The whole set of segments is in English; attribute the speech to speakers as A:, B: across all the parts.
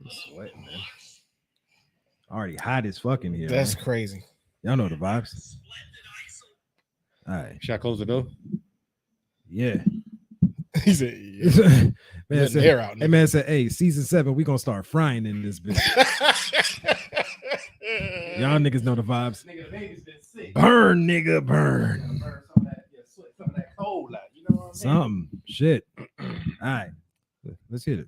A: Sweating, man. Already hot as fuck in here.
B: That's
A: man.
B: crazy.
A: Y'all know the vibes. All right.
C: Should I close the door?
A: Yeah.
B: He said,
A: man
B: letting
A: said,
B: air out,
A: hey,
B: nigga.
A: man said, hey, season 7, we gonna start frying in this bitch. Y'all niggas know the vibes.
C: Nigga, the baby's been sick.
A: Burn, nigga, burn.
C: Burn some of that, sweat, some of that cold out. You know what I'm saying?
A: Something. Shit. All right. Let's hit it.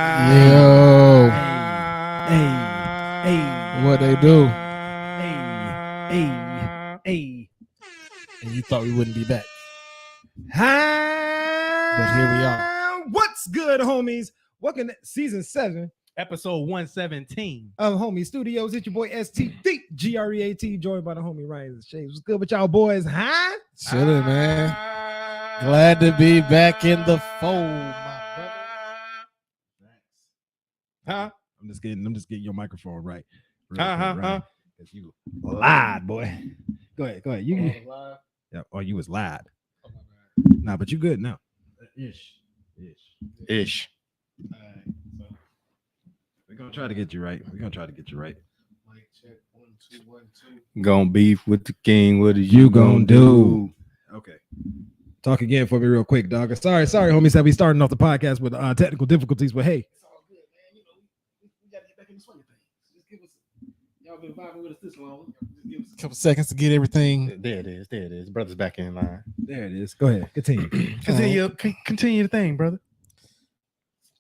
B: Yo.
A: Hey.
B: What they do?
A: Hey.
B: And you thought we wouldn't be back.
A: Hi.
B: But here we are.
A: What's good, homies? Welcome to season 7
C: Episode 117.
A: of Homie Studios. It's your boy STD, GREAT, joined by the homie Ryan Shades. What's good with y'all boys? Huh?
B: Chilling, man. Glad to be back in the fold, my brother.
A: Huh? I'm just getting your microphone right. Real
C: Huh,
A: quick,
C: huh,
A: Ryan, 'cause you lied, boy. Go ahead. You yeah. Oh, you was lied. Nah, but you good now. Ish. We're gonna try to get you right.
B: Mic check 1 2 1 2.
C: Gonna beef with the king. What are
A: You gonna do? Okay. Talk again for me real quick, dog. Sorry, homies, that we starting off the podcast with technical difficulties, but hey.
B: It's all good, man. You know, we gotta get back in the swing of things. Just give us, y'all been vibing with us this long. Just give us a couple seconds to get everything.
C: There it is. Brother's back in line.
A: There it is. Go ahead. Continue.
C: Continue the thing, brother.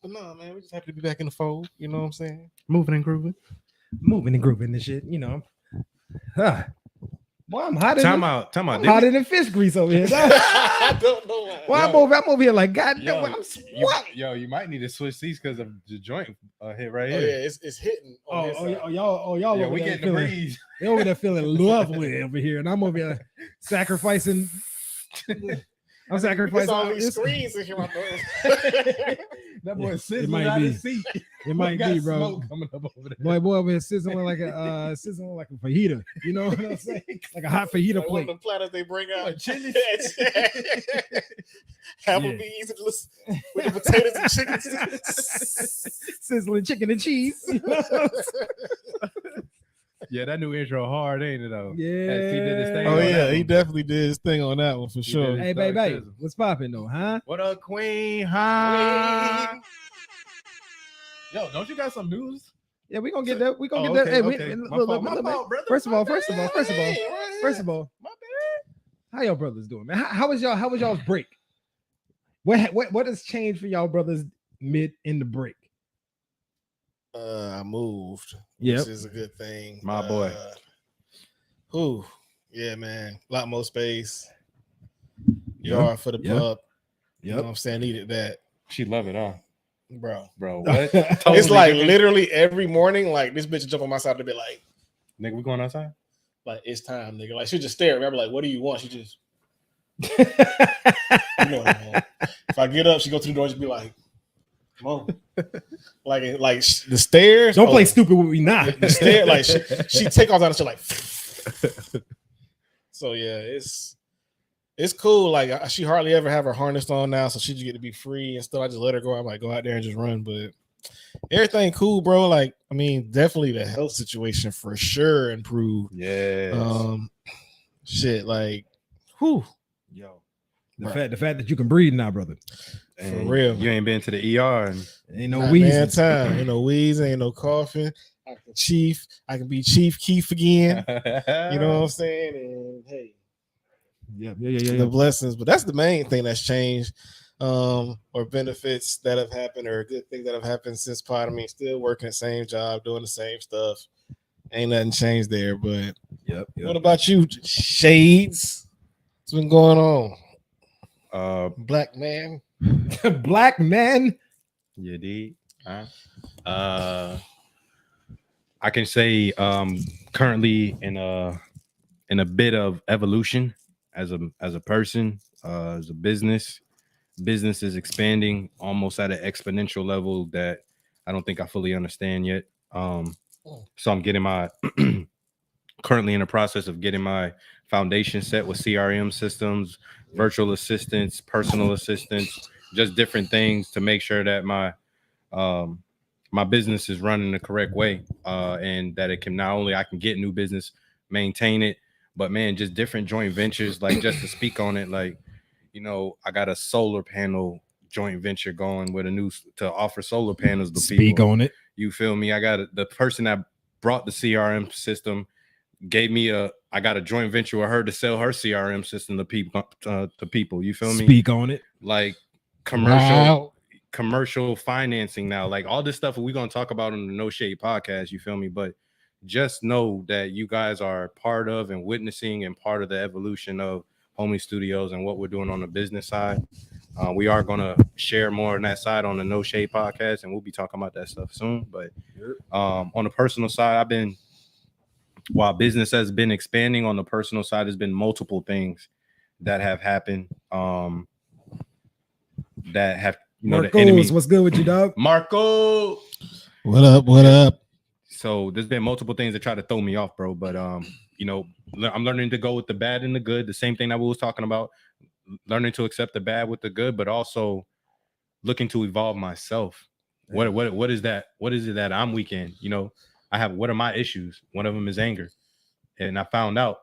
B: But no, man, we're just happy to be back in the fold. You know what I'm saying?
C: Moving and grooving.
A: Moving and grooving and shit, you know. Boy, I'm hotter
C: Time out.
A: hotter than fish grease over here.
B: I don't know why.
A: Well, I'm over here like, God damn, I'm what?
C: You might need to switch seats because of the joint hit right
B: Oh,
C: here.
B: yeah, it's hitting. On this side.
A: Y'all
C: Yeah,
A: over
C: we
A: there
C: getting the
A: feeling,
C: breeze.
A: they over there feeling lovely over here, and I'm over here sacrificing. I'm sacrificing.
B: It's all these
A: this-
B: screens in here. My brother.
C: That boy
A: It
C: sizzling
A: might
C: out
A: be.
C: his seat.
A: It might
C: Got
A: be, bro.
C: smoke coming up over there.
A: Boy over here sizzling like a fajita. You know what I'm saying? Like a hot fajita
B: Like one of
A: plate.
B: the platters they bring out.
C: What, chili?
B: Applebee's with the potatoes and chicken.
A: Sizzling chicken and cheese.
C: Yeah, that new intro hard, ain't it though?
A: Yeah.
C: As he did his thing
B: Oh
C: on
B: yeah,
C: that
B: he
C: one.
B: definitely did his thing on that one for sure.
C: did.
A: Hey,
C: Dark
A: baby,
C: sizzle.
A: what's popping though, huh?
C: What up, Queen? Huh? Yo, don't you got some news?
A: Yeah, we gonna get that. We gonna
C: Oh,
A: get that. Hey,
C: okay.
A: look,
C: My
A: look,
C: fault,
A: look,
C: my
A: look,
C: fault, brother.
A: First of
C: My
A: all,
C: bad.
A: first of all,
C: My bad.
A: how y'all brothers doing, man? How was y'all's break? What has changed for y'all brothers in the break?
B: I moved,
A: Yep.
B: which is a good thing.
C: My boy.
B: Who? Yeah, man. A lot more space.
A: Yeah.
B: Yard for the
A: Yeah.
B: pup. You know what I'm saying? Needed that,
C: She love it, huh?
B: bro.
C: Bro, what?
B: It's
C: Totally
B: like
C: different.
B: literally every morning, like this bitch would jump on my side to be
C: Nigga, we going outside?
B: like, it's time, nigga. Like she just stare at me. I'm like, what do you want? She just, you know what I want. If I get up, she go to the door and just be like, come on. like the stairs.
A: Don't play stupid with me now.
B: The stair, like she take off down and she like. So yeah, it's cool. Like she hardly ever have her harness on now, so she just get to be free and stuff. I just let her go. I'm like, go out there and just run. But everything cool, bro. Like, I mean, definitely the health situation for sure improved.
C: Yeah.
B: Shit, like, whew.
A: Yo, the fact that you can breathe now, brother.
B: For real.
C: You ain't been to the ER. And
A: Ain't no
B: Not
A: wheezing.
B: man time. Ain't no wheezing, ain't no coughing. I can be Chief Keef again. You know what I'm saying? And hey,
A: Yeah.
B: the blessings, but that's the main thing that's changed, or benefits that have happened, or good things that have happened since pod. I mean, still working the same job, doing the same stuff. Ain't nothing changed there. But
A: Yep.
B: what about you, Shades? What's been going on, black man?
A: Black man.
C: You did. I can say currently in a bit of evolution
D: as a person, as a business is expanding almost at an exponential level that I don't think I fully understand yet. So I'm getting my currently in the process of getting my foundation set with CRM systems, virtual assistants, personal assistants, just different things to make sure that my business is running the correct way, and that it can not only I can get new business, maintain it, but man, just different joint ventures. Like just to speak on it, like I got a solar panel joint venture going with to offer solar panels to people.
A: Speak on it.
D: You feel me? I got the person that brought the CRM system gave me I got a joint venture with her to sell her CRM system to people. You feel me?
A: Speak on it.
D: Like commercial financing now, like all this stuff we're going to talk about on the No Shade podcast. You feel me? But just know that you guys are part of and witnessing and part of the evolution of Homie Studios and what we're doing on the business side. We are going to share more on that side on the No Shade podcast, and we'll be talking about that stuff soon. But on the personal side, while business has been expanding, on the personal side, there's been multiple things that have happened that have,
A: Marcos,
D: the enemy.
A: What's good with you, dog?
D: Marco,
B: what up?
D: So there's been multiple things that try to throw me off, bro. But I'm learning to go with the bad and the good. The same thing that we was talking about, learning to accept the bad with the good, but also looking to evolve myself. What is that? What is it that I'm weak in? What are my issues? One of them is anger. And I found out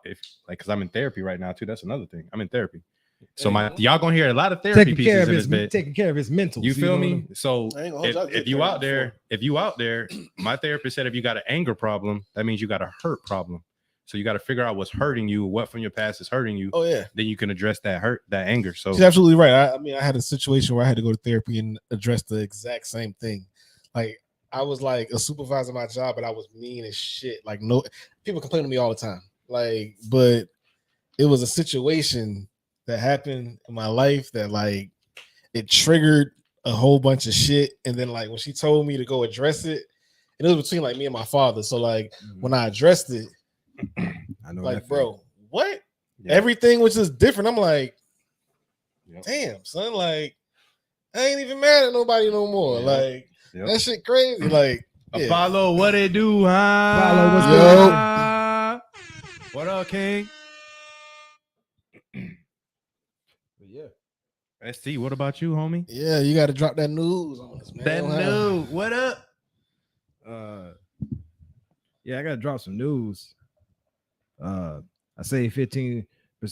D: because I'm in therapy right now too. That's another thing. I'm in therapy. So y'all gonna hear a lot of therapy pieces in this bit.
A: Taking care of his mental.
D: You feel me? So if you out there, my therapist said if you got an anger problem, that means you got a hurt problem. So you got to figure out what's hurting you, what from your past is hurting you.
B: Oh yeah.
D: Then you can address that anger. So
B: she's absolutely right. I had a situation where I had to go to therapy and address the exact same thing. Like I was like a supervisor at my job, but I was mean as shit. Like no, people complain to me all the time. Like, but it was a situation that happened in my life that like it triggered a whole bunch of shit. And then like when she told me to go address it, and it was between like me and my father. So like when I addressed it,
A: I know,
B: like, bro, what? Yeah. Everything was just different. I'm like, damn, son, like I ain't even mad at nobody no more. Like that shit crazy. Like
D: Apollo, what it do, huh?
A: Apollo, what's good?
D: What up, King?
A: Yeah.
D: ST, what about you, homie?
B: Yeah, you got to drop that news on us, man.
D: That news. What up?
A: Yeah, I got to drop some news. I saved 15%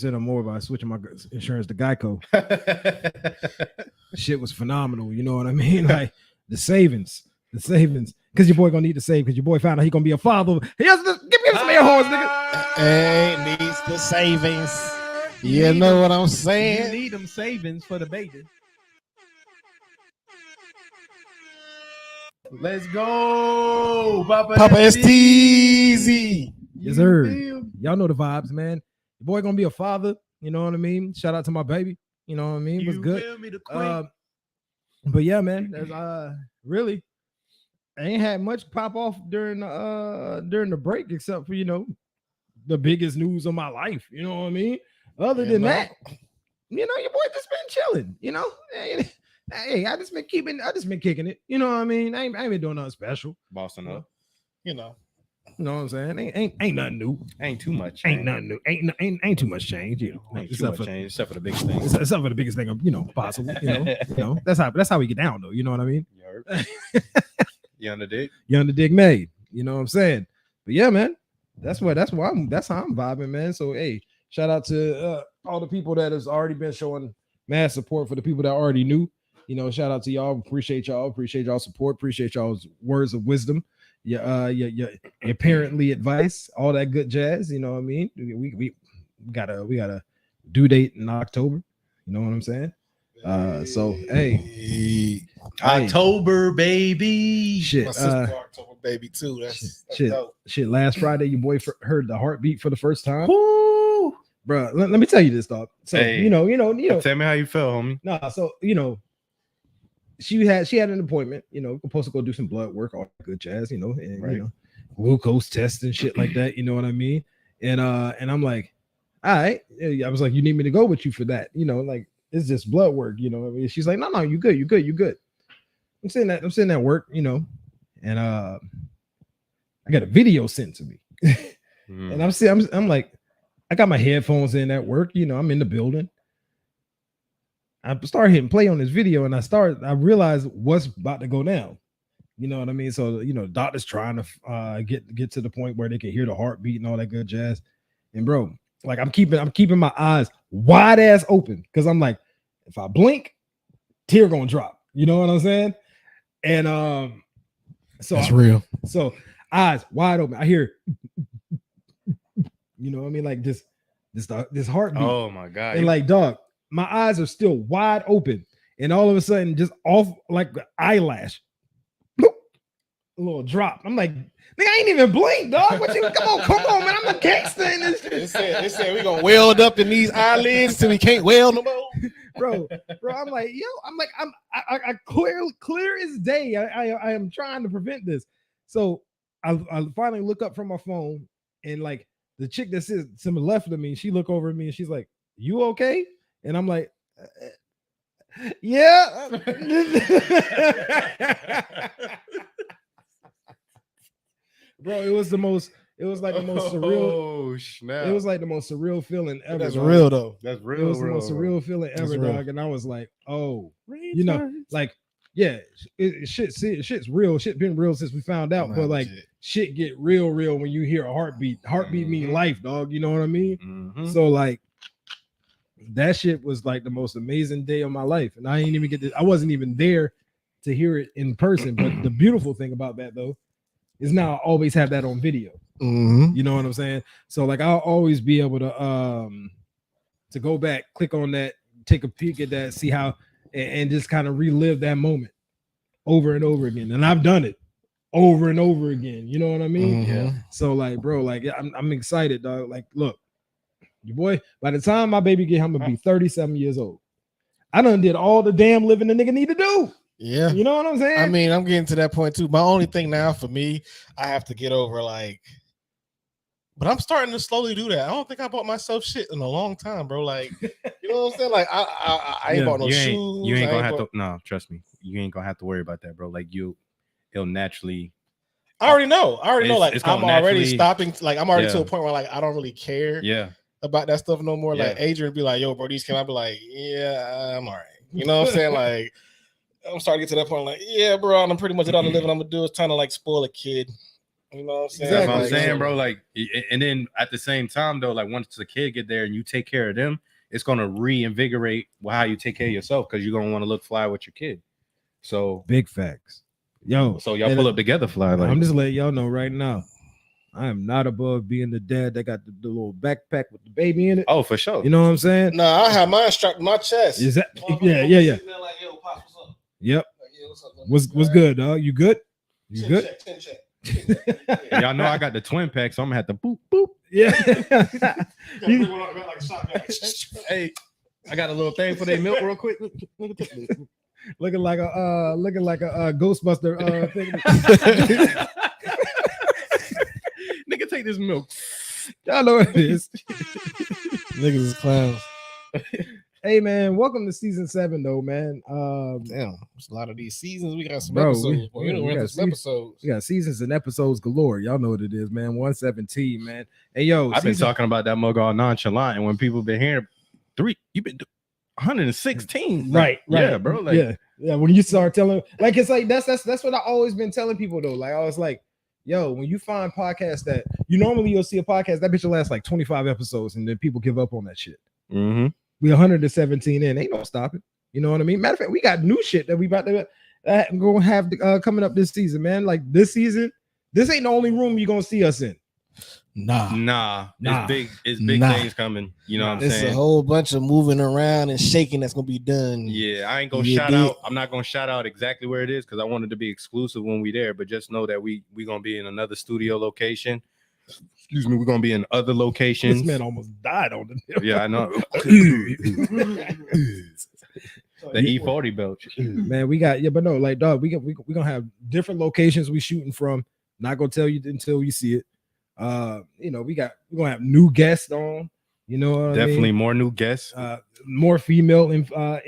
A: or more by switching my insurance to Geico. Shit was phenomenal. You know what I mean? Like the savings. Because your boy gonna need to save. Because your boy found out he gonna be a father. He has to give me some air horns, nigga.
B: Hey, needs the savings. You know what I'm saying?
C: You need them savings for the baby. Let's go, Papa
B: STZ.
A: Yes, sir. Y'all know the vibes, man. Your boy gonna be a father. You know what I mean? Shout out to my baby. You know what I mean? What's good?
C: Me, the queen.
A: But yeah, man. There's really, I ain't had much pop off during the break, except for the biggest news of my life. You know what I mean? Other than that, your boy just been chilling. Hey, I just been kicking it. You know what I mean? I ain't been doing nothing special.
D: Bossing up.
A: You know what I'm saying? Ain't nothing new.
D: Ain't too much.
A: Ain't nothing new. Ain't too much change.
D: Ain't too much change except for the biggest thing.
A: Except for the biggest thing, possible. That's how we get down though. You know what I mean?
D: You on the dig?
A: You on the dig made. You know what I'm saying? But yeah, man. That's how I'm vibing, man. So hey, shout out to all the people that has already been showing mad support for the people that already knew. Shout out to y'all. Appreciate y'all support. Appreciate y'all's words of wisdom. Your parently advice, all that good jazz. You know what I mean? We got a due date in October. You know what I'm saying? So hey,
D: October baby.
B: Shit. My sister October baby too. That's dope.
A: Shit. Last Friday, your boy heard the heartbeat for the first time. Woo! Bro, let me tell you this, dog. So
D: hey, tell me how you feel, homie.
A: Nah, so she had an appointment, supposed to go do some blood work, all that good jazz, and
D: right.
A: Glucose tests and shit like that, you know what I mean? And I'm like, all right. I was like, you need me to go with you for that? Like it's just blood work. I mean, she's like, no, you good, you good. I'm sitting at work, and I got a video sent to me, and I'm like, I got my headphones in at work, I'm in the building. I started hitting play on this video, and I realized what's about to go down. You know what I mean? So, the doctor's trying to get to the point where they can hear the heartbeat and all that good jazz. And bro, like I'm keeping my eyes wide ass open because I'm like, if I blink, tear gonna drop. You know what I'm saying? And so
B: That's real.
A: So eyes wide open. I hear, you know what I mean? Like this heartbeat.
D: Oh my God.
A: And like, dog, my eyes are still wide open. And all of a sudden, just off like the eyelash. Bloop, a little drop. I'm like, nigga, I ain't even blink, dog. What you come on, man. I'm a gangster in this shit.
B: They said we gonna weld up in these eyelids till we can't weld no more.
A: Bro, I'm like, I clear as day. I am trying to prevent this. So I finally look up from my phone, and like the chick that sits to the left of me, she look over at me and she's like, "You okay?" And I'm like, "Yeah." Bro, it was like the most surreal.
D: Oh snap!
A: It was like the most surreal feeling ever.
B: That's
A: dog.
B: real though.
D: That's real.
A: It was the
D: real,
A: most
D: bro.
A: surreal feeling
B: That's
A: ever,
B: real.
A: dog. And I was like, oh, like, yeah, shit's real. Shit been real since we found out. But like, shit get real when you hear a heartbeat. Heartbeat mean life, dog. You know what I mean?
D: Mm-hmm.
A: So like, that shit was like the most amazing day of my life, and I ain't even I wasn't even there to hear it in person. But the beautiful thing about that though is now I always have that on video.
B: Mm-hmm.
A: You know what I'm saying? So like I'll always be able to go back, click on that, take a peek at that, see how, and just kind of relive that moment over and over again. And I've done it over and over again. You know what I mean?
B: Mm-hmm.
A: Yeah. So like, bro, like I'm excited, dog. Like, look, your boy, by the time my baby get, I'm gonna be 37 years old. I done did all the damn living the nigga need to do.
B: Yeah.
A: You know what I'm saying?
B: I mean, I'm getting to that point too. My only thing now for me, I have to get over like, but I'm starting to slowly do that. I don't think I bought myself shit in a long time, bro. Like, you know what I'm saying? Like, I ain't bought no shoes.
D: You ain't gonna have to. No, trust me, you ain't gonna have to worry about that, bro. Like it'll naturally.
B: I already know. Like, I'm already
D: naturally
B: stopping. Like, I'm already to a point where like I don't really care.
D: Yeah.
B: About that stuff no more.
D: Yeah.
B: Like, Adrian be like, "Yo, bro, these can." I be like, "Yeah, I'm all right." You know what I'm saying? Like, I'm starting to get to that point. Like, yeah, bro, I'm pretty much did all the living I'm gonna do. Is trying to like spoil a kid. You know what I'm saying?
D: That's what I'm
B: Like,
D: saying, bro. Like, and then at the same time, though, like once the kid get there and you take care of them, it's gonna reinvigorate how you take care of yourself because you're gonna want to look fly with your kid. So
A: big facts, yo.
D: So y'all pull up together, fly. Like,
A: I'm just letting y'all know right now. I am not above being the dad that got the little backpack with the baby in it.
D: Oh, for sure.
A: You know what I'm saying?
B: No, I have mine strapped to my chest.
A: Is that? Yeah.
B: Like, yo, Pops, what's up?
A: Yep.
B: Like, yeah, what's up?
A: What's good, dog? You good? You good?
B: Check.
D: Y'all know I got the twin pack, so I'm gonna have to boop boop.
A: Yeah.
D: Hey, I got a little thing for their milk real quick.
A: looking like a Ghostbuster thing.
D: Nigga, take this milk.
A: Y'all know what it is.
B: Niggas is clowns.
A: Hey man, welcome to season 7 though, man.
B: Damn, it's a lot of these seasons. We got some
A: Bro,
B: episodes.
A: we got
B: some episodes.
A: We got seasons and episodes galore. Y'all know what it is, man. 117, man. Hey yo,
D: I've been talking about that mug all nonchalant, and when people been hearing you've been 116,
A: right?
D: Yeah, bro. Like,
A: yeah. When you start telling, like, it's like that's what I always been telling people though. Like I was like, yo, when you find podcasts that you'll see a podcast that bitch will last like 25 episodes, and then people give up on that shit.
D: Mm-hmm.
A: We 117 in, ain't no stopping. You know what I mean? Matter of fact, we got new shit that we about to gonna have coming up this season, man. Like this season, this ain't the only room you're gonna see us in.
D: Nah. It's big things coming. You know what I'm saying?
B: It's a whole bunch of moving around and shaking that's gonna be done.
D: Yeah, I ain't gonna shout out. I'm not gonna shout out exactly where it is because I wanted to be exclusive when we there. But just know that we gonna be in another studio location. Excuse me, we're gonna be in other locations.
A: This man almost died on the
D: Yeah, I know. The E40 belch.
A: Man, we got but no, like dog, we gonna have different locations we shooting from. Not gonna tell you until you see it. We're gonna have new guests on. You know what
D: Definitely
A: I mean?
D: more new guests.
A: More female, input,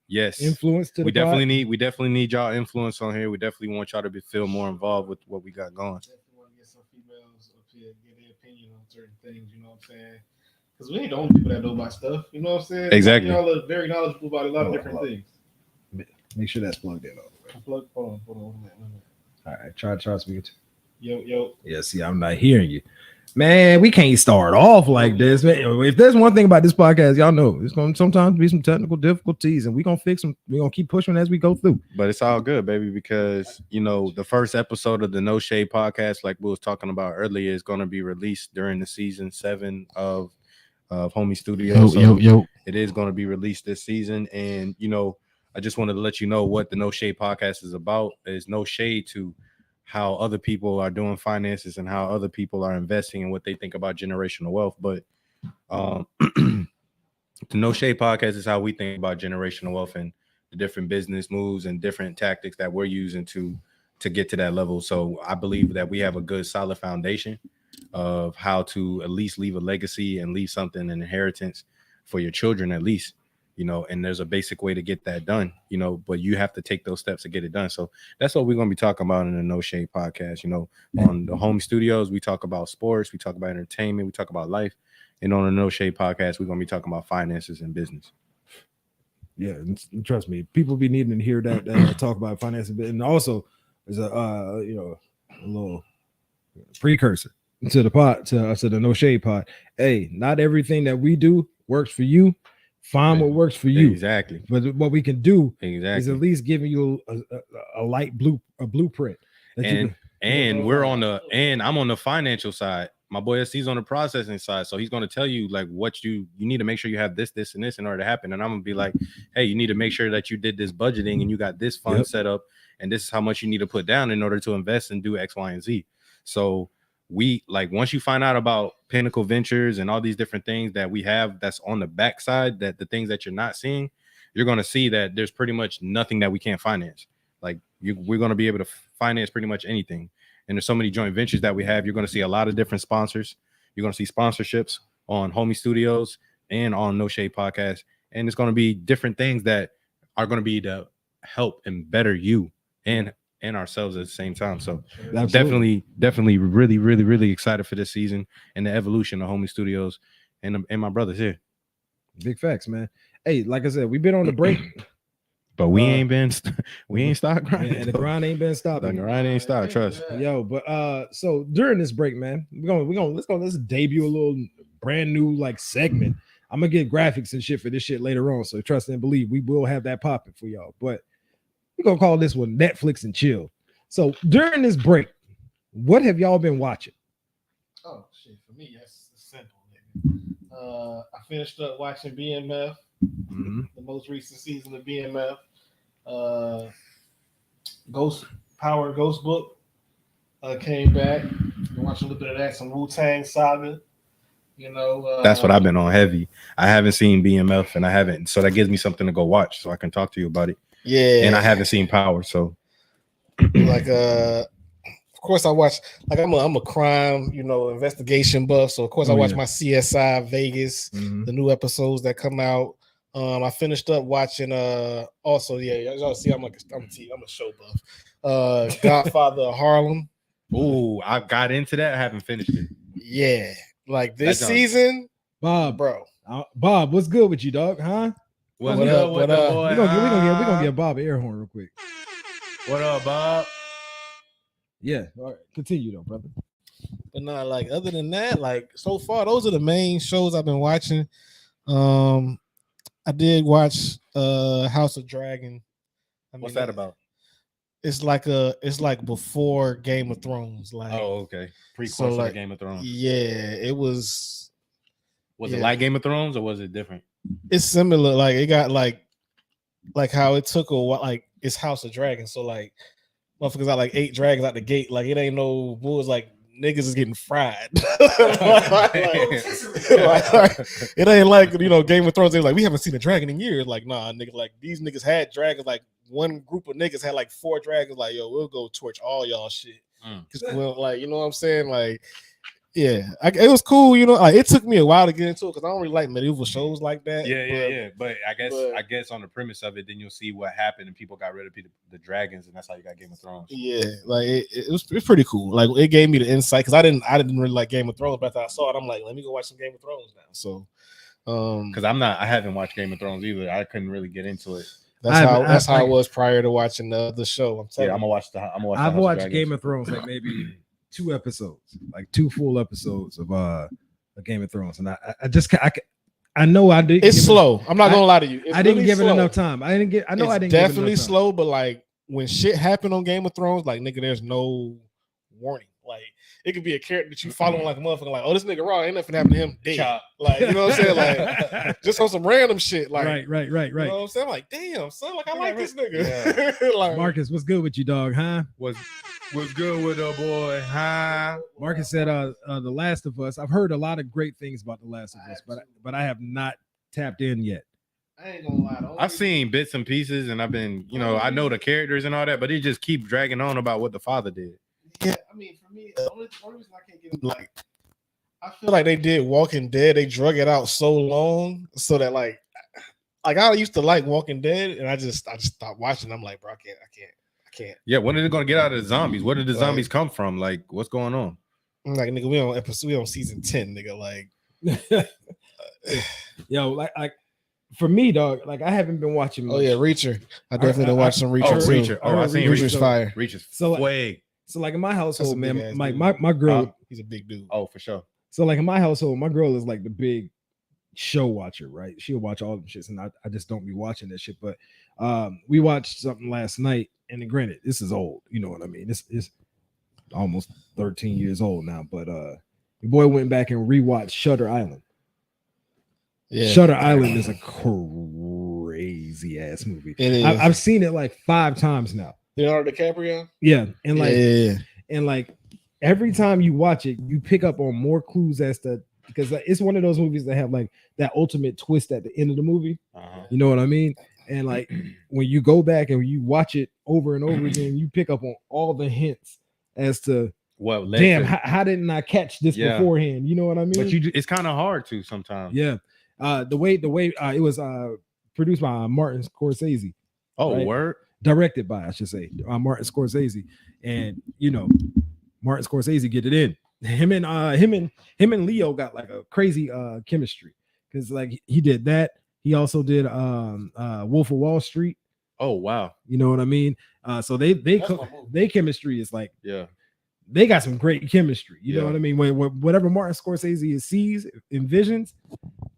D: Yes.
A: influence to the
D: We
A: pod.
D: definitely need y'all influence on here. We definitely want y'all to feel more involved with what we got going.
B: Definitely want to get some females up here, get their opinion on certain things. You know what I'm saying? Because we ain't the only people that know about stuff. You know what I'm saying?
D: Exactly.
B: Like, y'all are very knowledgeable about a lot of different things.
A: Make sure that's plugged in all the way.
B: Hold on.
A: All right, try speaking to.
B: Yo.
A: Yeah, see, I'm not hearing you. Man, we can't start off like this, man. If there's one thing about this podcast, y'all know it's gonna sometimes be some technical difficulties, and we're gonna fix them. We're gonna keep pushing as we go through.
D: But it's all good, baby, because the first episode of the No Shade podcast, like we was talking about earlier, is gonna be released during the season 7 of Homie Studios.
C: Yo.
D: It is gonna be released this season, and I just wanted to let you know what the No Shade podcast is about. There's no shade to how other people are doing finances and how other people are investing and what they think about generational wealth. But the No Shade podcast is how we think about generational wealth and the different business moves and different tactics that we're using to get to that level. So I believe that we have a good solid foundation of how to at least leave a legacy and leave something, an inheritance for your children at least. And there's a basic way to get that done, but you have to take those steps to get it done. So that's what we're going to be talking about in the No Shade podcast. On the Home Studios, we talk about sports, we talk about entertainment, we talk about life. And on the No Shade podcast, we're going to be talking about finances and business.
A: Yeah, and trust me, people be needing to hear that talk about finances. And also, there's a little precursor to the pod, to the No Shade pod. Hey, not everything that we do works for you. Find what works for you.
D: Exactly.
A: But what we can do is
D: Exactly.
A: at least giving you a light blueprint.
D: And we're on I'm on the financial side. My boy SC's on the processing side. So he's going to tell you like what you need to make sure you have this, and this in order to happen. And I'm going to be like, hey, you need to make sure that you did this budgeting and you got this fund set up. And this is how much you need to put down in order to invest and do X, Y, and Z. So once you find out about Pinnacle Ventures and all these different things that we have that's on the backside, that the things that you're not seeing, you're going to see that there's pretty much nothing that we can't finance. We're going to be able to finance pretty much anything. And there's so many joint ventures that we have. You're going to see a lot of different sponsors. You're going to see sponsorships on Homie Studios and on No Shade Podcast. And it's going to be different things that are going to be to help and better you and ourselves at the same time. So definitely really, really, really excited for this season and the evolution of Homie Studios and my brothers here.
A: Big facts, man. Hey, like I said, we've been on the break.
D: But we ain't stopped grinding.
A: And the grind ain't been stopping.
D: The grind ain't stopped, trust.
A: Yo, but so during this break, man, let's debut a little brand new segment. I'm gonna get graphics and shit for this shit later on. So trust and believe we will have that popping for y'all. But we're gonna call this one Netflix and chill. So during this break, what have y'all been watching?
B: Oh shit, for me that's simple. I finished up watching BMF. The most recent season of BMF, Ghost Book came back. Been watching a little bit of that, some Wu-Tang Saga.
D: That's what I've been on heavy. I haven't seen BMF and I haven't, so that gives me something to go watch so I can talk to you about it.
B: Yeah,
D: and I haven't seen Power, so
B: of course I watch. I'm a crime, investigation buff. So of course I watch my CSI Vegas, the new episodes that come out. I finished up watching also y'all see I'm a show buff. Godfather of Harlem.
D: Oh, I got into that. I haven't finished it.
B: Yeah, this season,
A: Bob,
B: bro.
A: Bob, what's good with you, dog? Huh?
D: What's up with the boy?
A: We're gonna give Bob an air horn real quick.
D: What up, Bob?
A: Yeah, all right. Continue though, brother.
B: But not other than that, so far those are the main shows I've been watching. I did watch House of Dragon.
D: What's that about?
B: It's like before Game of Thrones.
D: Okay. Prequel to Game of Thrones.
B: Yeah, it was.
D: Was it like Game of Thrones or was it different?
B: It's similar. It got like how it took a while. It's House of Dragons. So motherfuckers got 8 dragons out the gate. It ain't no bulls. Niggas is getting fried. It ain't Game of Thrones. They're we haven't seen a dragon in years. Nah, nigga. These niggas had dragons. One group of niggas had 4 dragons. Yo, we'll go torch all y'all shit. Cause you know what I'm saying? Yeah, it was cool. You know, like it took me a while to get into it because I don't really like medieval shows like that.
D: Yeah. But I
B: but-
D: guess on the premise of it, then you'll see what happened and people got rid of the dragons, and that's how you got Game of Thrones.
B: Yeah, like it was pretty cool. Like it gave me the insight because I didn't really like Game of Thrones, but after I saw it, I'm like, let me go watch some Game of Thrones now. So,
D: Because I haven't watched Game of Thrones either. I couldn't really get into it.
B: that's how it was prior to watching the show. I'm telling
D: Yeah, I'm
B: you.
D: gonna watch.
A: I've watched Game of Thrones like maybe 2 episodes, like 2 full episodes of Game of Thrones, and I know I did.
B: It's slow. I'm not gonna lie to you. It's
A: I didn't
B: really
A: give
B: slow.
A: it enough time. I didn't give
B: Definitely
A: it enough time.
B: slow, but like when shit happened on Game of Thrones, like nigga, there's no warning. Like it could be a character that you following like a motherfucker, like, oh, this nigga raw, ain't nothing happened to him. Dead. Like, you know what I'm saying? Like just on some random shit. Like
A: right.
B: You know what I'm saying? I'm like, damn, son, like I like this nigga.
D: Yeah.
B: Like,
A: Marcus, what's good with you, dog? Huh?
D: was good with the boy, huh?
A: Marcus said, The Last of Us. I've heard a lot of great things about The Last of Us, but I have not tapped in yet.
B: I ain't gonna lie.
D: I've seen bits and pieces, and I've been, I know the characters and all that, but it just keeps dragging on about what the father did.
B: Yeah, I mean, for me, the only reason I can't get like, I feel like they did Walking Dead. They drug it out so long so that like I used to like Walking Dead, and I just stopped watching. I'm like, bro, I can't.
D: Yeah, when are they gonna get out of the zombies? Where did the zombies come from? Like, what's going on?
B: I'm like, nigga, we on season 10, nigga. Like,
A: Yo, like for me, dog, like I haven't been watching.
B: oh yeah, Reacher. I definitely done watched some Reacher.
D: Oh,
B: too.
D: Reacher. Oh, I seen
B: Reacher's
D: Reacher.
B: fire.
D: Reacher's
A: So, like-
D: way.
A: So like in my household,
B: That's a
A: man,
B: big-ass
A: my girl.
B: He's a big dude.
D: Oh, for sure.
A: So like in my household, my girl is like the big show watcher, right? She'll watch all them shits, and I just don't be watching that shit. But we watched something last night, and then granted, this is old, you know what I mean? It's almost 13 years old now, but the boy went back and rewatched Shutter Island.
B: Yeah,
A: Shutter Island is a crazy ass movie.
B: it is.
A: I've seen it like 5 times now.
B: Leonardo DiCaprio.
A: Yeah, and like
B: Yeah.
A: and like every time you watch it, you pick up on more clues as to, because it's one of those movies that have like that ultimate twist at the end of the movie. You know what I mean? And like when you go back and you watch it over and over again, you pick up on all the hints as to,
D: Well,
A: damn, how didn't I catch this
D: Yeah.
A: beforehand? You know what I mean?
D: but it's kind of hard to sometimes.
A: Yeah. The way it was produced by Martin Scorsese,
D: Oh,
A: Right.
D: word.
A: directed by, I should say, Martin Scorsese, and Martin Scorsese get it in. Him and Leo got like a crazy chemistry, because like he did that. He also did Wolf of Wall Street.
D: Oh, wow.
A: You know what I mean? So they
B: That's my movie.
A: their chemistry is like,
D: Yeah.
A: they got some great chemistry. You know
D: Yeah.
A: what I mean? When whatever Martin Scorsese sees, envisions,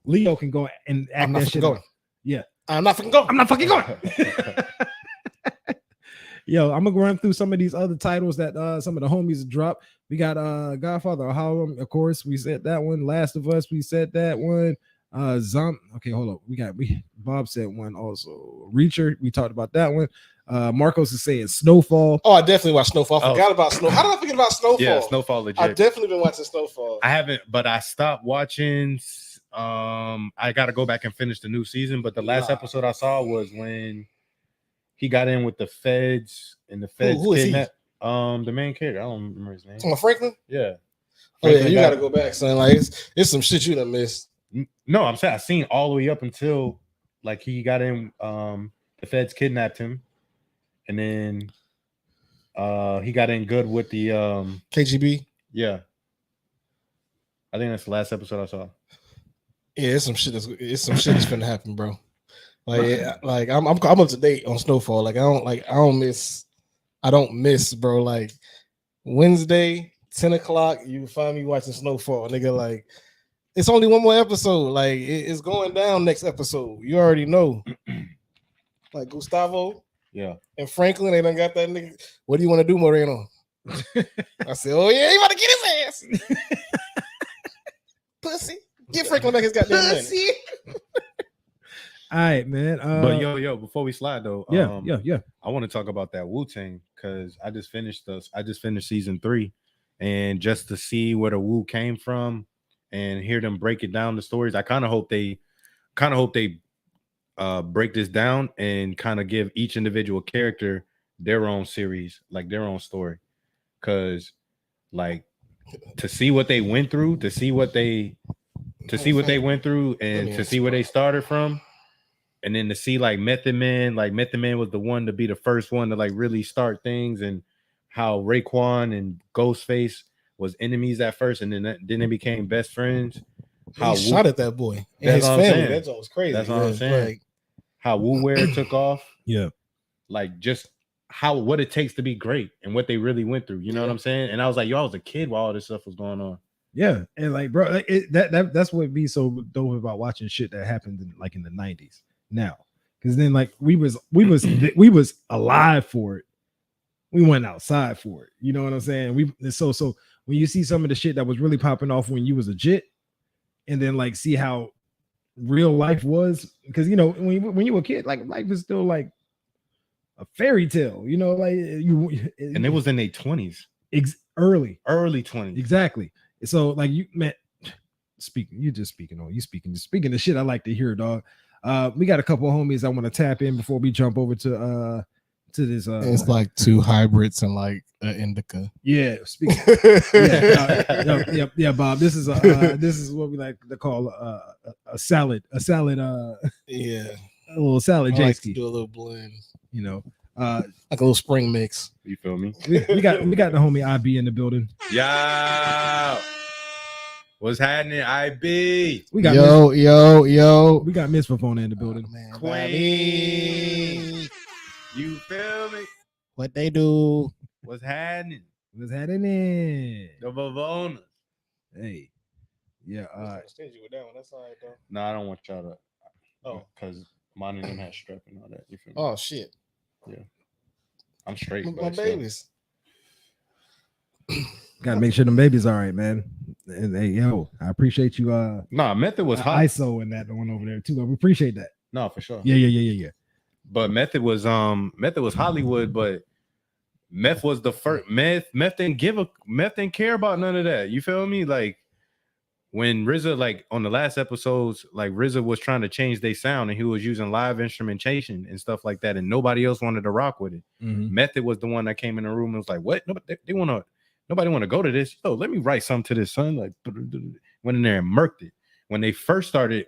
A: Leo can go and act
B: I'm not
A: that
B: fucking
A: shit
B: going.
A: out. Yeah.
B: I'm not fucking going.
A: I'm not fucking going. Yo, I'm gonna run through some of these other titles that some of the homies dropped. We got Godfather of Harlem, of course. We said that one. Last of Us, we said that one. Okay, hold up. Bob said one also. Reacher, we talked about that one. Marcos is saying Snowfall.
B: Oh, I definitely watched Snowfall. I
D: Oh.
B: forgot about Snow. How did I forget about Snowfall?
D: Yeah, Snowfall legit.
B: I've definitely been watching Snowfall.
D: I haven't, but I stopped watching. I got to go back and finish the new season. But the last episode I saw was when he got in with the feds, and the feds
B: who is he?
D: kidnapped the main character. I don't remember his name.
B: Oh, Franklin.
D: Yeah.
B: Oh yeah,
D: Franklin
B: you
D: got-
B: got to go back, son. Like it's some shit you done missed.
D: No, I'm saying I seen all the way up until like he got in. The feds kidnapped him, and then he got in good with the
B: KGB.
D: yeah. I think that's the last episode I saw.
B: Yeah, it's some shit that's finna happen, bro. Like I'm up to date on Snowfall. Like I don't miss, bro. Like Wednesday, 10 o'clock, you can find me watching Snowfall, nigga. Like it's only one more episode. Like it's going down next episode. You already know. Like Gustavo
D: Yeah.
B: and Franklin, they done got that nigga. What do you want to do, Moreno? I said, oh yeah, he about to get his ass. Pussy. Get Franklin back his goddamn money.
A: All right, man.
D: But yo, before we slide though,
A: yeah.
D: I want to talk about that Wu-Tang because I just finished season 3, and just to see where the Wu came from and hear them break it down, the stories. I kind of hope they break this down and kind of give each individual character their own series, like their own story. Cause like to see what they went through, to see what they went through, and to see where they started from, and then to see like Method Man was the one to be the first one to like really start things, and how Raekwon and Ghostface was enemies at first, and then they became best friends.
B: How he shot at that boy and
D: That's
B: his
D: what I'm
B: family.
D: saying.
B: That's always crazy.
D: That's what I'm saying.
B: Like,
D: how Wu Wear took off.
A: Yeah.
D: Like just what it takes to be great and what they really went through. You know what I'm saying? And I was like, yo, I was a kid while all this stuff was going on.
A: Yeah, and like, bro, like that's what be so dope about watching shit that happened in the 90s now, because then like we was alive for it, we went outside for it. You know what I'm saying? So when you see some of the shit that was really popping off when you was a jit, and then like see how real life was, because you know when you were a kid, like life is still like a fairy tale. You know, like
D: and it was in their 20s,
A: early
D: 20s,
A: exactly. So like you man, speaking the shit I like to hear, dog. We got a couple of homies I want to tap in before we jump over to this.
B: It's like two hybrids and like an indica.
A: Yeah, speaking. Yeah, Bob. This is what we like to call a salad.
B: Yeah,
A: a little salad.
B: I like to
A: J-ski.
B: do a little blend.
A: You know,
B: like a little spring mix.
D: You feel me?
A: we got the homie IB in the building.
D: Yeah. What's happening, IB?
A: We got
B: yo.
A: We got Miss Fafona in the building.
B: Man,
D: Queen. You feel me?
B: What they do?
D: What's happening?
A: What's happening?
D: The Vavonas.
A: Hey, yeah.
B: Stingy with that one. That's all right though.
D: No, I don't want y'all to.
B: Oh,
D: because mine and them had strep and all that. You feel me?
B: Oh shit.
D: Yeah. I'm straight.
B: My babies.
A: Gotta make sure them babies all right, man. And hey, yo, I appreciate you.
D: Nah, Method was hot.
A: ISO and that one over there too. We appreciate that.
D: No, for sure.
A: Yeah.
D: But Method was Hollywood, but Meth was the first. Meth didn't care about none of that. You feel me? Like when RZA, like on the last episodes, like RZA was trying to change their sound and he was using live instrumentation and stuff like that, and nobody else wanted to rock with it.
A: Mm-hmm.
D: Method was the one that came in the room and was like, "What? Nobody want to go to this. Yo, let me write something to this, son." Like went in there and murked it. When they first signed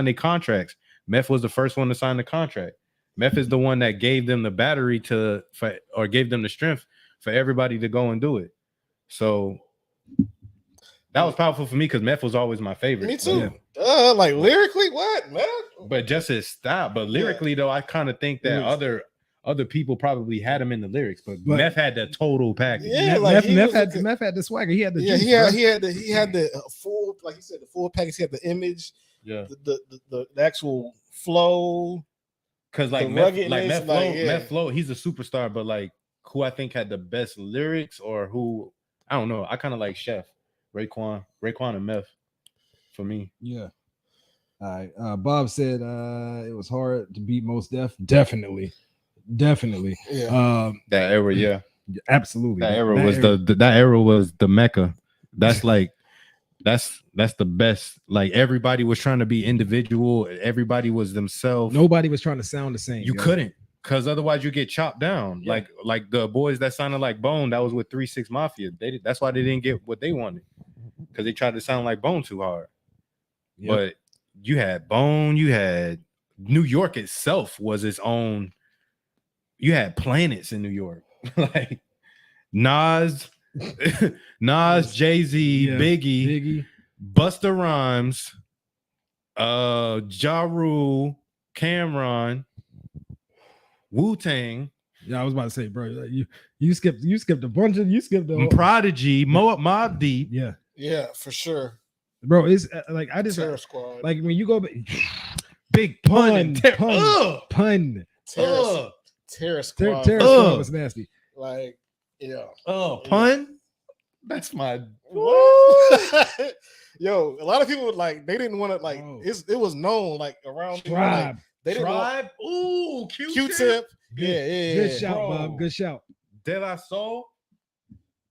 D: their contracts, Meth was the first one to sign the contract. Meth is the one that gave them the battery gave them the strength for everybody to go and do it. So that was powerful for me because Meth was always my favorite.
B: Me too. Yeah. Like lyrically, what, man?
D: But just his style. But lyrically, though, I kind of think that other people probably had him in the lyrics, but Meth had the total package.
B: Yeah,
A: Meth had the swagger. He had the juice,
B: he had the full, like you said, the full package. He had the image, the actual flow.
D: Because like Meth Flow, he's a superstar, but like who I think had the best lyrics or who I don't know. I kind of like Chef, Raekwon and Meth for me.
A: Yeah. All right. Bob said it was hard to beat Mos Def. Definitely.
B: Yeah.
D: That era, yeah.
A: Absolutely.
D: That era was the Mecca. That's like that's the best. Like everybody was trying to be individual. Everybody was themselves.
A: Nobody was trying to sound the same.
D: You couldn't, because otherwise you get chopped down. Yeah. Like the boys that sounded like Bone, that was with 3 6 Mafia. That's why they didn't get what they wanted, because they tried to sound like Bone too hard. Yep. But you had Bone, you had New York itself was its own. You had planets in New York, like Nas, Jay-Z, Biggie, Busta Rhymes, Ja Rule, Cameron, Wu-Tang.
A: Yeah, I was about to say, bro, you skipped a bunch of the
D: Prodigy, Mobb Deep.
B: Yeah, for sure,
A: bro. It's like I just
B: Terror Squad.
A: Like when you go
D: Big Pun.
B: Terror Squad.
A: Terror Squad was nasty.
B: Like, yeah.
D: Pun. That's my.
B: Yo, a lot of people would like. They didn't want to like. It was known like around
A: Tribe.
B: Like, they didn't
D: Tribe.
B: Ooh, Q-Tip. Yeah.
A: Good shout, Bob. Good shout.
D: De La Soul.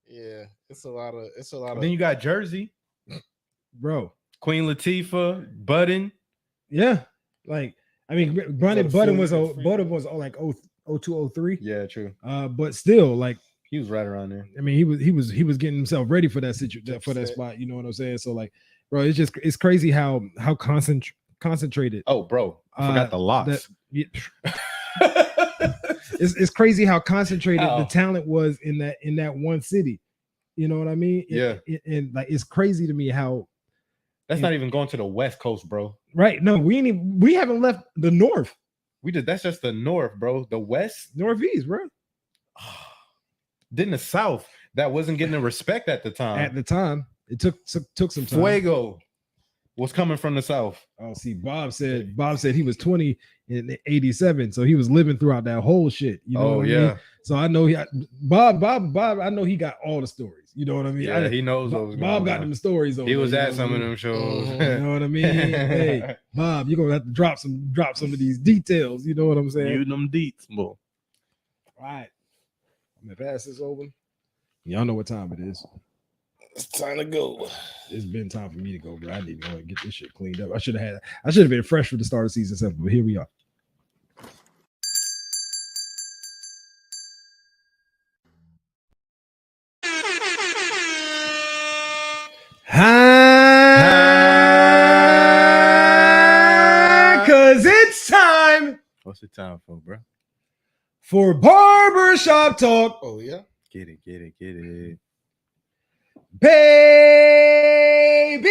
B: Yeah, it's a lot of.
D: Then you got Jersey,
A: bro.
D: Queen Latifah, Budden.
A: Yeah, like I mean, Budden was like 0203.
D: Yeah, true.
A: But still, like
D: He was right around there.
A: I mean, he was getting himself ready for that situation, for that spot. You know what I'm saying? So like, bro, it's crazy how concentrated.
D: Oh, bro, I forgot the locks.
A: It's crazy how concentrated
D: Ow.
A: the talent was in that one city. You know what I mean?
D: Yeah.
A: And like, it's crazy to me how.
D: That's not even going to the West Coast, bro.
A: Right? No, we haven't left the North.
D: That's just the North, bro. The West,
A: Northeast, bro.
D: Then the South that wasn't getting the respect at the time.
A: At the time, it took some time.
D: Fuego was coming from the South.
A: Oh, see, Bob said he was 20 in 87, so he was living throughout that whole shit. You know what I mean? So I know Bob. I know he got all the stories. You know what I mean?
D: Yeah, he knows what was going
A: Bob
D: on.
A: got them stories.
D: He was at some of them shows.
A: You know what I mean? Hey, Bob, you're gonna have to drop some of these details. You know what I'm saying?
D: You them deets, boy.
A: All right, I'm gonna pass this over. Y'all know what time it is.
B: It's time to go.
A: It's been time for me to go, bro. I need to go and get this shit cleaned up. I should have been fresh for the start of season 7, but here we are. Cause it's time.
D: What's the time for, bro?
A: For barbershop talk.
B: Oh yeah.
D: Get it.
A: Baby.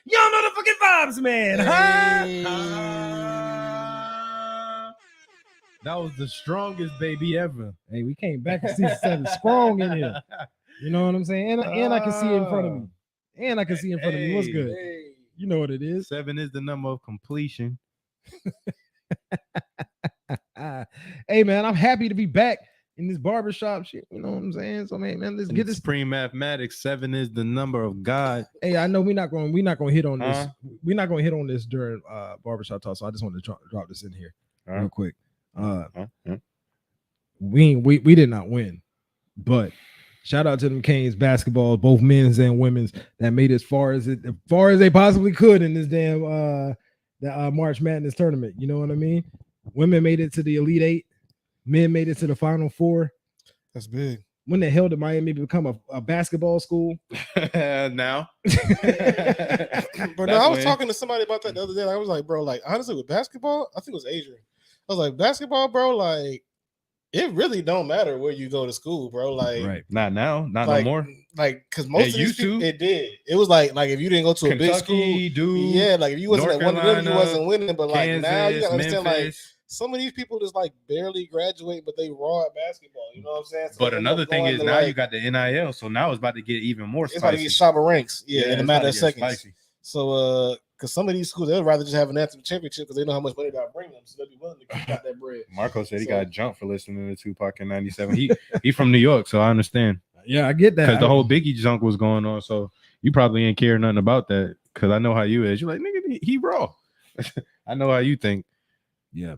A: Y'all know the fucking vibes, man.
C: That was the strongest baby ever.
A: Hey, we came back to season 7 strong in here. You know what I'm saying? And I can see it in front of me. And I can see in front of me. What's good?
B: Hey.
A: You know what it is.
D: 7 is the number of completion.
A: Hey, man, I'm happy to be back in this barbershop shit. You know what I'm saying? So, man, let's get this.
D: Supreme mathematics. 7 is the number of God.
A: Hey, I know we're not going to hit on this. We're not going to hit on this during barbershop talk. So I just want to drop this in here real quick. We did not win, but shout out to them Canes basketball, both men's and women's, that made it as far as they possibly could in this damn March Madness tournament. You know what I mean? Women made it to the Elite 8, men made it to the Final 4.
B: That's big.
A: When the hell did Miami become a basketball school?
D: Now.
B: But no, I was talking to somebody about that the other day. I was like, bro, like honestly, with basketball, I think it was Adrian. I was like, basketball, bro, like it really don't matter where you go to school, bro. Like,
A: right.
D: Not now, not
B: like,
D: no more.
B: Like, because most
D: It
B: of these
D: used
B: people,
D: to.
B: it did. It was like if you didn't go to a big school,
D: Dude,
B: yeah, like if you wasn't
D: North
B: at one of them, you
D: Carolina,
B: wasn't winning. But like now you gotta
D: Kansas,
B: understand, like
D: Memphis.
B: some of these people just like barely graduate, but they raw at basketball. You know what I'm saying? So
D: But
B: they end
D: another
B: up
D: thing
B: going
D: is
B: to,
D: now
B: like,
D: you got the NIL, so now it's about to get even more
B: it's about to
D: spicy.
B: get Shabba ranks, in a
D: it's
B: matter
D: about
B: of
D: to get
B: seconds.
D: spicy.
B: So, because some of these schools they'd rather just have an national championship because they know how much money that bring them, so they'll be willing to keep out that bread.
D: Marco said he
B: So-
D: got jumped for listening to Tupac in '97. He from New York, so I understand
A: Yeah, I get that.
D: because the whole Biggie junk was going on. So you probably ain't care nothing about that because I know how you is. You're like, nigga, he raw. I know how you think.
A: Yeah.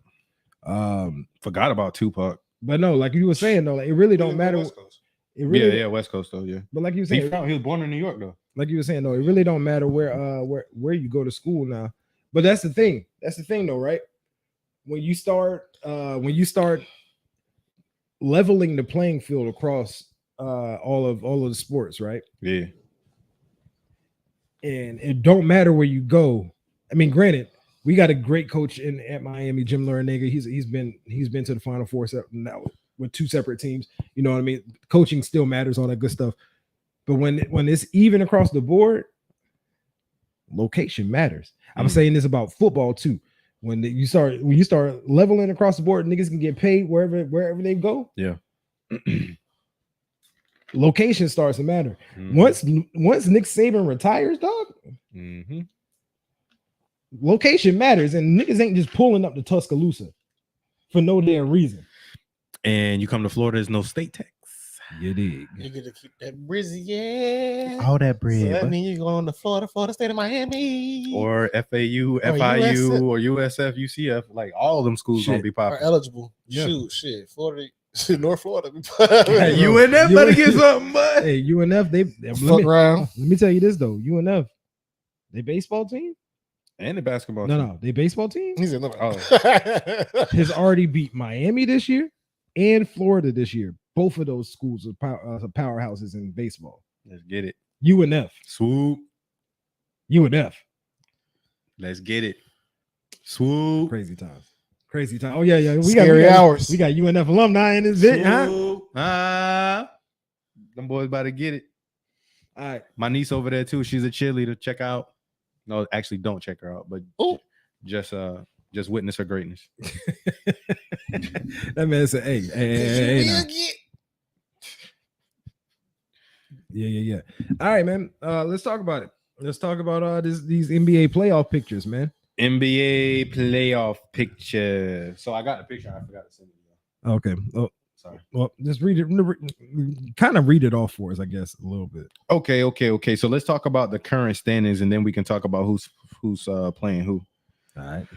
D: Forgot about Tupac.
A: But no, like you were saying though, like, it really don't matter.
B: West Coast.
A: It really,
D: Yeah, West Coast though. Yeah,
A: But like you were
D: he
A: saying,
D: was born in New York though.
A: like you were saying, no, it really don't matter where you go to school now. But that's the thing. That's the thing though, right? When you start leveling the playing field across all of the sports, right?
D: Yeah,
A: And it don't matter where you go. I mean, granted, we got a great coach at Miami, Jim Larranaga. He's been to the Final Four now with 2 separate teams. You know what I mean? Coaching still matters, all that good stuff. But when it's even across the board, location matters. I'm saying this about football too. When you start leveling across the board, niggas can get paid wherever they go.
D: Yeah.
A: Location starts to matter.
D: Mhm.
A: Once Nick Saban retires, dog,
D: Mhm.
A: location matters, and niggas ain't just pulling up to Tuscaloosa for no damn reason.
D: And you come to Florida, there's no state tax.
A: You dig?
B: You get to keep that brizzy, yeah.
D: All that
B: So
D: bread,
B: that
D: bud.
B: means you're going to Florida State of Miami,
D: Or FAU,
B: Or
D: FIU,
B: USF.
D: or USF, UCF. Like all of them schools gonna
A: Shit.
D: be
B: are
D: popular.
B: eligible.
A: Yeah.
B: Shit, Florida, North Florida.
D: UNF better get something, bud.
A: Hey, UNF,
B: Fuck around.
A: let me tell you this though, UNF, they baseball team,
D: And the basketball.
A: No,
D: team.
A: no, the baseball team
B: He said, no.
A: has already beat Miami this year and Florida this year. Both of those schools are powerhouses in baseball.
D: Let's get it.
A: UNF.
D: Swoop.
A: UNF.
D: Let's get it. Swoop.
A: Crazy times. Crazy time. Oh yeah, yeah.
B: Scary hours.
A: We got UNF alumni in this bit, huh?
D: Swoop. Them boys about to get it.
A: All right.
D: My niece over there too. She's a cheerleader. Check out. No, actually, don't check her out, but just witness her greatness.
A: That man said, "Hey, now. Yeah. All right, man. Let's talk about it. Let's talk about these NBA playoff pictures, man.
D: NBA playoff picture. So I got the picture. I forgot to send it.
A: Okay. Oh,
D: sorry.
A: Well, just read it. Kind of read it off for us, I guess, a little bit.
D: Okay. So let's talk about the current standings, and then we can talk about who's playing who.
A: All right.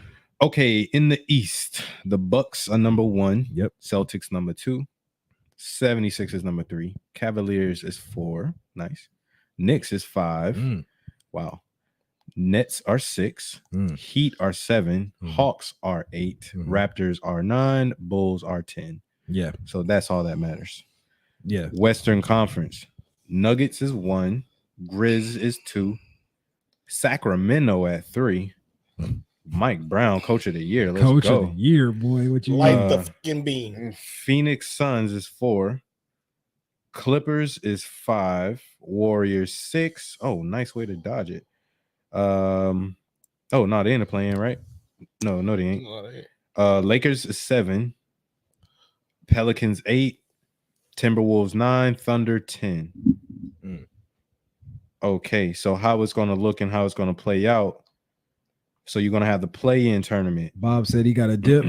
D: Okay, in the East, the Bucks are number 1.
A: Yep.
D: Celtics number 2. 76 is number 3. Cavaliers is 4. Nice. Knicks is 5. Wow. Nets are 6. Heat are 7. Hawks are 8. Raptors are 9. Bulls are 10.
A: Yeah.
D: So that's all that matters.
A: Yeah.
D: Western Conference. Nuggets is 1. Grizz is 2. Sacramento at 3. Mike Brown, Coach of the Year. Let's
A: Coach
D: go.
A: of the Year, boy. What you
B: Light the fucking beam.
D: Phoenix Suns is 4. Clippers is 5. Warriors 6. Oh, nice way to dodge it. Oh no, they ain't playing, right? No, they ain't. Lakers is 7. Pelicans 8. Timberwolves 9. Thunder 10. Okay, so how it's gonna look and how it's gonna play out. So you're gonna have the play-in tournament.
A: Bob said he got a dip,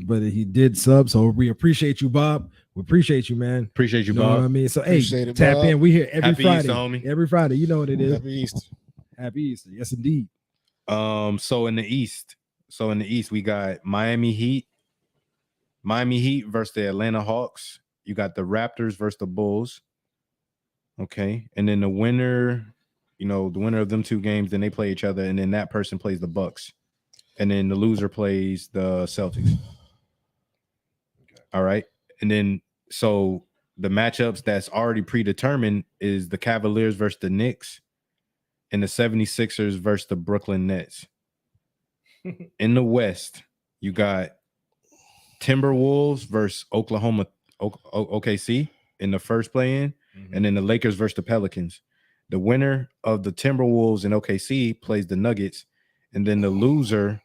A: but he did sub. So we appreciate you, Bob. We appreciate you, man.
D: Appreciate you,
A: know
D: Bob.
A: what I mean? So
B: Appreciate
A: hey,
B: it,
A: tap
B: Bob.
A: in. We here every
D: Happy
A: Friday.
D: Easter, homie.
A: Every Friday. You know what it is.
B: Happy Easter.
A: Happy Easter. Yes, indeed.
D: So in the East, we got Miami Heat versus the Atlanta Hawks. You got the Raptors versus the Bulls. Okay. And then the winner of them two games, then they play each other, and then that person plays the Bucks. And then the loser plays the Celtics. Okay. All right. And then so the matchups that's already predetermined is the Cavaliers versus the Knicks and the 76ers versus the Brooklyn Nets. In the West, you got Timberwolves versus Oklahoma OKC in the first play-in, and then the Lakers versus the Pelicans. The winner of the Timberwolves and OKC plays the Nuggets, and then the loser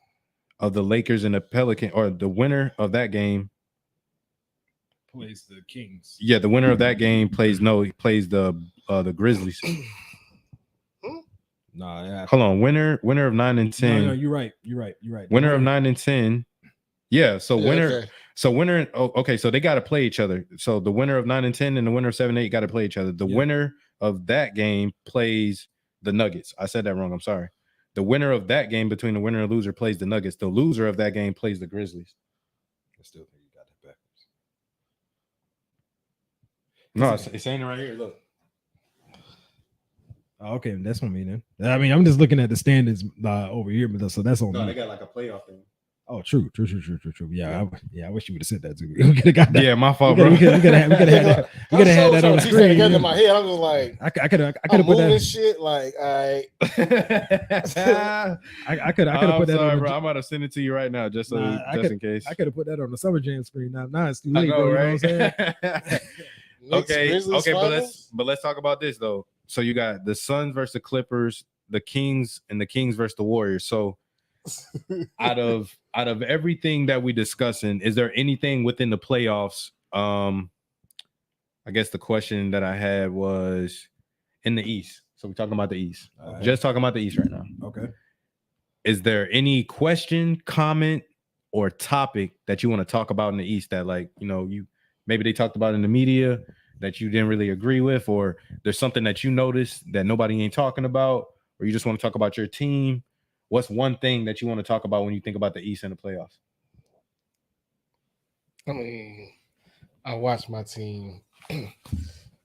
D: of the Lakers and the Pelicans, or the winner of that game
A: Plays the Kings.
D: Yeah, the winner of that game plays the Grizzlies.
A: Nah, yeah.
D: Hold on, winner of 9 and 10.
A: No, you're right.
D: Winner of 9 and 10. Yeah, so winner.
B: Okay.
D: So winner. Oh, okay, so they got to play each other. So the winner of 9 and 10 and the winner of 7 and 8 got to play each other. The winner of that game plays the Nuggets. I said that wrong. I'm sorry. The winner of that game between the winner and loser plays the Nuggets. The loser of that game plays the Grizzlies.
A: I still think you got that backwards.
D: No, it's saying it right here. Look.
A: Oh, okay, that's what I mean. Then. I mean, I'm just looking at the standards over here, but so that's on
D: No,
A: me.
D: they got like a playoff thing.
A: Oh, true. Yeah, I wish you would have said that to me. We could have got that.
D: Yeah, my fault, bro.
A: We could have had that on the
B: Piece that
A: screen.
B: together in my head. I was like,
A: I could have
B: I'm
A: put
B: moving
A: that.
B: shit. Like, I
A: I could have put that on.
D: Bro. I'm about to send it to you right now, just in case.
A: I could have put that on the Summer Jam screen. Now it's too
D: I
A: late,
D: know,
A: bro.
D: right?
A: You know what I'm saying?
B: Grizzlies
D: Okay,
B: finals?
D: but let's talk about this though. So you got the Suns versus the Clippers, the Kings versus the Warriors. So out of everything that we discussing, is there anything within the playoffs? I guess the question that I had was in the East. So we're talking about the East. Just talking about the East right now.
A: Okay.
D: Is there any question, comment, or topic that you want to talk about in the East that, like, you maybe they talked about in the media that you didn't really agree with, or there's something that you noticed that nobody ain't talking about, or you just want to talk about your team? What's one thing that you want to talk about when you think about the East and the playoffs?
B: I mean, I watch my team, and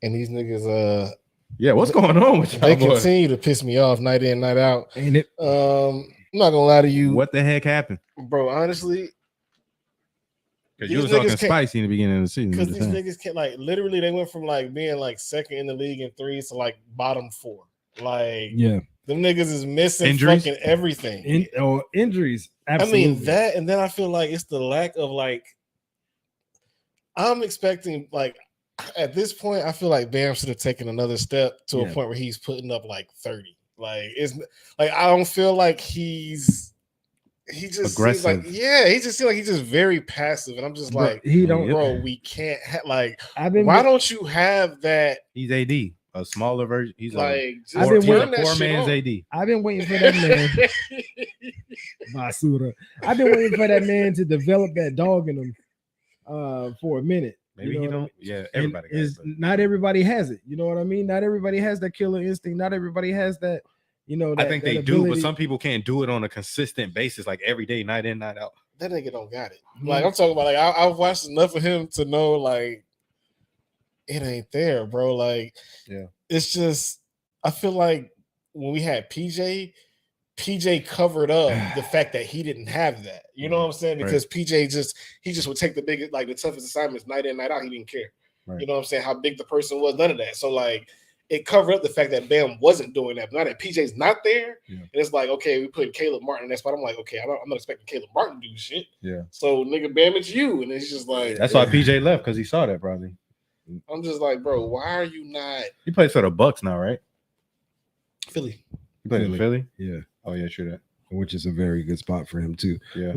B: these niggas,
D: yeah, what's going on with y'all
B: they
D: boys?
B: continue to piss me off night in, night out.
A: Ain't it?
B: I'm not gonna lie to you,
D: What the heck happened?
B: bro. Honestly,
D: Because you
B: these
D: was talking
B: niggas can't-
D: spicy in the beginning of the season.
B: because
D: I'm
B: these
D: just saying.
B: niggas can't like literally they went from like being like second in the league in threes to like bottom 4. Like
A: Yeah,
B: them niggas is missing
D: Injuries?
B: fucking everything.
A: or injuries.
B: I
A: Absolutely.
B: mean that, and then I feel like it's the lack of like. I'm expecting like at this point, I feel like Bam should have taken another step to a
A: Yeah.
B: point where he's putting up like 30. Like it's like I don't feel like he just seems like
D: Aggressive.
B: he just seems like he's just very passive, and I'm just
A: Bro,
B: like,
A: he don't.
D: Yep.
B: bro, we can't like.
A: I've been.
B: Why don't you have that?
D: He's AD, a smaller version. He's
B: Like, just
A: I've been
D: he's a
B: turn that
D: poor
B: shit
D: man's
B: on.
D: AD.
A: I've been waiting for that man. Basura. I've been waiting for that man to develop that dog in him for a minute.
D: Maybe
A: You know
D: he
A: what I
D: don't.
A: mean?
D: Yeah,
A: And
D: everybody
A: is
D: got it,
A: not everybody has it. You know what I mean? Not everybody has that killer instinct. Not everybody has that. You know,
D: but I
A: that,
D: think
A: that
D: they do, but
A: ability.
D: some people can't do it on a consistent basis, like every day, night in, night out.
B: That nigga don't got it. Like I'm talking about, like I've watched enough of him to know, like it ain't there, bro. Like,
D: Yeah.
B: it's just I feel like when we had PJ covered up the fact that he didn't have that. You know what I'm saying? Because PJ just would take the biggest, like the toughest assignments night in, night out. He didn't care.
D: Right.
B: You know what I'm saying? How big the person was, none of that. So like it covered up the fact that Bam wasn't doing that. But now that PJ's not there, and it's like, okay, we put Caleb Martin in that spot. I'm like, okay, I'm not expecting Caleb Martin to do shit.
D: Yeah.
B: So nigga, Bam, it's you. And it's just like
D: That's why PJ left, because he saw that probably.
B: I'm just like, bro, why are you not
D: He plays for the Bucks now, right?
B: Philly?
D: He plays in Philly.
A: Yeah,
D: Oh yeah, sure that.
A: which is a very good spot for him too.
D: Yeah.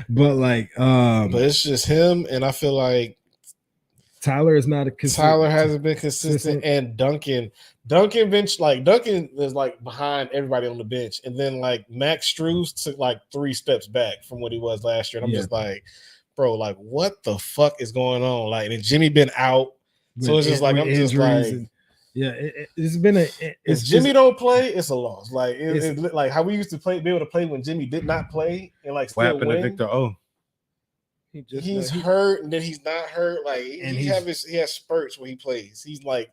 A: But like,
B: But it's just him, and I feel like
A: Tyler is not a
B: Tyler hasn't been consistent, and Duncan bench, like Duncan is like behind everybody on the bench, and then like Max Strus took like 3 steps back from what he was last year. And I'm just like, bro, like what the fuck is going on? Like, and Jimmy been out, so it's just like I'm just like,
A: and, yeah, it's been a.
B: If Jimmy don't play, it's a loss. Like it's like how we used to be able to play when Jimmy did not play, and like
D: What
B: still
D: happened to
B: win.
D: Victor O?
B: He's hurt, and then he's not hurt. Like he has spurts where he plays. He's like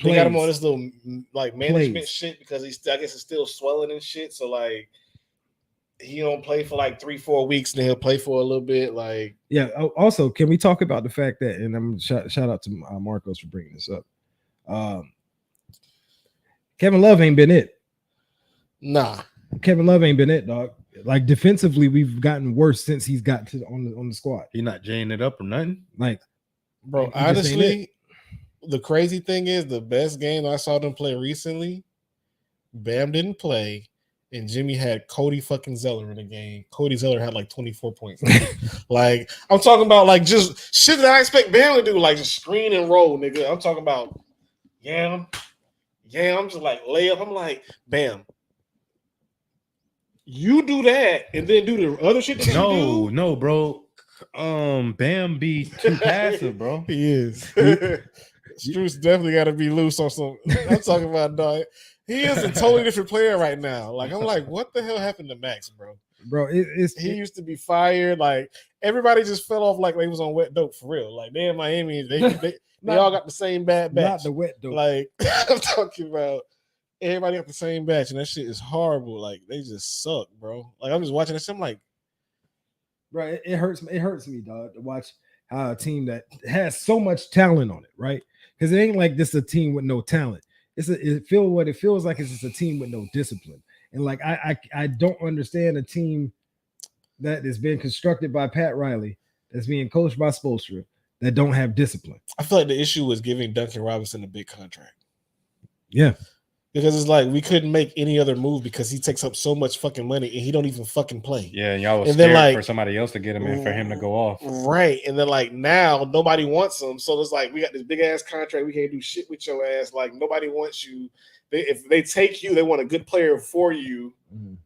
B: they got him on this little like management shit because I guess it's still swelling and shit. So like he don't play for like 3-4 weeks, and then he'll play for a little bit. Like
A: yeah. Also, can we talk about the fact that, and I'm shout out to Marcos for bringing this up. Kevin Love ain't been it.
B: Nah,
A: Kevin Love ain't been it, dog. Like defensively, we've gotten worse since he's got to on the squad.
D: He not jaying it up or nothing.
A: Like,
B: bro.
A: He just ain't
B: Honestly, the crazy thing is the best game I saw them play recently, Bam didn't play, and Jimmy had Cody fucking Zeller in the game. Cody Zeller had like 24 points. Like I'm talking about like just shit that I expect Bam to do, like just screen and roll, nigga. I'm talking about I'm just like layup. I'm like, Bam. You do that and then do the other shit that you do.
D: No, bro. Bam be too passive, bro.
B: He is. Strus definitely got to be loose on some. I'm talking about dog. He is a totally different player right now. Like I'm like, what the hell happened to Max, bro?
A: bro,
B: He used to be fired. Like everybody just fell off like they was on wet dope for real. Like they in Miami, they all got the same bad batch.
A: Not the wet dope.
B: Like I'm talking about. Everybody got the same batch, and that shit is horrible. Like they just suck, bro. Like I'm just watching this. I'm like,
A: bro, it hurts. It hurts me, dog, to watch how a team that has so much talent on it, right? Because it ain't like this a team with no talent. It feels like it's just a team with no discipline. And like I don't understand a team that is being constructed by Pat Riley, that's being coached by Spoelstra, that don't have discipline.
B: I feel like the issue was giving Duncan Robinson a big contract.
A: Yeah.
B: Because it's like we couldn't make any other move because he takes up so much fucking money and he don't even fucking play.
D: Yeah, and y'all was
B: And then,
D: scared
B: like,
D: for somebody else to get him in for him to go off.
B: Right. And then like now nobody wants him. So it's like we got this big ass contract. We can't do shit with your ass. Like nobody wants you. If they take you, they want a good player for you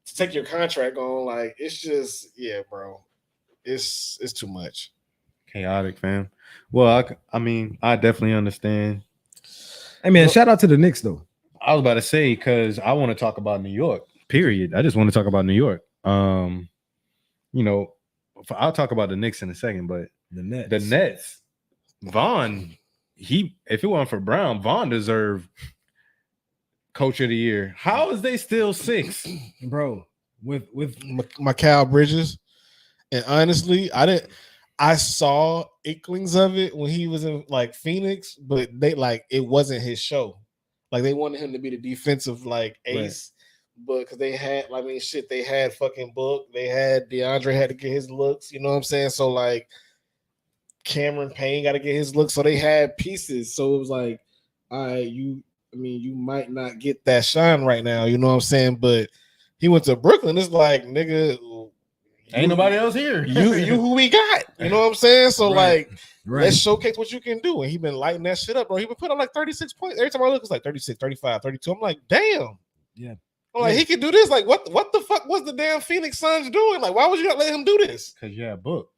B: to take your contract on. Like it's just, yeah, bro. It's too much.
D: Chaotic, fam. Well, I mean, I definitely understand.
A: Hey man, shout out to the Knicks though.
D: I was about to say, because I want to talk about New York, period. I just want to talk about New York. You know, I'll talk about the Knicks in a second, but
A: The Nets.
D: the Nets, Vaughn, if it weren't for Brown, Vaughn deserved Coach of the Year. How is they still 6?
A: Bro, with
B: Mikal Bridges. And honestly, I saw inklings of it when he was in like Phoenix, but they like it wasn't his show. Like they wanted him to be the defensive like ace, but because they had, I mean, shit, they had fucking Book, they had DeAndre had to get his looks, you know what I'm saying? So like Cameron Payne got to get his looks, so they had pieces. So it was like, all right, you might not get that shine right now, you know what I'm saying? But he went to Brooklyn. It's like, nigga,
C: Ain't nobody else here.
B: you who we got. You know what I'm saying? So
A: Right.
B: like, let's showcase what you can do. And he been lighting that shit up, bro. He been putting up like 36 points. Every time I look, it's like 36, 35, 32. I'm like, damn.
A: Yeah.
B: I'm like, he can do this. Like, what the fuck was the damn Phoenix Suns doing? Like, why would you not let him do this?
C: Because you have Book.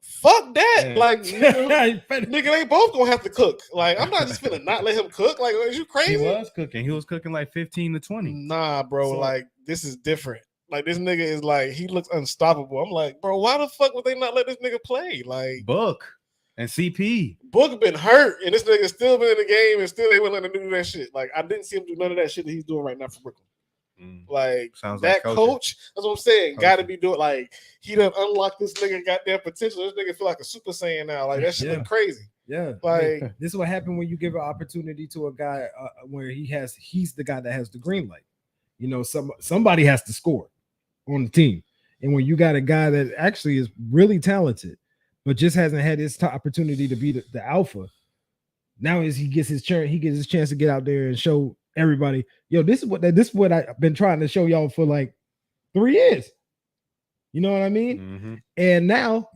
B: Fuck that.
C: Yeah.
B: Like, nigga, they both gonna have to cook. Like, I'm not just gonna not let him cook. Like, is you crazy?
D: He was cooking. He was cooking like 15 to 20.
B: Nah, bro.
A: So-
B: like, this is different. Like, this nigga is like, he looks unstoppable. I'm like, bro, why the fuck would they not let this nigga play? Like,
D: Book and CP.
B: Book been hurt, and this nigga still been in the game, and still they wouldn't let him do that shit. Like, I didn't see him do none of that shit that he's doing right now for Brooklyn. Like,
D: Sounds
B: that
D: like
B: coach, that's what I'm saying, got to
D: Coaching.
B: be doing, like, he done unlocked this nigga goddamn potential. This nigga feel like a Super Saiyan now. Like, that shit
A: Yeah.
B: look crazy.
A: Yeah,
B: Like,
A: this is what happened when you give an opportunity to a guy where he's the guy that has the green light. You know, somebody has to score on the team, and when you got a guy that actually is really talented, but just hasn't had his opportunity to be the alpha, now he gets his chance to get out there and show everybody, yo, this is what I've been trying to show y'all for like 3 years. You know what I mean?
D: Mhm.
A: And now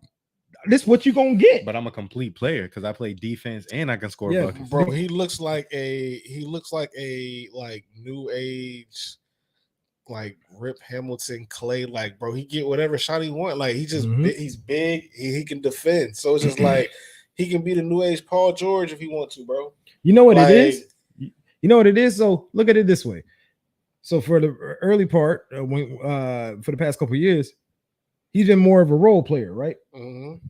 A: this is what you're gonna get.
D: But I'm a complete player because I play defense and I can score
A: Yeah,
D: buckets.
B: bro, he looks like a like new age, like Rip Hamilton, Clay. Like, bro, he get whatever shot he want. Like, he just he's big. He can defend. So it's just like he can be the new age Paul George if he want to, bro.
A: You know what
B: Like,
A: it is? You know what it is? So look at it this way. So for the early part, for the past couple of years, he's been more of a role player, right?
B: mhm.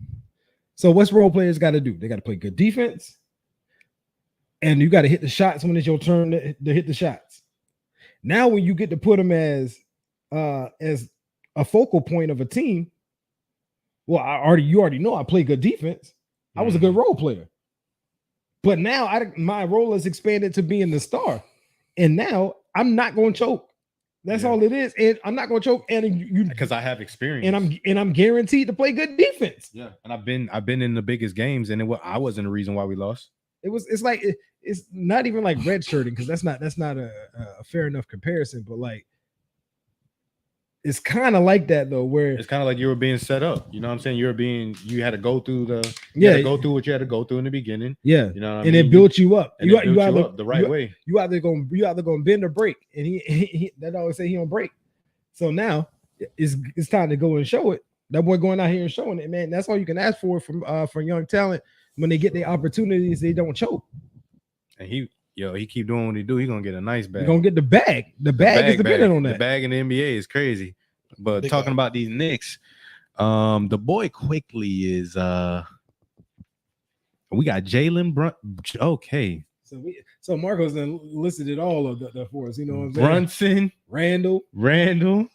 A: So what's role players got to do? They got to play good defense, and you got to hit the shots when it's your turn to hit the shots. Now, when you get to put him as a focal point of a team, well, you already know I play good defense. I was a good role player, but now my role is expanded to being the star, and now I'm not going to choke. That's all it is, and I'm not going to choke. And you
D: because I have experience,
A: and I'm guaranteed to play good defense.
D: Yeah, and I've been in the biggest games, and I wasn't the reason why we lost.
A: It's not even like red shirting, because that's not a fair enough comparison, but like it's kind of like that though, where
D: It's kind of like you were being set up. You know what I'm saying? You had to go through what you had to go through in the beginning.
A: Yeah,
D: you know what I
A: and
D: mean?
A: it built you up.
D: And
A: You
D: it built
A: either
D: you up the right way.
A: You either gonna bend or break, and he that always say he don't break. So now it's time to go and show it. That boy going out here and showing it, man. That's all you can ask for from young talent. When they get the opportunities, they don't choke.
D: And he keep doing what he do. He gonna get a nice bag.
A: You're gonna get the bag. The bag is dependent on that.
D: The bag in the NBA is crazy. But
B: Big
D: talking
B: bag.
D: about these Knicks, the boy quickly is we got Jalen Brun. Okay,
A: So Marco's then listed it all of the for us. You know what I'm saying?
D: Brunson,
A: Randall.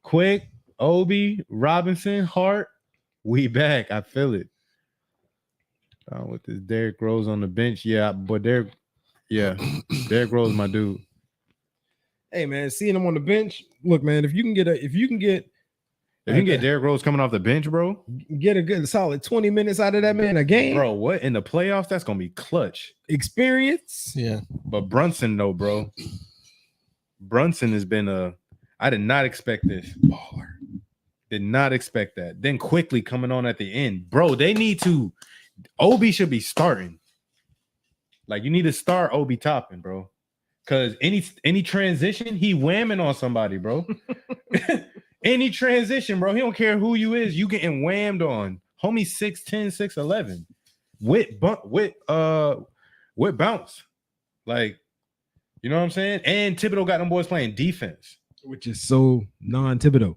D: Quick, Obi, Robinson, Hart. We back. I feel it. With this Derrick Rose on the bench, but Derrick Rose, my dude.
A: Hey man, seeing him on the bench. Look, man, if you can get
D: Derrick Rose coming off the bench, bro,
A: get a good solid 20 minutes out of that man a game,
D: bro. What in the playoffs? That's gonna be clutch.
A: Experience.
B: Yeah.
D: But Brunson, though, bro. Brunson has been I did not expect this. Baller. Did not expect that. Then quickly coming on at the end, bro. They need to. Obi should be starting. Like, you need to start Obi Toppin, bro. Because any transition, he whamming on somebody, bro. Any transition, bro. He don't care who you is. You getting whammed on. Homie 6'10", 6'11". With bounce. Like, you know what I'm saying? And Thibodeau got them boys playing defense.
A: Which is so non-Thibodeau.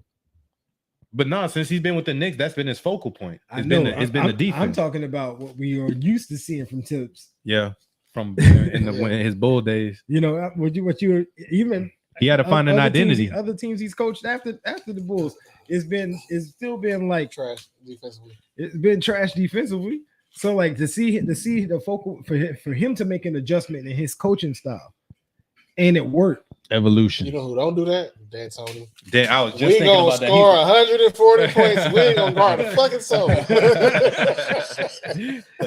D: But no, since he's been with the Knicks, that's been his focal point. It's been the defense.
A: I'm talking about what we are used to seeing from Tibbs.
D: Yeah, from in his Bull days.
A: You know what you even
D: He had to find an identity.
A: Other teams he's coached after the Bulls, it's still been like
B: trash defensively.
A: It's been trash defensively. So like to see the focal for him to make an adjustment in his coaching style, and it worked.
D: Evolution.
B: You know who don't do that? D'Antoni.
D: I was just
B: we
D: thinking
B: gonna
D: about that.
B: score 140 points. We ain't gonna guard the fucking soul.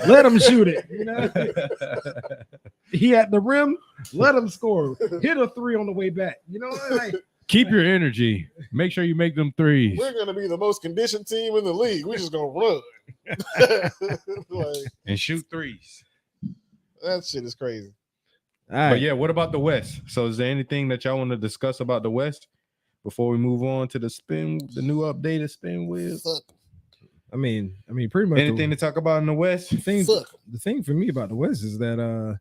A: Let him shoot it. You know, he at the rim. Let him score. Hit a 3 on the way back. You know, like
D: Keep your energy. Make sure you make them threes.
B: We're gonna be the most conditioned team in the league. We're just gonna run
D: and shoot threes.
B: That shit is crazy.
A: all right.
D: But yeah, what about the West? So is there anything that y'all want to discuss about the West before we move on to the new updated spin wheel?
B: Fuck.
A: I mean, pretty much
D: Anything to talk about in the West?
A: the thing for me about the West is that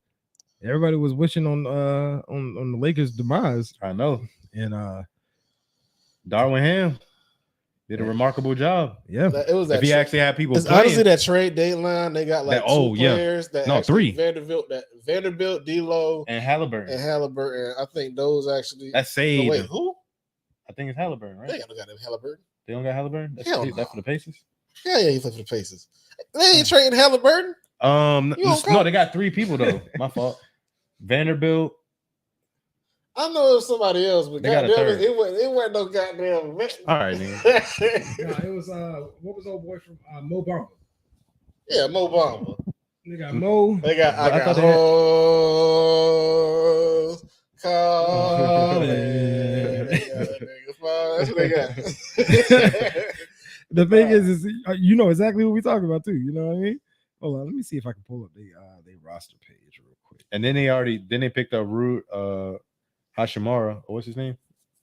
A: everybody was wishing on the Lakers' demise,
D: I know.
A: and
D: Darwin Ham did a remarkable job.
A: yeah,
B: It was that
D: If he
B: trade-
D: actually had people
B: It's
D: playing,
B: honestly that trade deadline. They got like two players that actually
D: 3.
B: Vanderbilt, D'Lo,
D: and Halliburton.
B: and Halliburton. I think those actually.
D: That's
B: No,
D: saved.
B: wait, who?
D: I think it's Halliburton, right?
B: They got them Halliburton.
D: They don't got Halliburton. That's
B: Hell
D: that
B: no.
D: for the Pacers.
B: Yeah, he played for the Pacers. They ain't trading Halliburton. You don't
D: No,
B: go-
D: they got 3 people though. My fault. Vanderbilt.
B: I know it was somebody else, but
D: They got a
B: goddamn
D: third.
B: it wasn't no goddamn.
D: All right, nigga.
A: it was what was old boy from Mo Bamba?
B: Yeah, Mo Bamba.
A: They got Mo.
B: They got
D: But I
B: I got
D: thought they had-
B: hoes calling. That's what they got.
A: The thing is you know exactly what we talking about too. You know what I mean? Hold on, let me see if I can pull up the roster page real quick.
D: And then they picked up Hashimura. What's his name?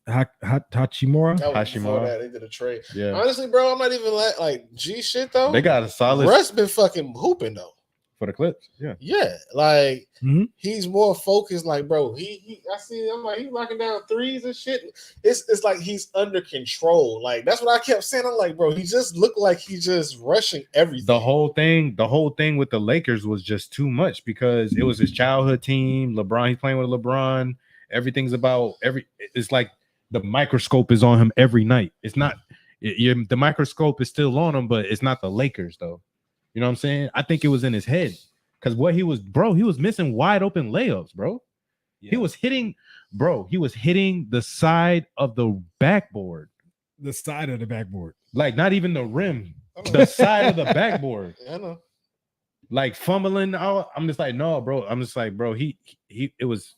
A: Hachimura.
B: That was before
D: Hashimura.
B: that, they did a trade.
D: Yeah.
B: Honestly, bro, I'm not even like G shit though.
D: They got a solid
B: Russ been fucking hooping though.
D: for the Clips. Yeah.
B: Yeah, like
A: Mhm.
B: he's more focused. Like, bro, I see. I'm like, he's knocking down threes and shit. It's like he's under control. Like that's what I kept saying. I'm like, bro, he just looked like he's just rushing everything.
D: The whole thing with the Lakers was just too much because it was his childhood team. LeBron, he's playing with LeBron. Everything's about it's like the microscope is on him every night. It's not the microscope is still on him, but it's not the Lakers though. You know what I'm saying? I think it was in his head because he was missing wide open layups, bro.
A: Yeah.
D: He was hitting the side of the backboard,
A: The side of the backboard.
D: like not even the rim,
B: I know.
D: the side of the backboard,
B: I know.
D: like fumbling out. I'm just like, no, bro. I'm just like, bro. It was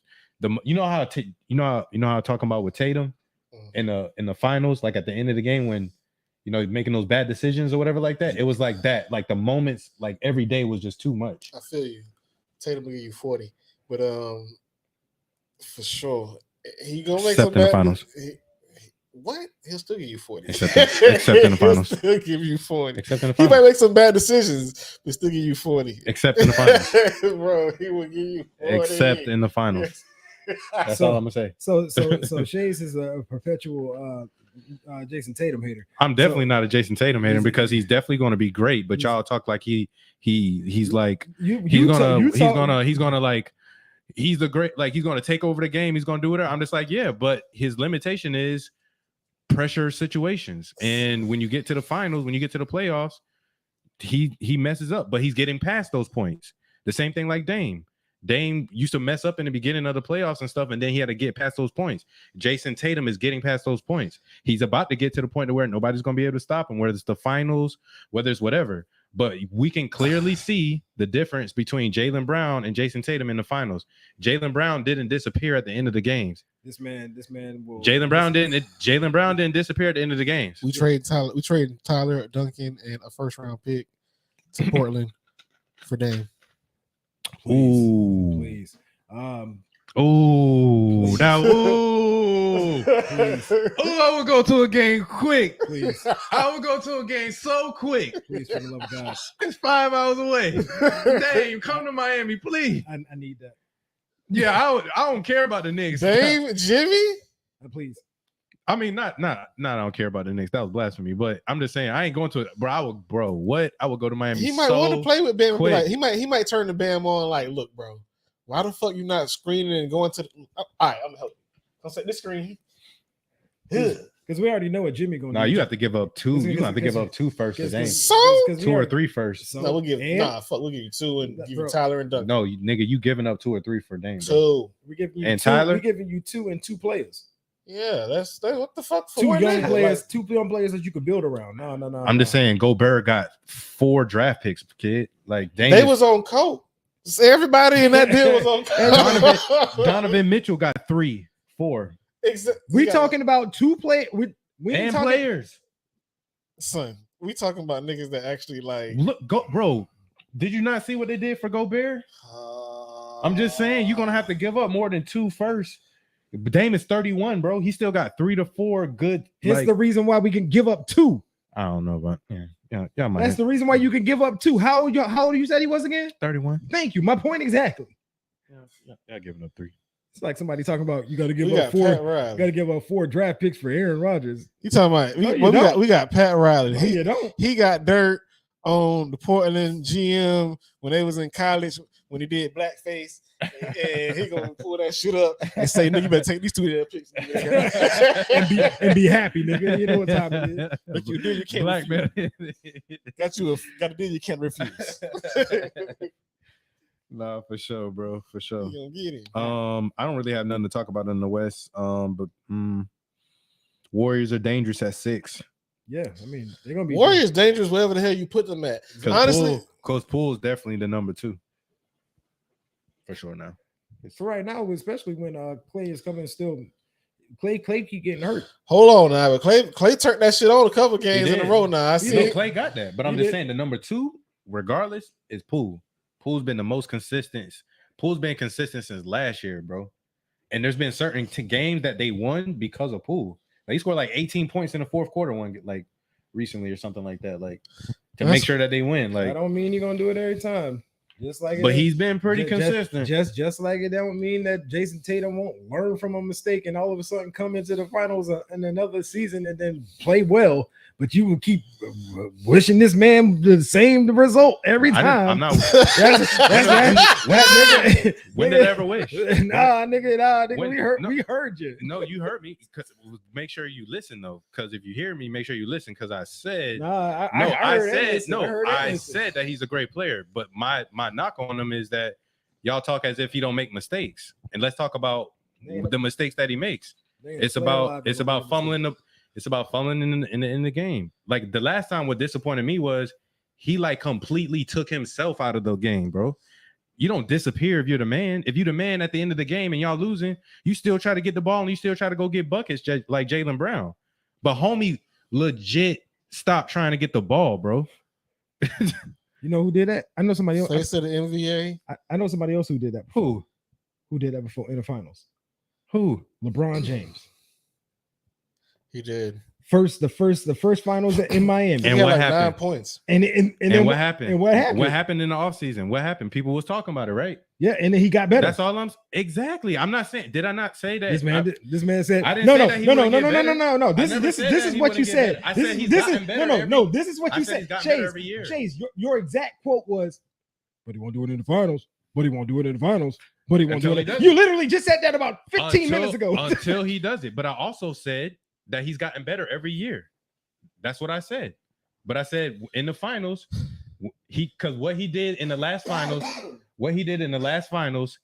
D: you know how I'm talking about with Tatum in the finals, like at the end of the game when making those bad decisions or whatever like that. It was like that, like the moments, like every day was just too much.
B: I feel you. Tatum will give you 40, but for sure he gonna make
D: Except
B: some
D: in the
B: bad.
D: finals.
B: What? He'll still give you 40.
D: Except in the finals.
B: He'll still give you 40.
D: Except in the
B: He might
D: finals.
B: make some bad decisions, but still give you 40.
D: Except in the finals.
B: Bro, he will give you 40.
D: Except in the finals. That's all I'm gonna say.
A: So Shays is a perpetual Jason Tatum hater.
D: I'm definitely not a Jason Tatum hater because he's definitely going to be great. But y'all talk like he's like he's gonna like he's the great, like he's gonna take over the game. He's gonna do it. I'm just like, yeah, but his limitation is pressure situations. And when you get to the finals, when you get to the playoffs, he messes up. But he's getting past those points. The same thing like Dame. Dame used to mess up in the beginning of the playoffs and stuff, and then he had to get past those points. Jason Tatum is getting past those points. He's about to get to the point where nobody's going to be able to stop him, whether it's the finals, whether it's whatever. But we can clearly see the difference between Jaylen Brown and Jason Tatum in the finals. Jaylen Brown didn't disappear at the end of the games.
A: This man will.
D: Jaylen Brown didn't disappear at the end of the games.
B: We traded Tyler Duncan and a first round pick to Portland for Dame.
A: Please.
D: Ooh, now, ooh.
A: Please.
D: Oh, I would go to a game quick.
A: Please.
D: I would go to a game so quick.
A: Please, for the love of God.
D: It's 5 hours away. Dame, come to Miami, please.
A: I need that.
D: Yeah, I don't care about the Knicks.
B: Dame, Jimmy?
A: Please.
D: I mean, not I don't care about the Knicks. That was blasphemy. But I'm just saying, I ain't going to it. Bro, I would go to Miami.
B: He might
D: so
B: want to play with Bam.
D: quick.
B: Like, he might turn the Bam on like, look, bro, why the fuck you not screening and going to the all right, I'm gonna help you. I'll say this screen.
A: Because we already know what Jimmy gonna do.
D: No, you have to give up two. You have to give up two first a game. Two or three first.
B: No, we'll give we'll give you two and give you Tyler and Duncan.
D: No, nigga, you giving up 2 or 3 for Dame.
B: Two.
A: We give you
D: and
A: two,
D: Tyler,
A: we giving you 2 and 2 players.
B: Yeah, that's what the fuck for
A: 2
B: one
A: young
B: nigga?
A: players,
B: Like,
A: 2 young players that you could build around. No.
D: I'm just saying, Gobert got 4 draft picks, kid. Like Dame
B: they was on coke. So everybody in that deal was on coke.
D: Donovan Mitchell got 3, 4.
A: We talking about 2 players. We ain't
D: And
A: talking
D: players.
B: Son, we talking about niggas that actually like
D: Look, bro. Did you not see what they did for Gobert? I'm just saying, you're gonna have to give up more than 2 first. But Dame is 31, bro. He still got 3 to 4 good.
A: Here's the reason why we can give up 2.
D: I don't know, but yeah.
A: That's the reason why you can give up 2. How old you said he was again?
D: 31.
A: Thank you. My point exactly.
D: Yeah, giving up 3.
A: It's like somebody talking about you got to give
B: we
A: up
B: got
A: 4.
B: Pat Riley.
A: You got to give up 4 draft picks for Aaron Rodgers.
B: You talking about we got Pat Riley.
A: No, you don't.
B: He got dirt on the Portland GM when they was in college when he did blackface, and he gonna pull that shit up and say, "Nigga, you better take these 2 damn picks
A: and be happy, nigga. You know what time it is.
B: But you do, you can't.
D: Black man.
B: Got a deal you can't refuse.
D: Nah, for sure, bro. For sure.
B: You gonna get it.
D: I don't really have nothing to talk about in the West. But Warriors are dangerous at 6.
A: Yeah, I mean they're gonna be
B: Warriors dangerous wherever the hell you put them at. Honestly,
D: Coach Poole is definitely the number 2 for sure now.
A: For right now, especially when Clay is coming still. Clay keep getting hurt.
B: Hold on now, but Clay turned that shit on a couple games in a row now. I see
D: Clay got that, but I'm just saying the number 2, regardless, is Poole. Poole's been the most consistent. Poole's been consistent since last year, bro. And there's been certain games that they won because of Poole. Like he scored like 18 points in the 4th quarter like recently or something like that. Like to make sure that they win. Like
A: I don't mean you're gonna do it every time. Just like
D: but he's been pretty consistent.
A: Just like it don't mean that Jason Tatum won't learn from a mistake and all of a sudden come into the finals in another season and then play well. But you will keep wishing this man the same result every time.
D: I'm not. When did I ever wish?
A: Nah, nigga, we heard you.
D: No, you heard me. Because make sure you listen though. Because if you hear me, make sure you listen. Because I said I said that he's a great player. But my knock on him is that y'all talk as if he don't make mistakes. And let's talk about the mistakes that he makes. It's about fumbling in the game. Like the last time what disappointed me was he like completely took himself out of the game, bro. You don't disappear if you're the man. If you're the man at the end of the game and y'all losing, you still try to get the ball and you still try to go get buckets like Jaylen Brown. But homie legit stopped trying to get the ball, bro.
A: You know who did that? I know somebody else.
B: Face of the NBA.
A: I know somebody else who did that.
D: Who
A: did that before in the finals?
D: Who?
A: LeBron James.
B: He did.
A: The first finals in Miami.
D: And what
B: like
D: happened?
B: 9 points.
A: And
D: what happened?
A: And what happened?
D: What happened in the offseason? What happened? People was talking about it, right?
A: Yeah, and then he got better.
D: That's all exactly. I'm not saying. Did I not say that?
A: This man said.
D: I didn't say that he wouldn't get better.
A: No. This is what you said.
D: I said he's gotten better.
A: This is what you said. Chase, your exact quote was, "But he won't do it in the finals. But he won't do it in the finals. But he won't do it." You literally just said that about 15 minutes ago.
D: Until he does it. But I also said that he's gotten better every year. That's what I said. But I said in the finals, because what he did in the last finals,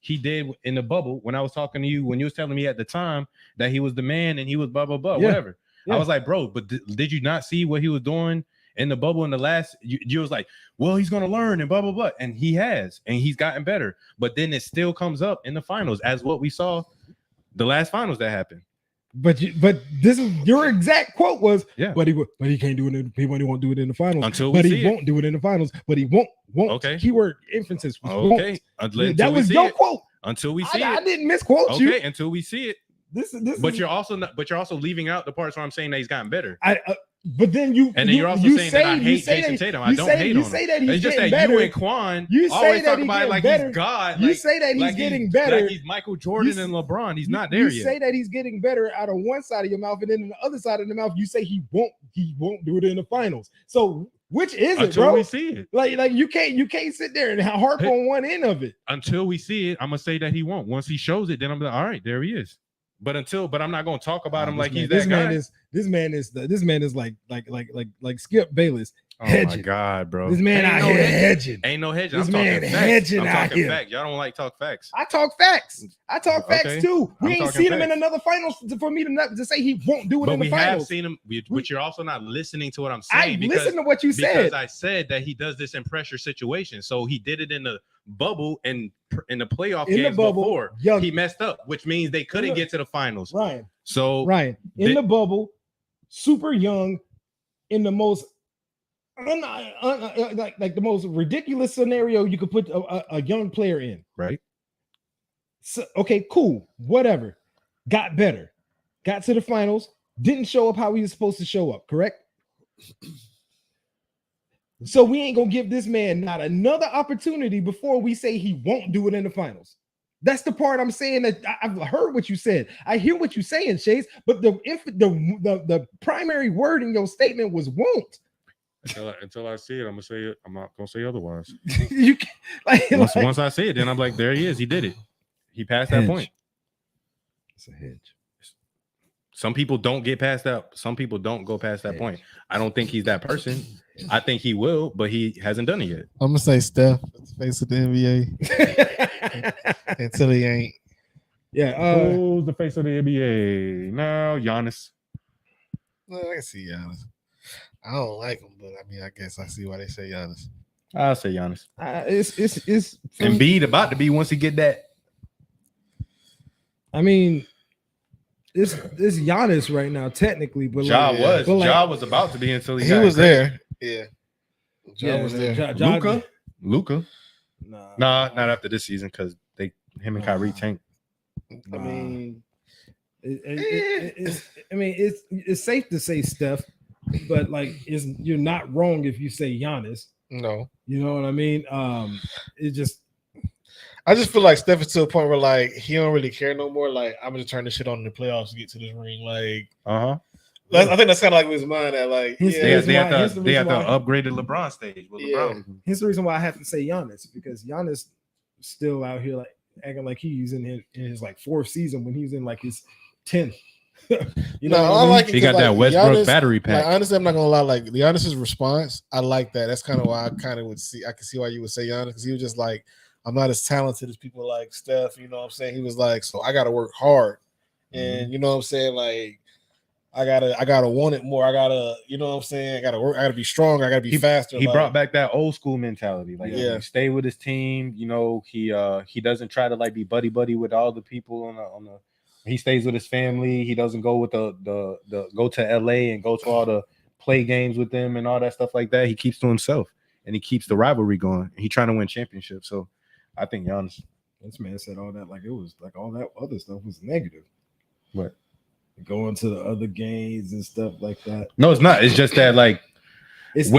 D: he did in the bubble. When I was talking to you, when you was telling me at the time that he was the man and he was blah blah blah, whatever. Yeah. I was like, bro, but did you not see what he was doing in the bubble in the last? You was like, well, he's gonna learn and blah blah blah, and he has, and he's gotten better. But then it still comes up in the finals, as what we saw the last finals that happened.
A: But this is your exact quote was,
D: yeah.
A: But he can't do it. He won't do it in the finals.
D: He
A: won't do it in the finals. But he won't.
D: Okay.
A: Keyword emphasis.
D: Okay.
A: That was your quote.
D: Until we see it.
A: I didn't misquote you.
D: Okay. Until we see it. You're also leaving out the parts where I'm saying that he's gotten better.
A: But then
D: you're also saying that I hate Jason Tatum. I don't hate on him. You say that he's getting better. You and Quan always talk about it like he's God.
A: You say that he's getting better.
D: Like he's Michael Jordan and LeBron. He's not there yet.
A: You say that he's getting better out of one side of your mouth, and then on the other side of the mouth, you say he won't do it in the finals. So which is it, bro?
D: Until we see it.
A: Like you can't sit there and harp on one end of it.
D: Until we see it, I'm gonna say that he won't. Once he shows it, then I'm like, all right, there he is. But I'm not gonna talk about him
A: This
D: like
A: man-
D: he's
A: this
D: that
A: man
D: guy.
A: This man is like Skip Bayless.
D: Oh my
A: hedging.
D: God, bro!
A: This man
D: Ain't
A: out
D: no
A: here
D: hedging.
A: hedging.
D: Ain't no hedging.
A: This
D: I'm talking
A: man
D: facts.
A: hedging
D: I'm
A: out
D: talking
A: here.
D: facts. Y'all don't like talk facts.
A: I talk facts.
D: Okay.
A: Facts too. We
D: I'm
A: ain't
D: talking
A: seen him in
D: facts.
A: another finals for me to say he won't do it
D: But
A: in the
D: we have
A: finals.
D: seen him. But you're also not listening to what I'm
A: I
D: saying. because,
A: listened to what you
D: because
A: said.
D: I said that he does this in pressure situations. So he did it in the bubble and in the playoff
A: In the
D: games
A: bubble,
D: before.
A: young-
D: He messed up, which means they couldn't get to the finals.
A: Ryan.
D: So
A: Ryan, in
D: they-
A: the bubble, super young, in the most like the most ridiculous scenario you could put a young player in.
D: right.
A: So, okay, cool, whatever. Got better, got to the finals, didn't show up how he was supposed to show up. Correct. So we ain't gonna give this man not another opportunity before we say he won't do it in the finals. That's the part I'm saying that I've heard what you said. I hear what you're saying, Chase, but the primary word in your statement was won't.
D: Until I see it, I'm gonna say it. I'm not gonna say otherwise.
A: You can,
D: Once I see it, then I'm like, there he is. He did it. He passed that
A: Hedge.
D: point.
A: It's a hedge.
D: Some people don't get past that. Some people don't go past that point. I don't think he's that person. I think he will, but he hasn't done it yet.
B: I'm gonna say Steph, face of the NBA, until he ain't.
A: Yeah.
D: Who's the face of the NBA now? Giannis.
B: Well, I can see Giannis. I don't like him, but I mean, I guess I see why they say Giannis.
D: I'll say Giannis.
A: It's
D: Embiid about to be once he get that.
A: I mean, it's Giannis right now, technically, but
D: Ja
A: like,
D: was about to be until
B: He
D: got
B: was
D: injured.
B: there. Yeah. Ja was there.
D: Luka.
A: Nah,
D: Nah, not after this season because him and Kyrie tanked.
B: I mean,
A: it's safe to say Steph, but like, you're not wrong if you say Giannis.
B: no.
A: You know what I mean?
B: I just feel like Steph is to a point where like he don't really care no more. Like, I'm gonna turn this shit on in the playoffs to get to this ring. Like, I think that's kind of like his mind that like
D: They have to upgrade the LeBron stage. With LeBron.
A: Here's the reason why I have to say Giannis, because Giannis still out here like acting like he's in his like fourth season when he's in like his 10th. You know,
B: I like it.
D: He got
B: like,
D: that Westbrook
B: Giannis,
D: battery pack.
B: Like, honestly, I'm not gonna lie. Like the Giannis's response, I like that. That's kind of why I kind of would see. I can see why you would say Giannis, because he was just like, I'm not as talented as people like Steph. You know what I'm saying? He was like, so I got to work hard, and you know what I'm saying? Like, I gotta want it more. I gotta, you know what I'm saying? I gotta work. I gotta be strong. I gotta be faster.
D: He
B: like,
D: brought back that old school mentality. Like,
B: Yeah.
D: he stay with his team. You know, he doesn't try to like be buddy with all the people on the. He stays with his family. He doesn't go with the go to LA and go to all the play games with them and all that stuff like that. He keeps to himself and he keeps the rivalry going. He trying to win championships. So I think Giannis.
A: This man said all that like it was like all that other stuff was negative.
D: What?
A: Going to the other games and stuff like that.
D: No, it's not. It's just that like it's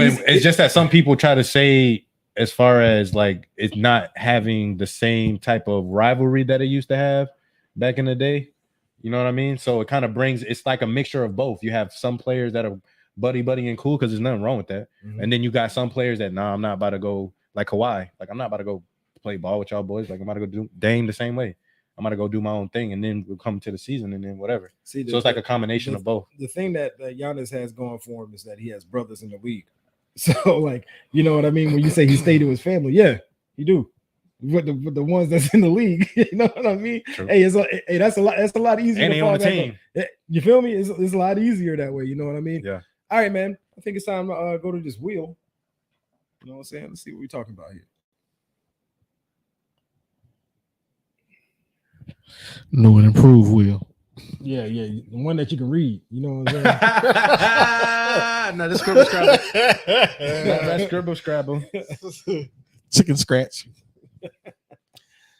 D: just that some people try to say as far as like it's not having the same type of rivalry that it used to have back in the day. You know what I mean? So it kind of it's like a mixture of both. You have some players that are buddy and cool because there's nothing wrong with that.
A: Mhm.
D: And then you got some players that, I'm not about to go like Kawhi. Like, I'm not about to go play ball with y'all boys. Like, I'm about to go do Dame the same way. I'm going to go do my own thing, and then we'll come to the season, and then whatever. So it's like a combination of both.
A: The thing that Giannis has going for him is that he has brothers in the league. So, like, you know what I mean? When you say he stayed with his family, yeah, you do. With the ones that's in the league, you know what I mean?
D: True.
A: Hey, that's a lot easier.
D: And they on the team.
A: You feel me? It's a lot easier that way. You know what I mean?
D: Yeah.
A: All right, man. I think it's time to go to this wheel. You know what I'm saying? Let's see what we're talking about here.
B: New and improved wheel.
A: Yeah, the one that you can read. You know what I'm saying?
D: No, that's Scribble Scrabble. That's Scribble Scrabble.
B: Chicken scratch.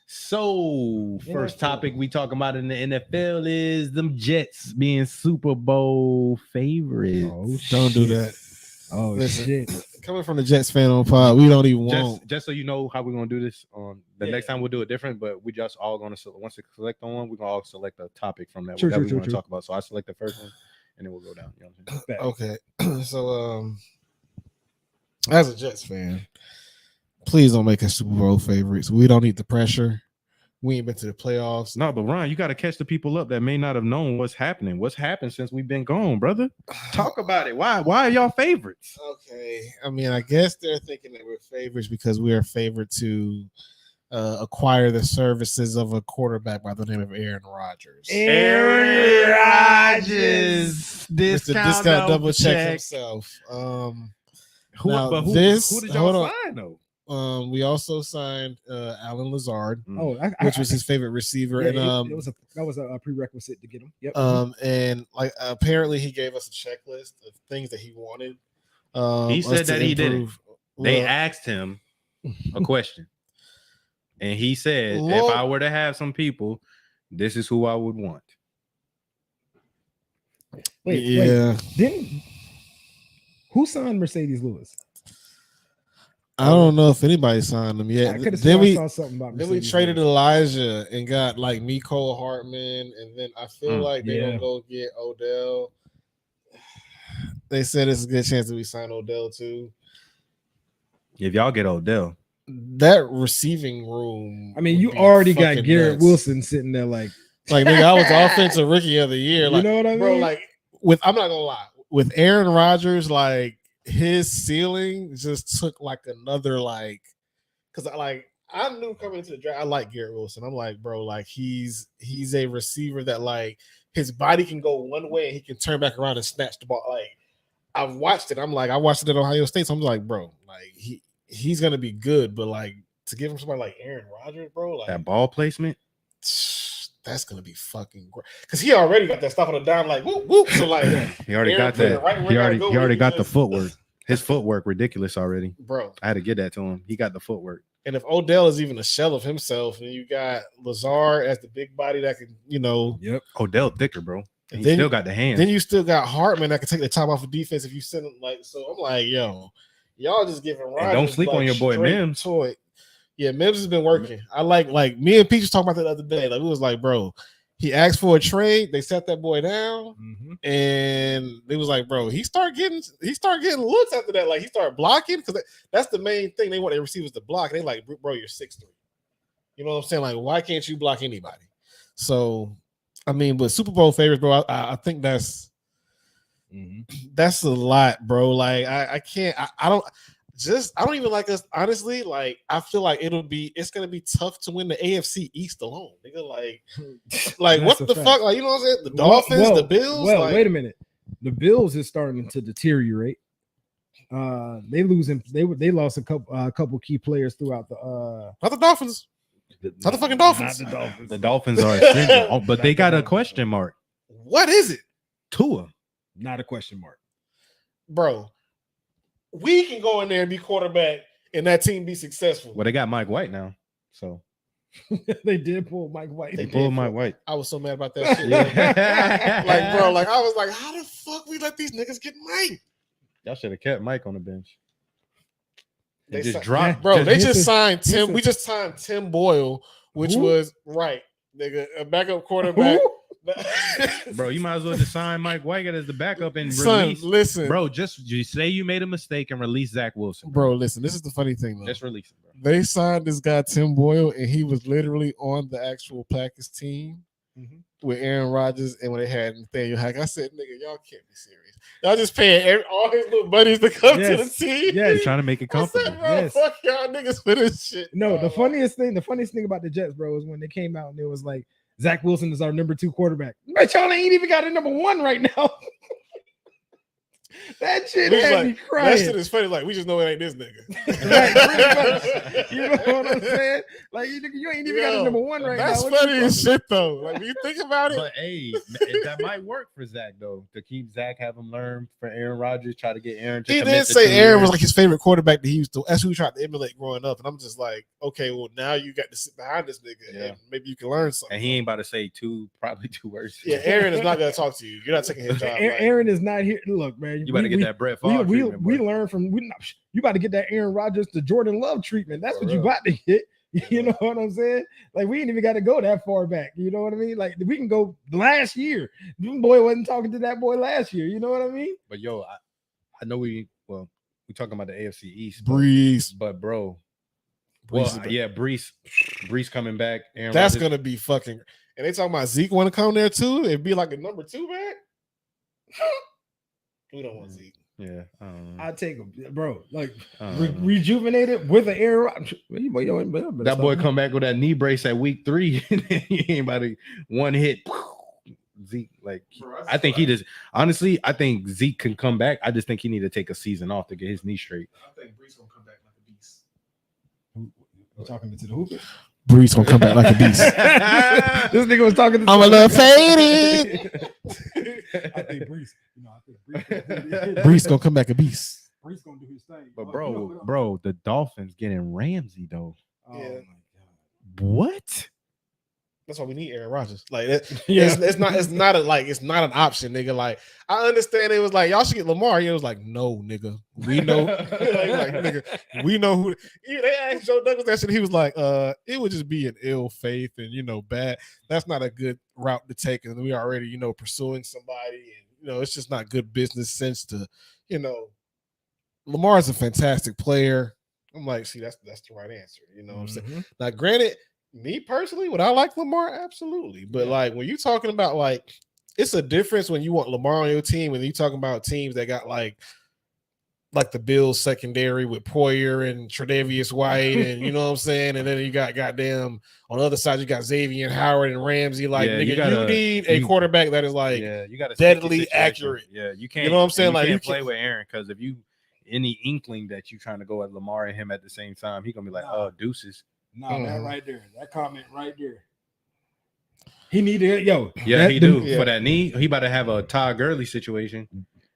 D: So, first topic we talking about in the NFL is them Jets being Super Bowl favorites.
A: Oh,
B: Don't do that.
A: Oh,
B: Listen,
A: shit.
B: Coming from the Jets fan on pod, we don't even want.
D: Just so you know how we're gonna do this on the next time we'll do it different, but we just all gonna once we select on one, we're gonna all select a topic from that we want to talk about. So I select the first one and then we'll go down. You know what I'm saying?
B: Okay. So as a Jets fan, please don't make us Super Bowl favorites. We don't need the pressure. We ain't been to the playoffs.
D: No, but Ron, you got to catch the people up that may not have known what's happening. What's happened since we've been gone, brother? Talk about it. Why are y'all favorites?
B: Okay. I mean, I guess they're thinking that we're favorites because we are favored to acquire the services of a quarterback by the name of Aaron Rodgers.
C: Aaron Rodgers.
B: Discount double check himself.
D: Who did y'all sign though?
B: We also signed Alan Lazard,
A: which
B: was his favorite receiver,
A: yeah,
B: and
A: that was a prerequisite to get him. Yep.
B: And like apparently he gave us a checklist of things that he wanted.
D: He said that he didn't. They asked him a question, and he said, "If I were to have some people, this is who I would want."
A: Wait. Who signed Mercedes Lewis?
B: I don't know if anybody signed him yet.
A: Then we saw something about.
B: Then we traded Elijah and got like Mecole Hardman, and then I feel like they're gonna go get Odell. They said it's a good chance that we sign Odell too.
D: If y'all get Odell,
B: that receiving room.
A: I mean, you already got Garrett Wilson sitting there like
B: nigga, I was the offensive rookie of the year. Like,
A: you know what I mean,
B: bro? Like I'm not gonna lie, with Aaron Rodgers, like. His ceiling just took like another because I knew coming into the draft I like Garrett Wilson. I'm like, bro, like he's a receiver that like his body can go one way and he can turn back around and snatch the ball. Like I've watched it. I watched it at Ohio State. So I'm like, bro, like he's gonna be good, but like to give him somebody like Aaron Rodgers, bro, like
D: that ball placement.
B: That's gonna be fucking great because he already got that stuff on the dime, like whoop whoop. So like
D: he already got that. Right he already got the footwork. His footwork ridiculous already,
B: bro.
D: I had to get that to him. He got the footwork.
B: And if Odell is even a shell of himself, and you got Lazard as the big body that can,
D: yep. Odell thicker, bro. And he still got the hands.
B: Then you still got Hartman that can take the top off of defense if you send him like. So I'm like, yo, y'all just giving Rodgers.
D: Don't sleep on your boy Mims.
B: Toy. Yeah, Mims has been working. I like me and Peach was talking about that the other day. Like we was like, bro, he asked for a trade. They set that boy down, and it was like, bro, he started getting looks after that. Like he started blocking because that's the main thing they want their receivers to block. They like, bro, you're 6'3". You know what I'm saying? Like, why can't you block anybody? So, I mean, but Super Bowl favorites, bro. I think that's a lot, bro. Like I can't. I don't even like us, honestly. Like, I feel like it's gonna be tough to win the AFC East alone. Nigga, like what the fuck? Like, you know what I'm saying? The Dolphins, the Bills.
A: Well, wait a minute. The Bills is starting to deteriorate. They lost a couple key players throughout the
B: not the Dolphins. Not the fucking Dolphins.
A: Not the Dolphins.
D: The Dolphins are ascending, but they got a question mark.
B: What is it?
D: Tua.
A: Not a question mark.
B: Bro. We can go in there and be quarterback and that team be successful.
D: Well, they got Mike White now. So
A: they did pull Mike White.
D: They pulled Mike White.
B: I was so mad about that shit. Like, bro, like I was like, how the fuck we let these niggas get Mike?
D: Y'all should have kept Mike on the bench.
B: They just dropped, bro. They just signed Tim. We just signed Tim Boyle, which was right, nigga, a backup quarterback.
D: Bro, you might as well just sign Mike White as the backup and
B: release. Listen,
D: bro, just say you made a mistake and release Zach Wilson.
B: Bro, listen, this is the funny thing though.
D: Just release him, bro.
B: They signed this guy Tim Boyle, and he was literally on the actual Packers team with Aaron Rodgers, and when they had Nathaniel Hackett. I said, "Nigga, y'all can't be serious. Y'all just paying all his little buddies to come to the team.
A: Yeah,
D: trying to make it comfortable.
B: I said, bro, fuck y'all niggas for this shit.
A: No, the funniest thing about the Jets, bro, is when they came out and it was like Zach Wilson is our number 2 quarterback. But y'all ain't even got a number 1 right now. That shit had me crying.
B: That shit is funny. Like, we just know it ain't this nigga.
A: Right, you know what I'm saying? Like, you ain't even got a number 1 right now.
B: That's funny as shit, though. Like, when you think about it.
D: But, hey, that might work for Zach, though, to keep Zach, have him learn for Aaron Rodgers, try to get Aaron to
B: He did say Aaron was like his favorite quarterback that he used to. That's who he tried to emulate growing up. And I'm just like, okay, well, now you got to sit behind this nigga and maybe you can learn something.
D: And he ain't about to say probably two words.
B: Yeah, Aaron is not going to talk to you. You're not taking his job.
A: Aaron is not here. Look, man.
D: You better get that Brett Favre treatment.
A: We learn from you about to get that Aaron Rodgers to Jordan Love treatment. That's what you about to get. You know what I'm saying? Like, we ain't even got to go that far back. You know what I mean? Like, we can go last year. This boy wasn't talking to that boy last year. You know what I mean?
D: But yo, I know we talking about the AFC East,
B: Breeze.
D: But bro,
B: Brees is
D: yeah, Brees coming back. Aaron
B: that's
D: Rodgers.
B: gonna be fucking. And they talking about Zeke want to come there too. It'd be like a number 2 back. We don't want Zeke.
D: Yeah, I don't know.
A: I take him, bro. Like
D: I don't know.
A: rejuvenated with an air.
D: That boy come back with that knee brace at week 3. He ain't about to one hit. Zeke, like I think he just honestly, I think Zeke can come back. I just think he need to take a season off to get his knee straight.
B: I think Brees gonna come back like a beast.
A: You talking to the hooper?
B: Brees gonna come back like a beast.
A: This nigga was talking to
B: I'm a little faded.
A: I think Brees.
B: Brees gonna come back a beast.
A: Brees gonna do his thing.
D: But bro, the Dolphins getting Ramsey though.
A: Oh
B: Yeah.
A: my god.
D: What?
B: That's why we need Aaron Rodgers. Like that,
A: Yeah.
B: it's not an option, nigga. Like I understand it was like y'all should get Lamar. It was like no, nigga. We know, like, nigga, we know who. Yeah, they asked Joe Douglas that shit. He was like, it would just be an ill faith and bad. That's not a good route to take. And we already pursuing somebody, and it's just not good business sense to, Lamar's a fantastic player. I'm like, see, that's the right answer. You know what I'm saying? Now, granted. Me personally, would I like Lamar? Absolutely. But like when you're talking about like it's a difference when you want Lamar on your team and you talking about teams that got like the Bills secondary with Poyer and Tre'Davious White and you know what I'm saying, and then you got goddamn on the other side you got Xavier Howard and Ramsey. Like nigga, you need a quarterback that is like
D: you got
B: deadly accurate.
D: Yeah, you can't.
B: You know what I'm saying?
D: You
B: like
D: can't play with Aaron because if you any inkling that you trying to go at Lamar and him at the same time, he gonna be like, oh deuces.
A: No, that right there. That comment right there. He needed
D: Yeah, he do. For that knee, he about to have a Todd Gurley situation.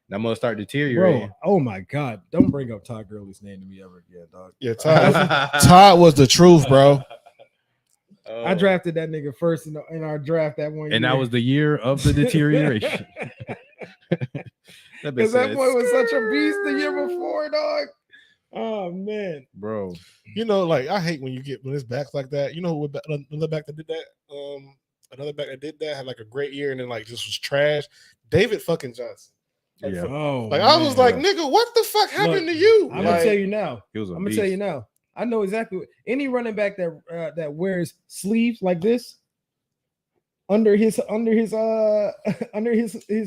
D: That must start deteriorating.
A: Bro, oh my God. Don't bring up Todd Gurley's name to me ever again, dog.
B: Yeah, Todd was the truth, bro.
A: I drafted that nigga first in our draft that one year.
D: And that was the year of the deterioration.
A: Because that boy was such a beast the year before, dog. Oh man,
D: bro.
B: Like I hate when it's backs like that. Another back that did that. Another back that did that had like a great year and then like just was trash. David fucking Johnson. Like,
D: Yeah.
B: I was like, nigga, what the fuck happened to you?
A: I'm gonna tell you now.
D: I'm
A: gonna tell you now. I know exactly what any running back that wears sleeves like this under his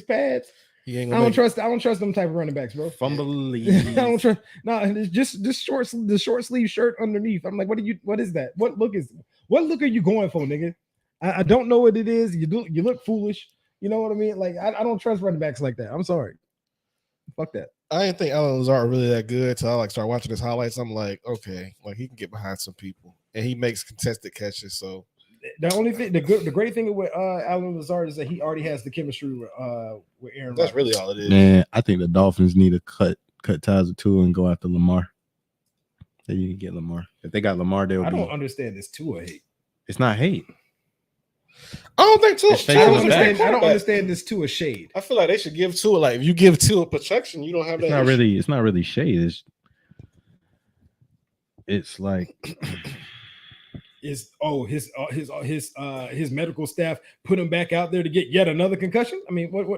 A: pads. I don't trust them type of running backs, bro.
D: Fumbly.
A: I don't trust. No, it's just the short sleeve shirt underneath. I'm like, what is that? What look are you going for, nigga? I don't know what it is. You look foolish. You know what I mean? Like I don't trust running backs like that. I'm sorry. Fuck that.
B: I didn't think Allen Lazard really that good till I like start watching his highlights. I'm like, okay, like he can get behind some people and he makes contested catches. So
A: the only thing, the great thing with Allen Lazard is that he already has the chemistry with Aaron.
B: That's really all it is.
D: Man, I think the Dolphins need to cut ties with Tua and go after Lamar. Then you can get Lamar. If they got Lamar, they'll.
A: I don't understand this Tua hate.
D: It's not hate.
B: I don't think Tua.
A: I don't understand this Tua shade.
B: I feel like they should give Tua like if you give Tua protection, you don't have that.
D: It's not really shade. It's like.
A: His medical staff put him back out there to get yet another concussion. I mean, what?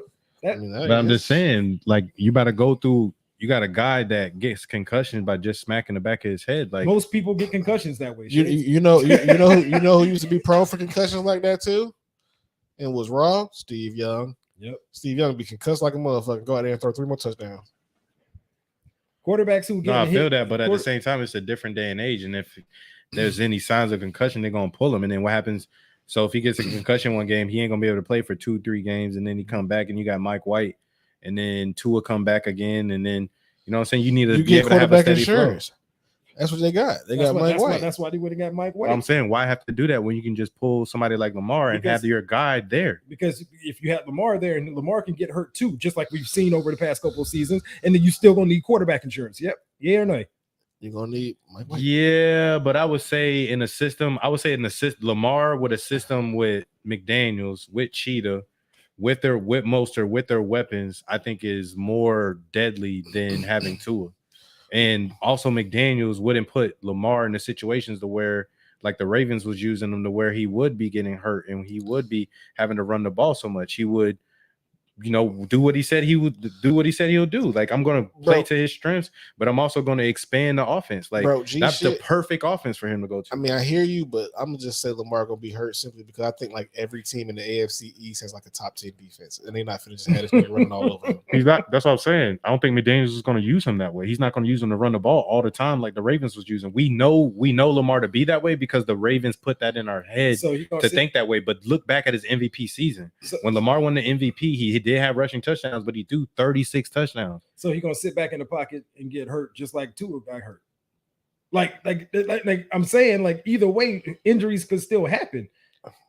A: But
D: I'm just saying, like you got to go through. You got a guy that gets concussion by just smacking the back of his head. Like
A: most people get concussions that way.
B: You know who used to be prone for concussions like that too, and was raw. Steve Young.
A: Yep.
B: Steve Young be concussed like a motherfucker. Go out there and throw 3 more touchdowns.
A: Quarterbacks who get
D: I feel that, but at the same time, it's a different day and age, and if there's any signs of concussion, they're gonna pull him. And then what happens? So if he gets a concussion one game, he ain't gonna be able to play for 2-3 games, and then he come back and you got Mike White, and then Tua come back again, and then you know what I'm saying. You need to be able to have a steady insurance.
B: Flow. That's what they got. They got Mike White.
A: That's why they would have got Mike White.
D: I'm saying, why have to do that when you can just pull somebody like Lamar and have your guy there?
A: Because if you have Lamar there, and Lamar can get hurt too, just like we've seen over the past couple of seasons, and then you still gonna need quarterback insurance. Yep. Yeah or no?
B: You're gonna need Mike White.
D: Yeah, but I would say in a system, Lamar with a system with McDaniels, with Cheetah, with Mostert, with their weapons, I think is more deadly than having Tua. And also McDaniels wouldn't put Lamar in the situations to where like the Ravens was using him to where he would be getting hurt and he would be having to run the ball so much. He would do what he said he would do, what he said he'll do. Like, I'm gonna play
B: Bro.
D: to his strengths, but I'm also gonna expand the offense. Like,
B: Bro, G
D: that's the
B: shit.
D: perfect offense for him to go to.
B: I mean, I hear you, but I'm gonna just say Lamar gonna be hurt simply because I think like every team in the AFC East has like a top 10 defense, and they're not finna just have this nigga running all over him.
D: He's not. That's what I'm saying. I don't think McDaniels is going to use him that way. He's not going to use him to run the ball all the time like the Ravens was using. We know Lamar to be that way because the Ravens put that in our head to think that way. But look back at his MVP season. When Lamar won the MVP, he did have rushing touchdowns, but he threw 36 touchdowns.
A: So he's gonna sit back in the pocket and get hurt, just like Tua got hurt. Like I'm saying, like either way, injuries could still happen.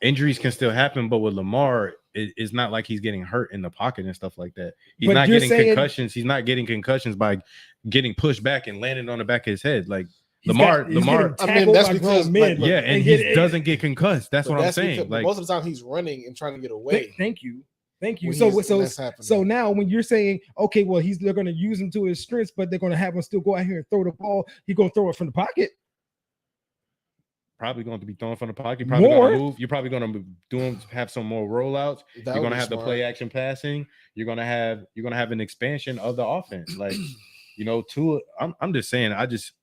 D: Injuries can still happen, but with Lamar, it's not like he's getting hurt in the pocket and stuff like that. He's
A: But
D: not
A: you're
D: getting
A: saying-
D: concussions. He's not getting concussions by getting pushed back and landing on the back of his head. Like
A: He's
D: Lamar,
A: getting
B: I mean, that's
A: by
B: because,
A: grown men.
B: like,
D: yeah, and he doesn't get concussed. That's
B: But
D: what I'm
B: that's
D: saying.
B: because
D: Like,
B: most of the time he's running and trying to get away.
A: Thank you.
B: when that's happening.
A: So now when you're saying, okay, well, they're going to use him to his strengths, but they're going to have him still go out here and throw the ball. He's going to throw it from the pocket.
D: probably going to be throwing from the pocket. You're probably going to move. You're probably going to have some more rollouts.
B: That
D: You're
B: would
D: going to
B: be
D: have the
B: smart.
D: play action passing. You're going to have an expansion of the offense. Like, Tua. I'm just saying. I just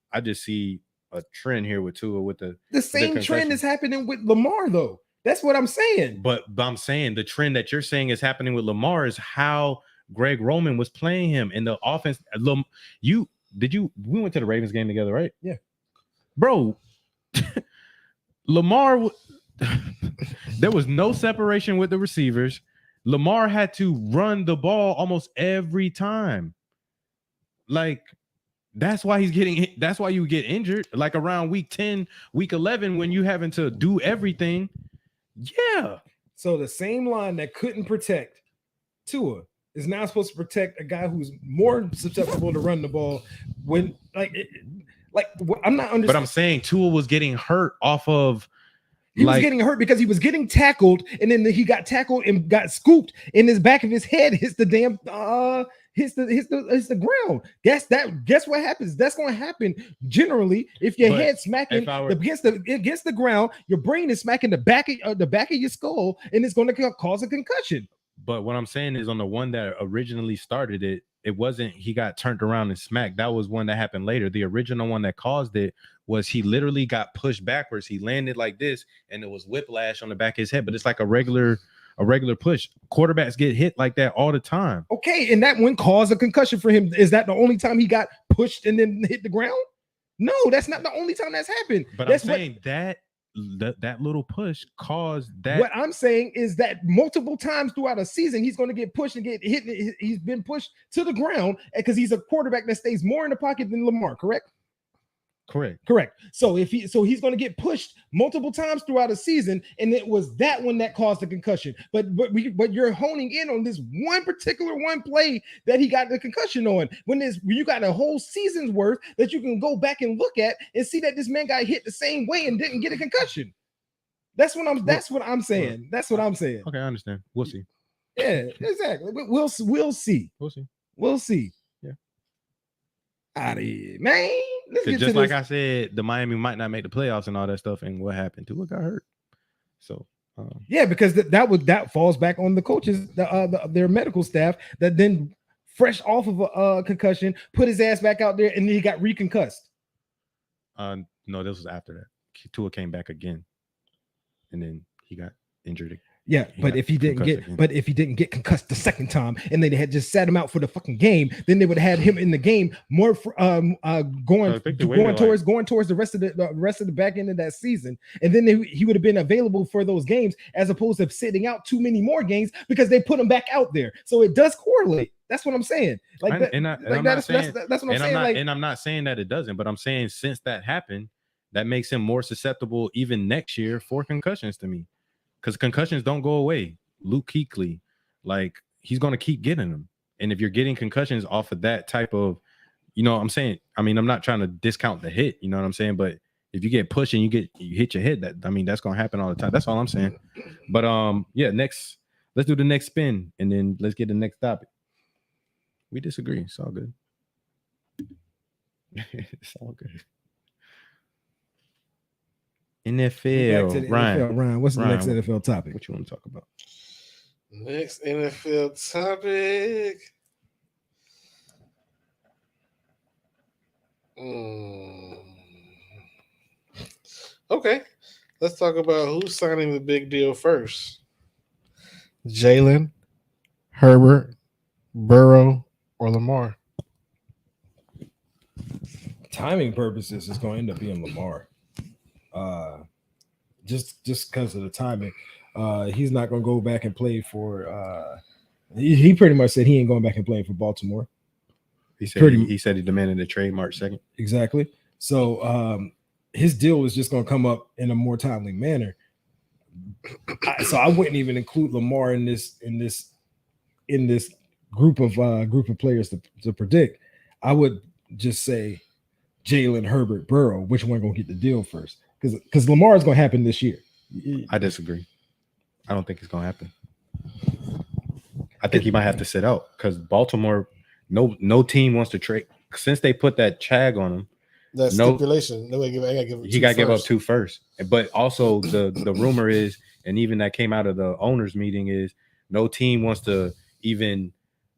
D: see a trend here with Tua with the
A: same
D: concussion.
A: trend is happening with Lamar, though. That's what I'm saying.
D: But I'm saying the trend that you're saying is happening with Lamar is how Greg Roman was playing him in the offense. We went to the Ravens game together, right?
A: Yeah.
D: Bro, Lamar, there was no separation with the receivers. Lamar had to run the ball almost every time. Like, that's why you get injured. Like around week 10, week 11, when you having to do everything. Yeah.
A: So the same line that couldn't protect Tua is now supposed to protect a guy who's more susceptible to run the ball. When I'm not understanding.
D: But I'm saying Tua was getting hurt off of.
A: He was getting hurt because he was getting tackled, and then he got tackled and got scooped, and his back of his head hits the damn hits the ground. Guess what happens? That's going to happen generally if your head smacking against the ground. Your brain is smacking the back of your skull, and it's going to cause a concussion.
D: But what I'm saying is, on the one that originally started it, it wasn't he got turned around and smacked. That was one that happened later. The original one that caused it was he literally got pushed backwards. He landed like this, and it was whiplash on the back of his head. But it's like a regular push. Quarterbacks get hit like that all the time.
A: Okay, and that one caused a concussion for him. Is that the only time he got pushed and then hit the ground? No, that's not the only time that's happened.
D: But
A: that's
D: I'm saying that little push caused that.
A: What I'm saying is that multiple times throughout a season, he's going to get pushed and get hit. He's been pushed to the ground because he's a quarterback that stays more in the pocket than Lamar, correct? Correct. So he's going to get pushed multiple times throughout a season, and it was that one that caused the concussion. But you're honing in on this one particular play that he got the concussion on. When you got a whole season's worth that you can go back and look at and see that this man got hit the same way and didn't get a concussion. That's what I'm saying. That's what I'm saying.
D: Okay, I understand. We'll see.
A: Yeah, exactly. We'll see. We'll see.
D: Yeah.
A: Out of here, man.
D: Just like I said, the Miami might not make the playoffs and all that stuff, and what happened to it got hurt. So
A: yeah, because that falls back on the coaches, their medical staff that then fresh off of a concussion put his ass back out there, and then he got reconcussed.
D: No, this was after that. Tua came back again, and then he got injured.
A: Yeah, but if he didn't get concussed the second time, and they had just sat him out for the fucking game, then they would have had him in the game more going towards the rest of the back end of that season, and then he would have been available for those games as opposed to sitting out too many more games because they put him back out there. So it does correlate. That's what I'm saying. That's what I'm saying.
D: And I'm not saying that it doesn't, but I'm saying since that happened, that makes him more susceptible even next year for concussions to me. Because concussions don't go away. Luke Kuechly, he's going to keep getting them. And if you're getting concussions off of that type of, I'm saying, I'm not trying to discount the hit, you know what I'm saying? But if you get pushed and you hit your head, that's going to happen all the time. That's all I'm saying. But let's do the next spin, and then let's get the next topic. We disagree. It's all good. It's all good. NFL.
A: Ryan, what's the next NFL topic?
D: What you want to talk about?
B: Next NFL topic. Okay, let's talk about who's signing the big deal first. Jalen, Herbert, Burrow, or Lamar.
A: Timing purposes, it's going to end up being Lamar. Just because of the timing. He's not going to go back and play for. He pretty much said he ain't going back and playing for Baltimore.
D: He said he demanded a trade March 2nd.
A: Exactly. So his deal was just going to come up in a more timely manner. So I wouldn't even include Lamar in this group of players to predict. I would just say Jalen, Herbert, Burrow. Which one going to get the deal first? Because Lamar is going to happen this year.
D: I disagree. I don't think it's going to happen. I think he might have to sit out because Baltimore, no team wants to trade since they put that tag on him.
B: That stipulation.
D: He got to give up 2 first. But also the rumor is, and even that came out of the owners meeting, is no team wants to even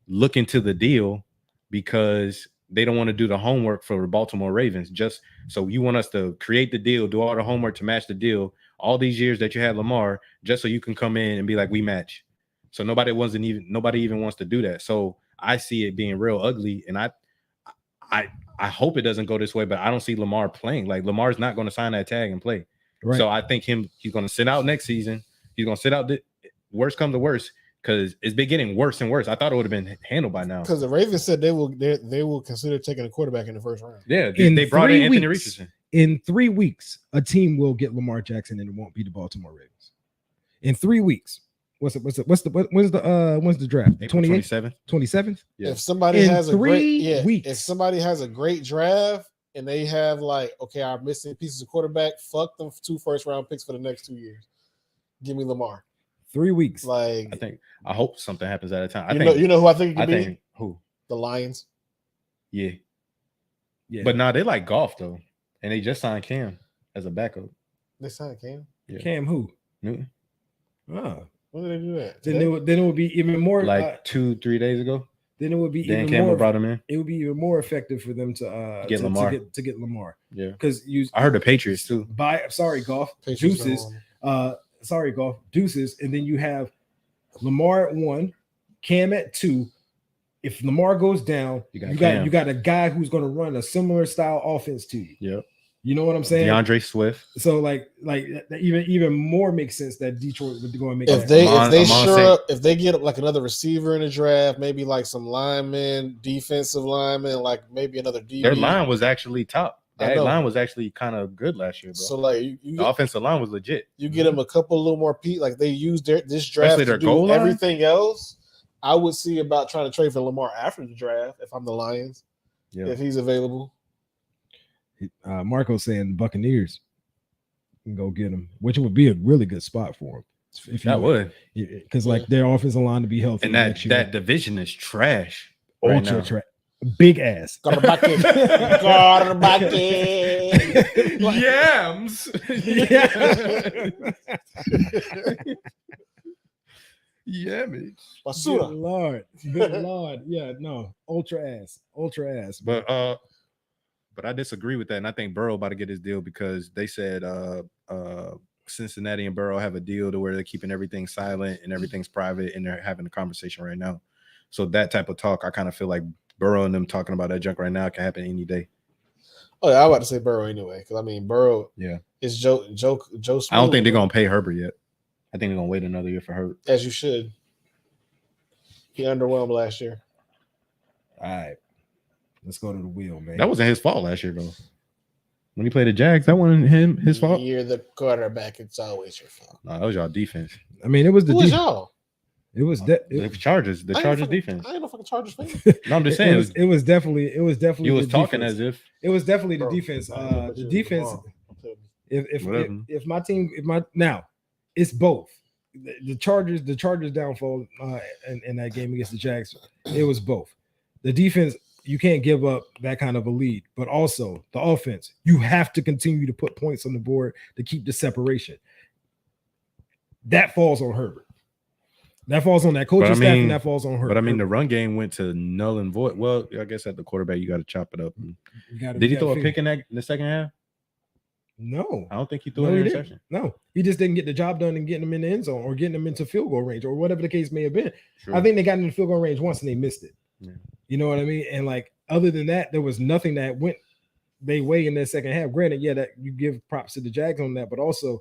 D: look into the deal because they don't want to do the homework for the Baltimore Ravens. Just so you want us to create the deal, do all the homework to match the deal, all these years that you had Lamar, just so you can come in and be like, we match. So nobody even wants to do that. So I see it being real ugly, and I hope it doesn't go this way, but I don't see Lamar playing. Like Lamar's not going to sign that tag and play. Right. So I think he's going to sit out next season. He's going to sit out. Worst come to worst, because it's been getting worse and worse. I thought it would have been handled by now.
B: Because the Ravens said they will consider taking a quarterback in the first round.
D: Yeah, they brought in Anthony Richardson.
A: In 3 weeks, a team will get Lamar Jackson, and it won't be the Baltimore Ravens. In 3 weeks. When's the draft?
D: 27th.
A: 27th.
B: Yeah. If somebody has a great draft and they have our missing pieces of quarterback, fuck them 2 first-round picks for the next 2 years. Give me Lamar.
A: 3 weeks.
D: I hope something happens at a time.
B: You know who I think it could be?
D: Who?
B: The Lions.
D: Yeah. But they like golf though, and they just signed Cam as a backup.
B: They signed Cam.
A: Yeah. Cam who?
D: Newton.
B: Oh. When did they do that?
A: Then it would be even more
D: 2-3 days ago.
A: Then it would be
D: Dan Campbell brought him in.
A: It would be even more effective for them to get Lamar. To get Lamar.
D: Yeah, because I heard the Patriots too.
A: Deuces. Deuces, and then you have Lamar at 1, Cam at 2. If Lamar goes down, you got a guy who's going to run a similar style offense to you.
D: Yep.
A: You know what I'm saying?
D: DeAndre Swift.
A: So even more makes sense that Detroit would go and make
B: if they get another receiver in the draft, maybe some linemen, defensive linemen, maybe another DB.
D: Their line was actually top. That line was actually kind of good last year, bro.
B: So
D: the offensive line was legit.
B: You get them a little more they used this draft to do everything else. I would see about trying to trade for Lamar after the draft if I'm the Lions, if he's available.
A: Marco's saying Buccaneers can go get him, which would be a really good spot for him. Because their offensive line to be healthy.
D: And that division is trash.
A: Ultra trash. Big ass.
D: Yams. Yeah, man.
A: Good Lord. Yeah, no. Ultra ass.
D: But I disagree with that, and I think Burrow about to get his deal because they said Cincinnati and Burrow have a deal to where they're keeping everything silent and everything's private, and they're having a conversation right now. So that type of talk, I kind of feel like Burrow and them talking about that junk right now can happen any day.
B: Oh yeah, I was about to say Burrow anyway because Burrow.
D: Yeah,
B: it's Joe.
D: I don't think they're gonna pay Herbert yet. I think they're gonna wait another year for Herbert.
B: As you should. He underwhelmed last year.
A: All right. Let's go to the wheel, man.
D: That wasn't his fault last year, though. When he played the Jags, that wasn't his fault.
B: You're the quarterback. It's always your fault.
D: No, that was y'all defense.
A: I mean, it was the
B: Who was y'all?
A: It was
D: the Chargers. The Chargers defense.
B: I ain't no fucking Chargers fan.
D: No, I'm just saying.
A: It was definitely.
D: You was talking
A: defense.
D: as if
A: it was definitely the defense. The defense. If my team, now, it's both. The Chargers downfall in that game against the Jags. It was both. The defense. You can't give up that kind of a lead, but also the offense. You have to continue to put points on the board to keep the separation. That falls on Herbert. That falls on that coaching staff, and that falls on her.
D: But I mean, the run game went to null and void. Well, I guess at the quarterback, you got to chop it up. Did he throw a pick in the second half?
A: No,
D: I don't think he threw an interception.
A: No, he just didn't get the job done and getting them in the end zone or getting them into field goal range or whatever the case may have been. Sure. I think they got in the field goal range once and they missed it. Yeah. You know what I mean? And like other than that, there was nothing that went their way in that second half. Granted, yeah, that you give props to the Jags on that, but also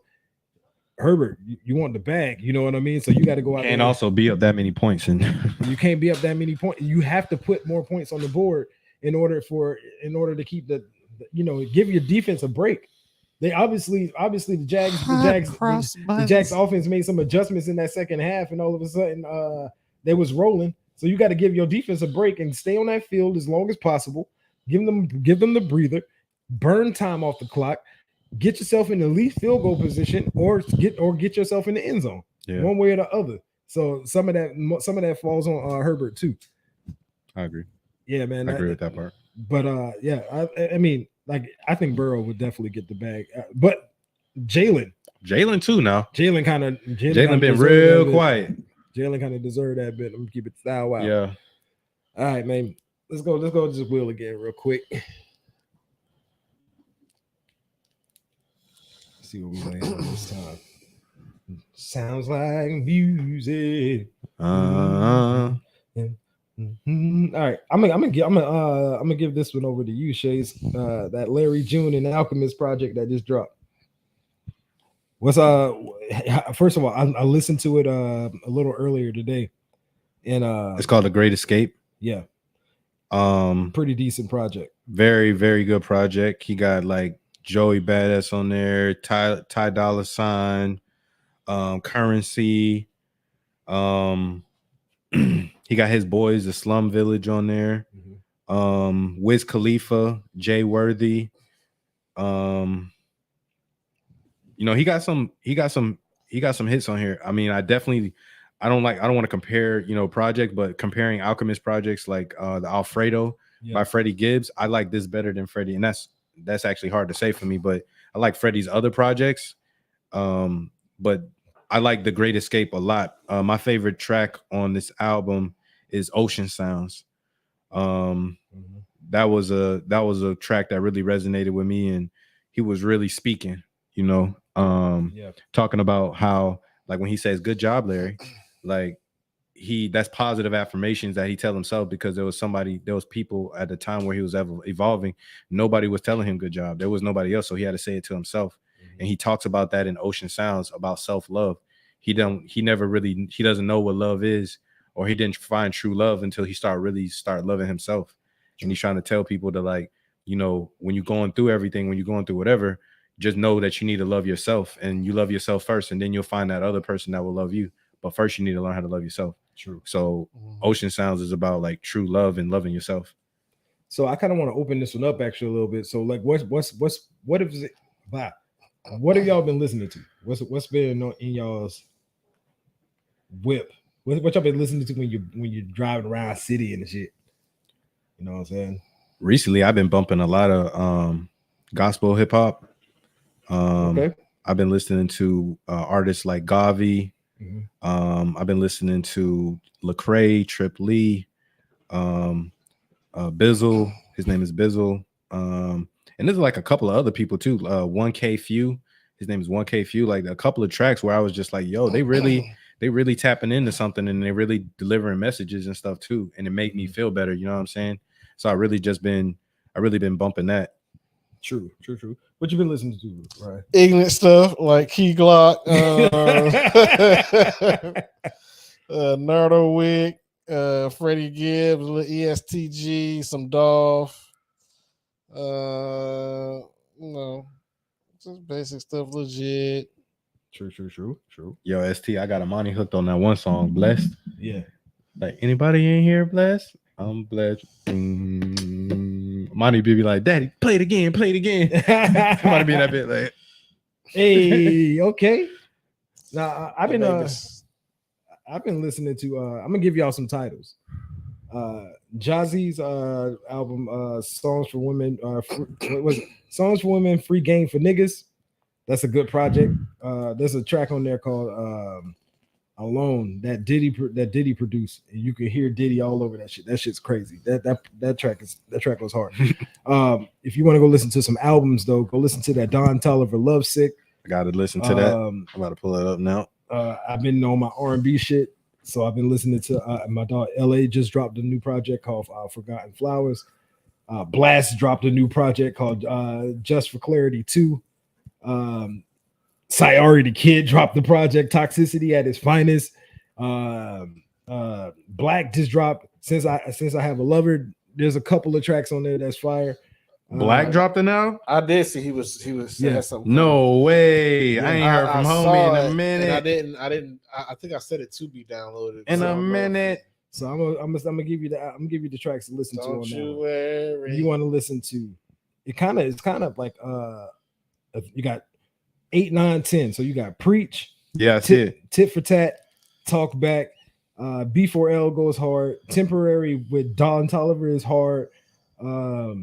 A: Herbert, you want the bag. You know what I mean? So you got to go out.
D: And also be up that many points, and
A: you can't be up that many points. You have to put more points on the board in order to keep the give your defense a break. They obviously the Jags offense made some adjustments in that second half, and all of a sudden they was rolling. So you got to give your defense a break and stay on that field as long as possible. Give them the breather, burn time off the clock, get yourself in the least field goal position, or get yourself in the end zone, one way or the other. So some of that falls on Herbert too.
D: I agree.
A: Yeah, man,
D: I agree with that part.
A: But I mean. Like I think Burrow would definitely get the bag, but Jalen
D: too. Now
A: Jalen
D: been real quiet.
A: Jalen kind of deserved that bit. I'm gonna keep it style out.
D: Yeah.
A: All right, man. Let's go just wheel again real quick. Let's see what we land on this time. Sounds like music. Mm-hmm. All right, I'm gonna give this one over to you, Shays. That Larry June and Alchemist project that just dropped. What's first of all, I listened to it a little earlier today, and
D: it's called The Great Escape.
A: Yeah, pretty decent project.
D: Very, very good project. He got like Joey Badass on there, Ty Dolla $ign, Currency, he got his boys, the Slum Village, on there. Mm-hmm. Wiz Khalifa, Jay Worthy. He got some hits on here. I mean, I don't want to compare, project, but comparing Alchemist projects like the Alfredo by Freddie Gibbs, I like this better than Freddie, and that's actually hard to say for me, but I like Freddie's other projects. But I like The Great Escape a lot. My favorite track on this album is Ocean Sounds. That was a track that really resonated with me, and he was really speaking, talking about how, like, when he says "Good job, Larry," like that's positive affirmations that he tell himself, because there was people at the time where he was evolving. Nobody was telling him good job. There was nobody else, so he had to say it to himself. And he talks about that in Ocean Sounds, about self-love. He doesn't know what love is, or he didn't find true love until he start loving himself. And he's trying to tell people to, like, when you're going through everything, when you're going through whatever, just know that you need to love yourself, and you love yourself first, and then you'll find that other person that will love you. But first you need to learn how to love yourself. True. So Ocean Sounds is about like true love and loving yourself.
A: So I kind of want to open this one up actually a little bit. So like what have y'all been listening to? What's been in y'all's whip? What y'all been listening to when you're driving around city and shit? You know what I'm saying?
D: Recently, I've been bumping a lot of gospel hip hop. Okay. I've been listening to artists like Gavi. Mm-hmm. I've been listening to Lecrae, Trip Lee, Bizzle. His name is Bizzle. And there's like a couple of other people too. 1K Few. His name is 1K Few. Like a couple of tracks where I was just like, yo, they really tapping into something, and they really delivering messages and stuff too. And it made me feel better. You know what I'm saying? So I really been bumping that.
A: True. What you been listening to, right?
B: Ignorant stuff like Key Glock, Nardo Wick, Freddie Gibbs, ESTG, some Dolph. Just basic stuff, legit.
A: True.
D: Yo, ST, I got Amani hooked on that one song, Blessed.
A: Yeah.
D: Like, anybody in here blessed? I'm blessed. Amani be like, Daddy, play it again. Amani be in that bit like,
A: hey, okay. Now I've been listening to I'm gonna give y'all some titles. Jazzy's album, Songs for Women, Songs for Women, Free Game for Niggas. That's a good project. There's a track on there called alone that Diddy produced, and you can hear Diddy all over that shit. That shit's crazy. That track was hard. If you want to go listen to some albums though, go listen to that Don Toliver Love Sick.
D: I gotta listen to that. I'm about to pull it up now.
A: I've been on my R&B shit, so I've been listening to my dog LA just dropped a new project called Forgotten Flowers. Blast dropped a new project called Just for Clarity 2. Sayari the Kid dropped the project Toxicity at its finest. Black just dropped Since I Have a Lover. There's a couple of tracks on there that's fire.
D: Black dropped it now.
B: I did see he was
A: Yeah.
B: had something.
D: No way.
A: Yeah,
D: I ain't heard from
B: saw
D: homie in
B: it,
D: a minute.
B: and I didn't. I think I said it to be downloaded
D: In
B: so I
D: a
B: don't know if
D: minute.
A: So I'm gonna give you the tracks to listen to on
B: Don't you
A: that.
B: worry.
A: You want to listen to it's kind of like you got 8, 9, 10. So you got Preach,
D: Yeah, I see it.
A: Tit for Tat, Talk Back, B4L goes hard, Temporary with Don Toliver is hard. I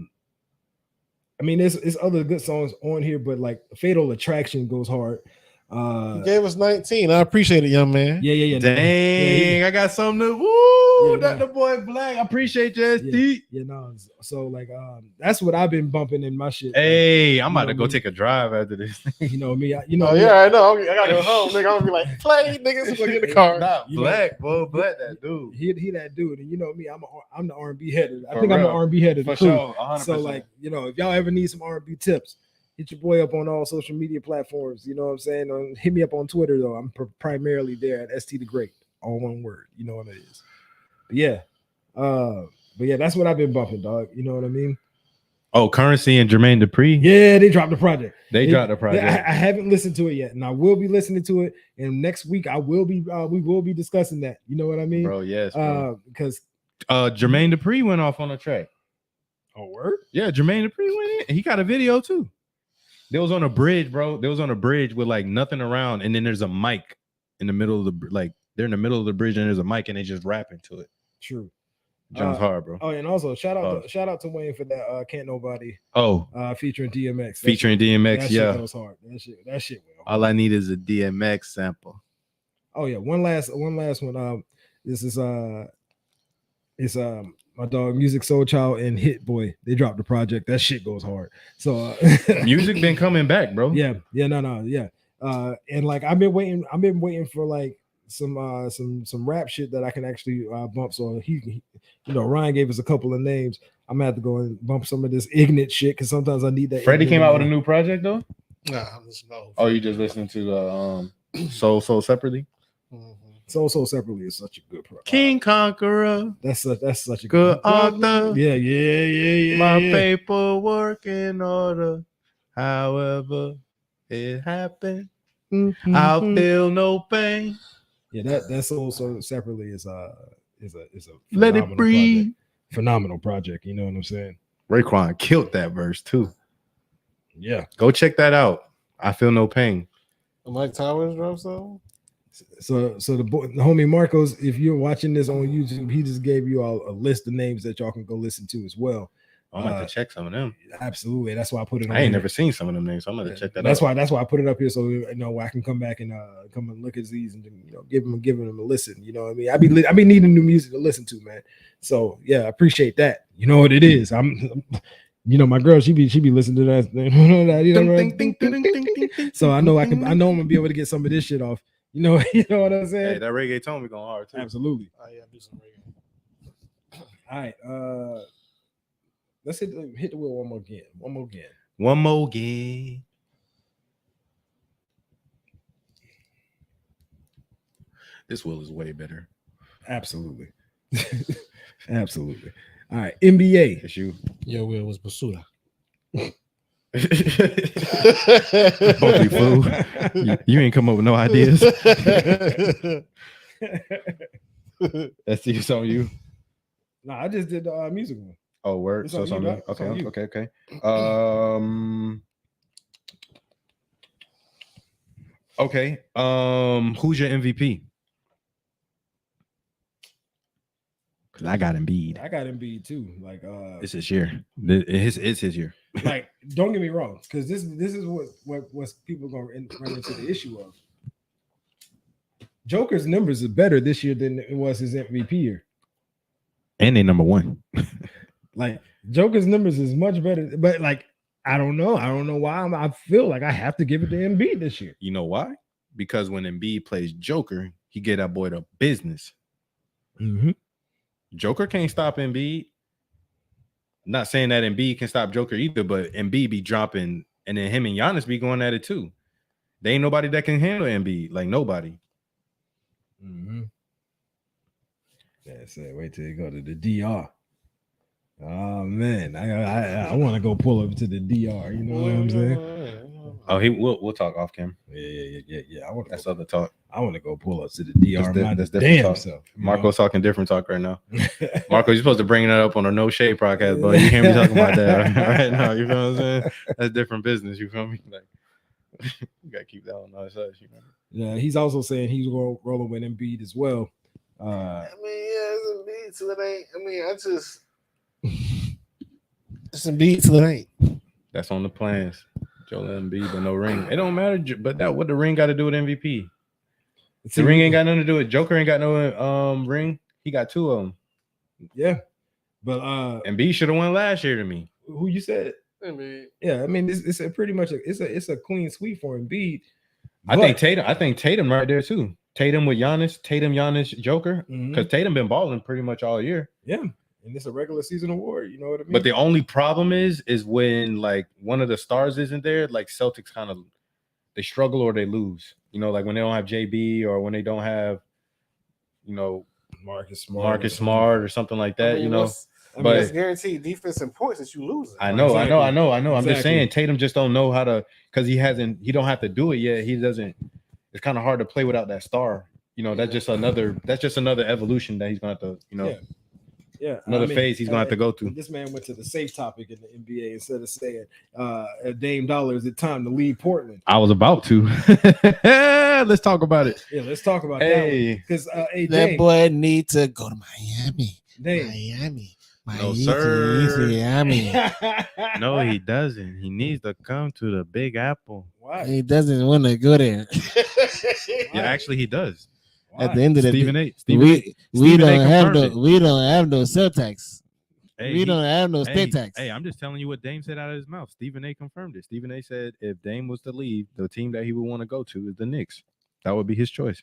A: mean, there's other good songs on here, but like Fatal Attraction goes hard.
B: He gave us 19. I appreciate it, young man.
A: Yeah.
D: Dang, I got something to woo.
A: Yeah,
D: That the boy Black. I appreciate you, SD.
A: So like that's what I've been bumping in my shit.
D: Hey, I'm about
A: know
D: to go
A: me.
D: take a drive after this.
A: You know me.
B: Oh yeah, I know. I gotta go home, nigga. I'm gonna be like, play, niggas. Get in the car.
D: Nah,
A: You know-
D: Black, bro. Black, that dude.
A: He that dude, and you know me. I'm the R&B head. I
D: For
A: think I'm the
D: real.
A: R&B head of the
D: For
A: crew.
D: sure. 100%.
A: So like, if y'all ever need some R&B tips, hit your boy up on all social media platforms. You know what I'm saying? Hit me up on Twitter though. I'm primarily there at ST the Great, all one word. You know what it is. But yeah, that's what I've been bumping, dog. You know what I mean?
D: Oh, Currency and Jermaine Dupri.
A: Yeah, they dropped the project.
D: They dropped the project.
A: I haven't listened to it yet, and I will be listening to it. And next week, we will be discussing that. You know what I mean?
D: Bro, yes, bro.
A: Because
D: Jermaine Dupri went off on a track.
A: oh word.
D: Yeah, Jermaine Dupri went in. He got a video too. They was on a bridge, bro. They was on a bridge with like nothing around, and then there's a mic in the middle of they're in the middle of the bridge, and there's a mic, and they just rapping to it.
A: True.
D: John's hard, bro.
A: Oh, and also shout out to Wayne for that Can't Nobody featuring DMX.
D: Featuring DMX,
A: that
D: yeah.
A: Shit goes hard. That shit went hard.
D: All I need is a DMX sample.
A: Oh yeah, one last one. This is it's my dog Music Soul Child and Hit Boy. They dropped the project. That shit goes hard. So
D: Music been coming back, bro.
A: Yeah. And like I've been waiting for like some rap shit that I can actually bump. So he Ryan gave us a couple of names. I'm gonna have to go and bump some of this ignorant shit because sometimes I need that.
D: Freddie came out with a new project though.
B: Nah, I'm just no.
D: Oh, you just listening to Soul Separately?
B: Mhm.
A: Soul Separately is such a good project.
D: King Conqueror.
A: That's such a
D: Good author.
A: Yeah.
D: My paperwork in order. However it happened, I'll feel no pain.
A: Yeah, that Soul Separately is a
D: Let it breathe.
A: Phenomenal project. You know what I'm saying?
D: Raekwon killed that verse too.
A: Yeah.
D: Go check that out. I feel no pain.
B: Mike Towers dropped something.
A: So the homie Marcos, if you're watching this on YouTube, he just gave you all a list of names that y'all can go listen to as well.
D: I'm gonna have to check some of them.
A: Absolutely, that's why I put it on.
D: I ain't
A: here.
D: never seen some of them names, so I'm gonna check that
A: That's
D: out.
A: That's why I put it up here, so I can come back and come and look at these and give them a listen. You know what I mean? I be needing new music to listen to, man. So yeah, I appreciate that. You know what it is. My girl, she be listening to that. So I know I'm gonna be able to get some of this shit off. You know what I'm saying?
D: Hey, that reggae tone be going hard too.
A: Absolutely.
B: Oh yeah, do some reggae.
A: All right. Let's hit the wheel one more again.
D: One more game. This wheel is way better.
A: Absolutely. Absolutely. All right. NBA.
D: It's you.
B: Your will was Basura.
D: Both you fool. You ain't come up with no ideas. That's it's on you.
A: No, I just did the music one.
D: Oh, word.
A: It's
D: So
A: on
D: it's
A: you,
D: on me.
A: dog. It's on you.
D: Okay. Okay. Who's your MVP? Because I got Embiid.
A: I got Embiid too. Like
D: It's his year. It's his year.
A: like don't get me wrong, because this is what people gonna run into the issue of. Joker's numbers are better this year than it was his MVP year.
D: And they number one.
A: Like Joker's numbers is much better, but like I don't know why I feel like I have to give it to Embiid this year.
D: You know why? Because when Embiid plays Joker, he get that boy to business.
A: Mm-hmm.
D: Joker can't stop Embiid. Not saying that Embiid can stop Joker either, but Embiid be dropping, and then him and Giannis be going at it too. There ain't nobody that can handle Embiid, like nobody.
A: Mm-hmm. That's it. Wait till you go to the DR. Oh man, I want to go pull up to the DR. You know what I'm saying?
D: Oh, we'll talk off camera.
A: Yeah. I want
D: That's other talk.
A: I want to go pull up to the DR.
D: That's different
A: damn
D: talk.
A: self.
D: Marco's talking different talk right now. Marco, you're supposed to bring that up on a No Shade podcast, but you can't be talking about that right now. You feel what I'm saying? That's different business. You feel me? Like you gotta keep that on the side. You know?
A: Yeah, he's also saying he's going rolling with Embiid as well.
B: I mean, yeah, it's Embiid, so it ain't. I mean, it's Embiid, so it ain't.
D: That's on the plans. Joel Embiid, but no ring. It don't matter. But that what the ring got to do with MVP? The ring ain't got nothing to do with Joker. Ain't got no ring. He got two of them.
A: Yeah, but
D: Embiid should have won last year to me.
A: Who you said?
B: Embiid.
A: Yeah, I mean it's a pretty much it's a clean sweep for Embiid.
D: I think Tatum right there too. Tatum with Giannis, Giannis, Joker, because Tatum been balling pretty much all year.
A: Yeah, and it's a regular season award. You know what I mean?
D: But the only problem is when like one of the stars isn't there, like Celtics kind of they struggle or they lose. You know, like when they don't have JB or when they don't have, you know, Marcus Smart or something like that. But
B: it's guaranteed defense and points that you lose.
D: I know.
A: Exactly.
D: I'm just saying Tatum just don't know how to because he don't have to do it yet. He doesn't. It's kind of hard to play without that star. You know, that's just another evolution that he's gonna have to, another phase he's gonna have to go through.
A: This man went to the safe topic in the NBA instead of saying Dame Dollar, is it time to leave Portland?
D: I was about to. Let's talk about it.
A: Yeah, let's talk about that because
B: that boy need to go to Miami. Miami.
D: No, sir.
B: Miami.
D: No, he doesn't. He needs to come to the Big Apple.
A: Why?
B: He doesn't want to go there.
D: Yeah, actually, he does.
B: Why? At the end of the day,
D: we
B: don't have no sales tax.
D: Hey,
B: we don't have no state tax.
D: Hey, I'm just telling you what Dame said out of his mouth. Stephen A. confirmed it. Stephen A. said if Dame was to leave, the team that he would want to go to is the Knicks. That would be his choice.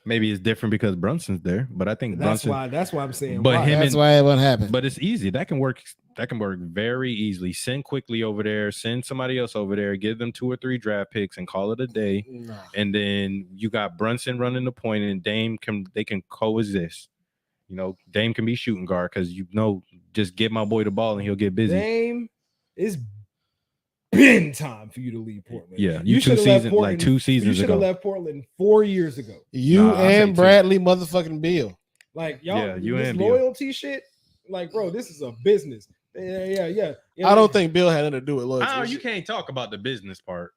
D: Maybe it's different because Brunson's there, but I think
A: that's why I'm saying.
D: But
B: that's why it won't happen.
D: But it's easy. That can work. That can work very easily. Send quickly over there. Send somebody else over there. Give them 2 or 3 draft picks and call it a day.
B: No.
D: And then you got Brunson running the point, and Dame can coexist. You know, Dame can be shooting guard because just give my boy the ball and he'll get busy.
A: Dame is been time for you to leave Portland.
D: Yeah, you 2 seasons, like 2 seasons ago.
A: You should have left Portland 4 years ago.
B: And Bradley motherfucking Beal.
A: Like y'all,
D: yeah, you
A: this
D: and
A: loyalty Beal. Shit. Like, bro, this is a business. Yeah.
B: I don't think Bill had nothing to do with loyalty.
D: Oh, you can't talk about the business part.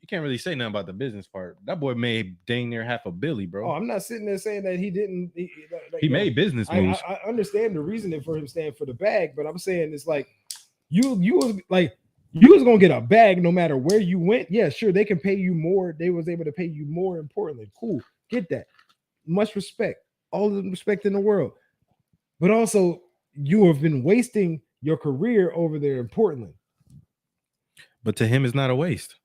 D: You can't really say nothing about the business part. That boy made dang near half a billy, bro.
A: Oh, I'm not sitting there saying that he didn't.
D: He made business moves.
A: I understand the reasoning for him staying for the bag, but I'm saying it's like you was gonna get a bag no matter where you went. Yeah, sure, they can pay you more. They was able to pay you more in Portland. Cool, get that. Much respect, all the respect in the world. But also, you have been wasting your career over there in Portland.
D: But to him, it's not a waste.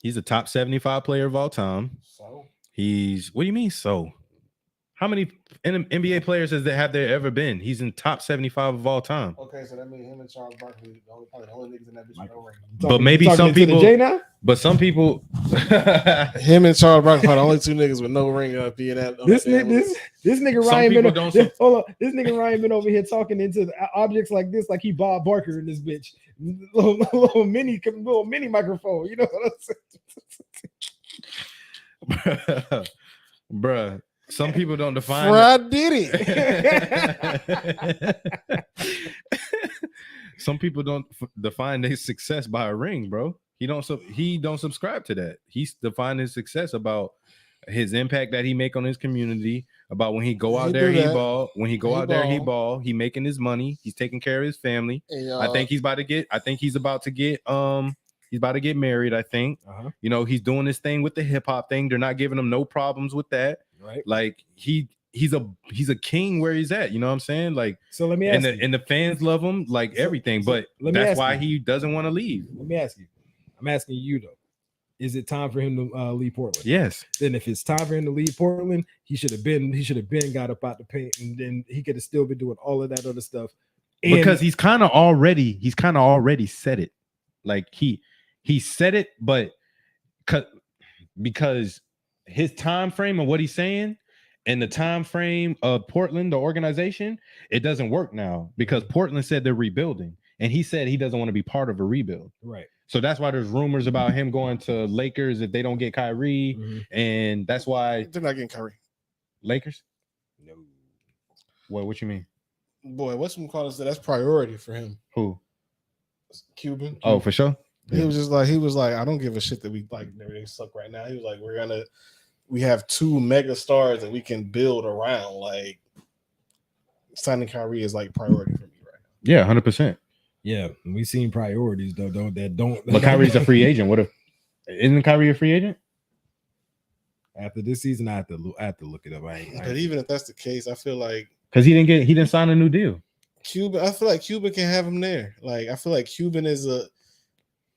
D: He's a top 75 player of all time.
A: So
D: what do you mean? So how many NBA players has there ever been? He's in top 75 of all time.
B: Okay, so that means him and Charles Barkley probably the only niggas in that bitch.
D: But maybe some people. But some people.
B: Him and Charles Barkley are the only 2 niggas with no ring up being that.
A: This nigga Ryan been this nigga Ryan been over here talking into the objects like this, like he Bob Barker in this bitch. Little mini microphone. You know what I'm
D: saying? Bruh. Some people don't define.
B: I did
D: it. Some people don't define their success by a ring, bro. He don't subscribe to that. He's defined his success about his impact that he make on his community. About when he go out there, he ball. When he go out there, he ball. He making his money. He's taking care of his family. I think he's about to get He's about to get married, I think.
A: Uh-huh.
D: You know, he's doing this thing with the hip hop thing. They're not giving him no problems with that.
A: Right.
D: Like he's a king where he's at. You know what I'm saying? Like,
A: so let me ask you.
D: And the fans love him, like everything. But that's why he doesn't want to leave.
A: Let me ask you. I'm asking you though. Is it time for him to leave Portland?
D: Yes.
A: Then if it's time for him to leave Portland, he should have been got up out the paint, and then he could have still been doing all of that other stuff. And
D: because he's kind of already said it. Like he said it, but because his time frame of what he's saying and the time frame of Portland, the organization, it doesn't work now because Portland said they're rebuilding, and he said he doesn't want to be part of a rebuild.
A: Right.
D: So that's why there's rumors about him going to Lakers if they don't get Kyrie, and that's why
B: they're not getting Kyrie.
D: Lakers?
A: No.
D: What you mean?
B: Boy, what's some call said that's priority for him.
D: Who?
B: Cuban.
D: Oh, for sure.
B: He was like, I don't give a shit that we like everything suck right now. He was like, we have 2 mega stars that we can build around. Like signing Kyrie is like priority for me right now.
D: Yeah, 100%.
A: Yeah, we've seen priorities though.
D: But Kyrie's a free agent. Isn't Kyrie a free agent?
A: After this season, I have to look it up.
B: But even if that's the case, I feel like
D: because he didn't sign a new deal.
B: Cuban, I feel like Cuban can have him there. Like I feel like Cuban is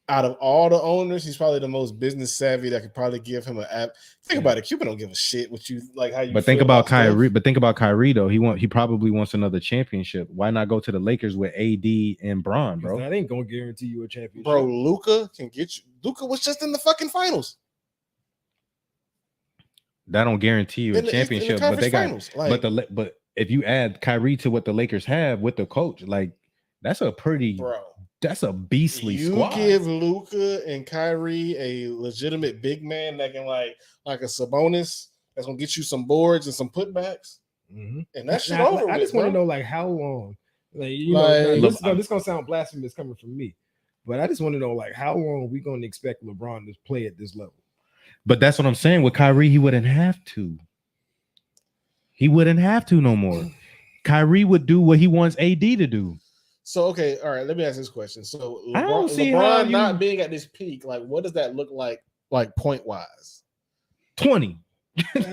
B: out of all the owners, he's probably the most business savvy that could probably give him an app. Think about it. Cuban don't give a shit what you like. How you?
D: But think about Kyrie. But think about Kyrie though. He probably wants another championship. Why not go to the Lakers with AD and Bron, bro?
A: That ain't gonna guarantee you a championship,
B: bro. Luka can get you. Luka was just in the fucking finals.
D: That don't guarantee you a championship, but they got. Finals. But if you add Kyrie to what the Lakers have with the coach, like that's a pretty.
B: Bro.
D: That's a beastly squad.
B: You give Luka and Kyrie a legitimate big man that can like a Sabonis that's gonna get you some boards and some putbacks, and that shit over.
A: I just want to know like how long, this gonna sound blasphemous coming from me, but I just want to know like how long are we gonna expect LeBron to play at this level?
D: But that's what I'm saying. With Kyrie, he wouldn't have to. He wouldn't have to no more. Kyrie would do what he wants AD to do.
B: So, okay, all right, let me ask this question. So, LeBron not being at this peak, like, what does that look like point-wise?
D: 20.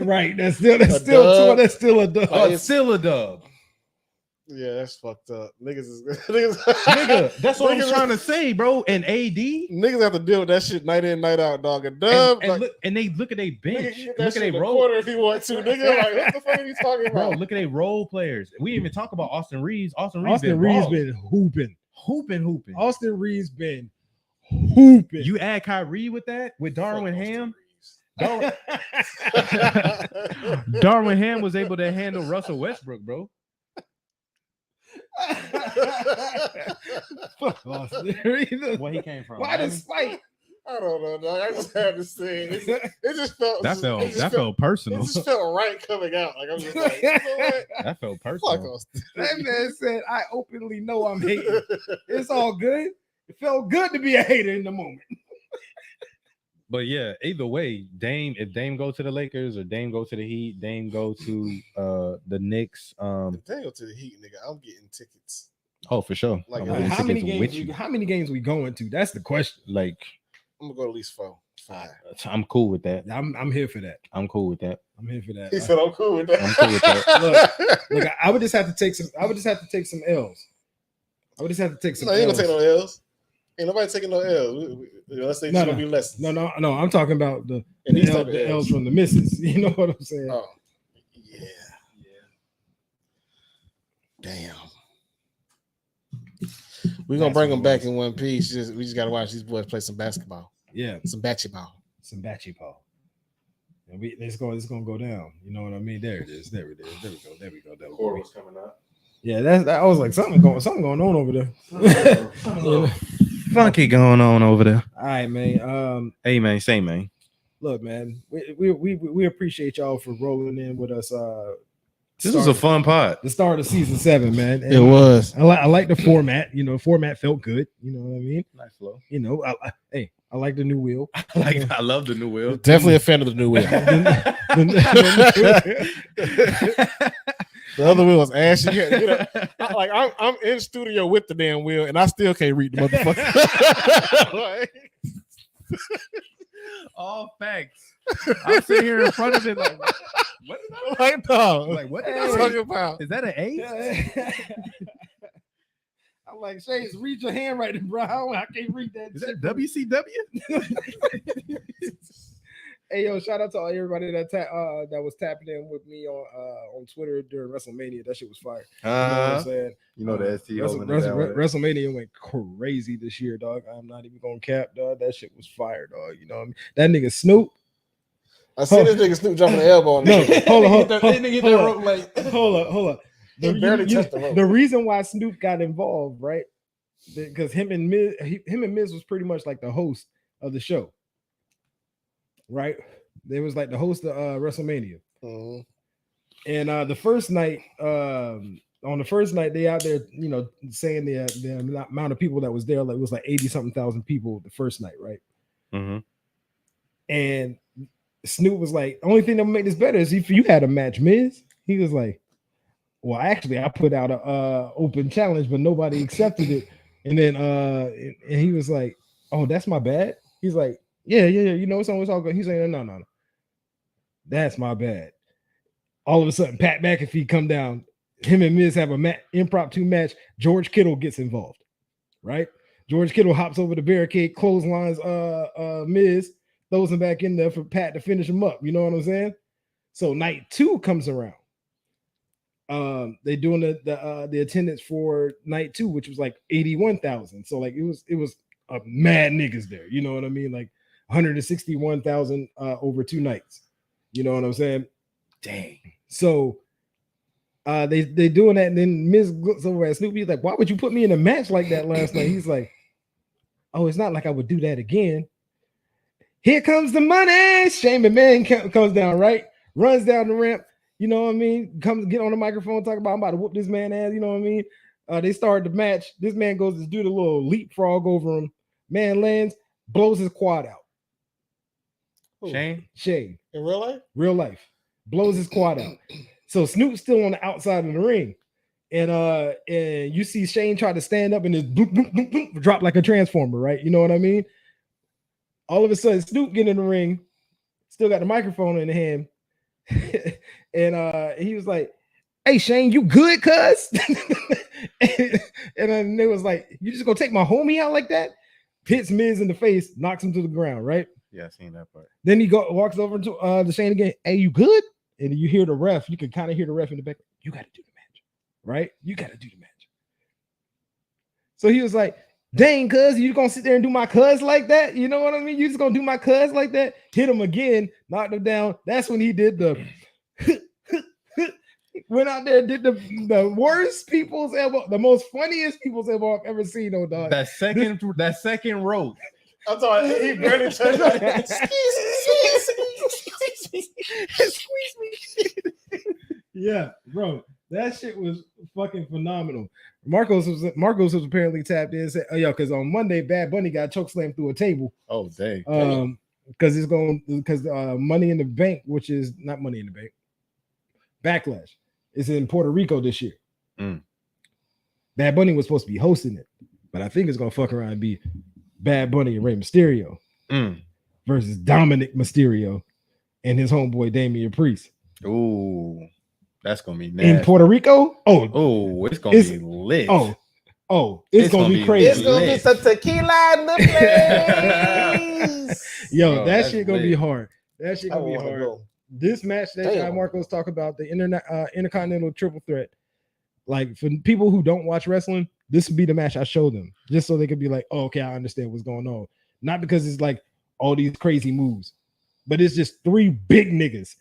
A: Right, that's still a dub.
D: It's still a dub.
B: Yeah, that's fucked up.
D: Nigga, that's what I'm trying to say, bro. And AD,
B: niggas have to deal with that shit night in, night out, dog. A dub,
D: and they look at their bench.
B: Look at their role if you want to, nigga. Like, what the fuck are you talking about?
D: Bro, look at their role players. We didn't even talk about Austin Reeves. Austin Reeves
A: been hooping. Austin Reeves been hooping.
D: You add Kyrie with that, with Darwin Ham. Darwin Ham was able to handle Russell Westbrook, bro.
A: Fuck Austin.
D: Where he came from?
A: Why the spite?
B: I don't know, dog. I just had to say it. It just felt
D: that felt personal.
B: It just felt right coming out. Like I'm just like, you know what?
D: That felt personal.
A: That man said, "I openly know I'm hating. It's all good. It felt good to be a hater in the moment."
D: But yeah, either way, if Dame go to the Lakers or Dame go to the Heat, Dame go to the Knicks.
B: If Dame go to the Heat, nigga, I'm getting tickets.
D: Oh, for sure.
B: Like
A: how many games we going to? That's the question.
D: Like
B: I'm gonna go at least 4, 5.
D: I'm cool with that.
A: I'm here for that.
D: I'm cool with that.
A: I'm here for that.
B: He said I'm cool with that.
D: I'm cool with that.
A: Look, I would just have to take some. I would just have to take some L's. I would just have to take some.
B: No, you ain't gonna take no L's. Ain't nobody taking no L's. Let's say gonna be lessons.
A: No. I'm talking about the L's from the misses. You know what I'm saying?
B: Oh, yeah. Damn. We're gonna bring them back in one piece. We just gotta watch these boys play some basketball.
A: Yeah,
B: some bocce ball.
A: And it's gonna go down. You know what I mean? There it is. There we go.
B: Core was coming up.
A: Yeah, I was like something going on over there.
D: Funky going on over there.
A: All right, man.
D: Hey, man. Say, man.
A: Look, man. We appreciate y'all for rolling in with us.
D: This was a fun pod.
A: The start of season 7, man. And
B: it was.
A: I like the format. You know, the format felt good. You know what I mean?
D: Nice flow.
A: You know, I like the new wheel.
D: I love the new wheel.
B: Definitely a fan of the new wheel. The other wheel was ashy. Like I'm in studio with the damn wheel, and I still can't read the motherfucker. Like,
C: All facts. I'm sitting here in front of it like, what is that?
B: Like, no.
C: Like, what
B: What
C: did
B: are you
C: I
B: talking
C: say?
B: about?
C: Is that an A?
A: I'm like, Shades, read your handwriting, bro. I can't read that.
C: Is that
A: shit.
C: WCW?
A: Hey, yo, shout out to everybody that that was tapping in with me on Twitter during WrestleMania. That shit was fire. You know what I'm saying?
D: You know the ST
A: WrestleMania went crazy this year, dog. I'm not even gonna cap, dog. That shit was fire, dog. You know what I mean? That nigga Snoop.
B: I see this nigga Snoop jumping the elbow on
A: No,
B: the
A: hold on.
B: hold on. He barely touched the rope.
A: The reason why Snoop got involved, right? Because him and Miz was pretty much like the host of the show, right? They was like the host of WrestleMania.
B: Mm-hmm.
A: And the first night, on the first night, they out there, you know, saying the amount of people that was there, like it was like 80-something thousand people the first night, right?
D: Mm-hmm.
A: And Snoop was like, only thing that would make this better is if you had a match, Miz. He was like, well, actually, I put out a open challenge, but nobody accepted it. And then and he was like, oh, that's my bad. He's like, yeah, you know, it's all good. He's saying, no. That's my bad. All of a sudden, Pat McAfee come down. Him and Miz have a impromptu match. George Kittle gets involved, right? George Kittle hops over the barricade, clotheslines Miz, throws him back in there for Pat to finish him up. You know what I'm saying? So night 2 comes around. They doing the attendance for night 2, which was like 81,000. So like it was a mad niggas there. You know what I mean? Like 161,000 over 2 nights. You know what I'm saying? Dang. So they doing that, and then Miz looks over at Snoopy. He's like, why would you put me in a match like that last night? He's like, oh, it's not like I would do that again. Here comes the money. Shane McMahon comes down, right? Runs down the ramp. You know what I mean? Comes get on the microphone, talk about I'm about to whoop this man ass. You know what I mean? They started the match. This man goes to do the little leapfrog over him. Man lands, blows his quad out.
C: Shane?
B: In real life?
A: Real life. Blows his quad out. So Snoop's still on the outside of the ring. And you see Shane try to stand up and just bloop, bloop, bloop, bloop, drop like a transformer, right? You know what I mean? All of a sudden, Snoop get in the ring, still got the microphone in the hand. And he was like, hey Shane, you good, cuz? and then they was like, you just gonna take my homie out like that? Hits Miz in the face, knocks him to the ground, right?
D: Yeah, I seen that part.
A: Then he walks over to Shane again. Hey, you good? And you hear the ref. You can kind of hear the ref in the back. You got to do the match, right? You got to do the match. So he was like, dang, cuz, you gonna sit there and do my cuz like that? You know what I mean? You just gonna do my cuz like that? Hit him again, knocked him down. That's when he did the went out there and did the worst people's elbow, the most funniest people's elbow I've ever seen, oh dog.
C: That second rope.
B: I'm talking, he barely touched it.
A: Squeeze me. Yeah, bro. That shit was fucking phenomenal. Marcos was apparently tapped in and said, oh, yo, because on Monday, Bad Bunny got chokeslammed through a table.
D: Oh, dang.
A: Because Money in the Bank, which is not Money in the Bank, Backlash, is in Puerto Rico this year. Bad Bunny was supposed to be hosting it, but I think it's gonna fuck around and be Bad Bunny and Rey Mysterio versus Dominic Mysterio and his homeboy Damian Priest.
D: Ooh, that's gonna be nasty.
A: In Puerto Rico.
D: It's gonna be lit.
A: It's gonna be crazy.
B: It's gonna be some tequila in the place.
A: Yo, that shit gonna be hard. That shit gonna be hard.
B: Go.
A: This match that Marcos talk about, the Intercontinental Triple Threat, like for people who don't watch wrestling, this would be the match I show them, just so they could be like, oh, okay, I understand what's going on. Not because it's like all these crazy moves, but it's just 3 big niggas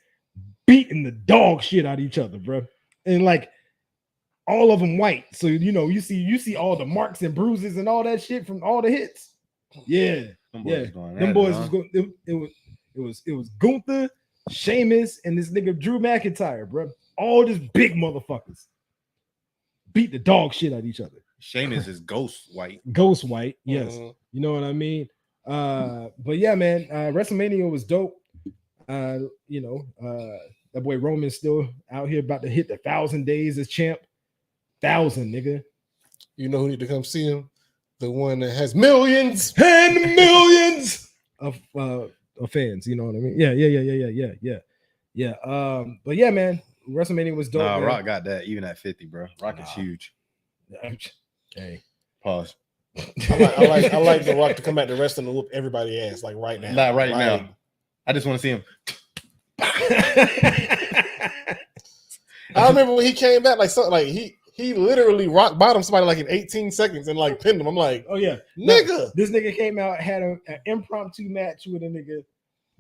A: beating the dog shit out of each other, bro. And like all of them white. So you know, you see all the marks and bruises and all that shit from all the hits. Yeah. Them boys was going, it was Gunther, Sheamus, and this nigga Drew McIntyre, bro. All just big motherfuckers. Beat the dog shit out of each other.
D: Sheamus is ghost white.
A: Ghost white, yes. You know what I mean? But yeah, man, WrestleMania was dope. That boy Roman's still out here about to hit the 1,000 days as champ. 1,000, nigga.
B: You know who need to come see him? The one that has millions
A: and millions. of fans. You know what I mean? Yeah. But yeah, man, WrestleMania was dope.
D: Nah,
A: man.
D: Rock got that even at 50, bro. Rock is huge.
A: Hey,
D: Pause.
B: I like The Rock to come back to wrestling and whoop everybody ass like right now.
D: Not right now. I just want to see him.
B: I remember when he came back, like something like he literally rock bottomed somebody like in 18 seconds and like pinned him. I'm like,
A: oh yeah,
B: nigga.
A: This nigga came out, had an impromptu match with a nigga,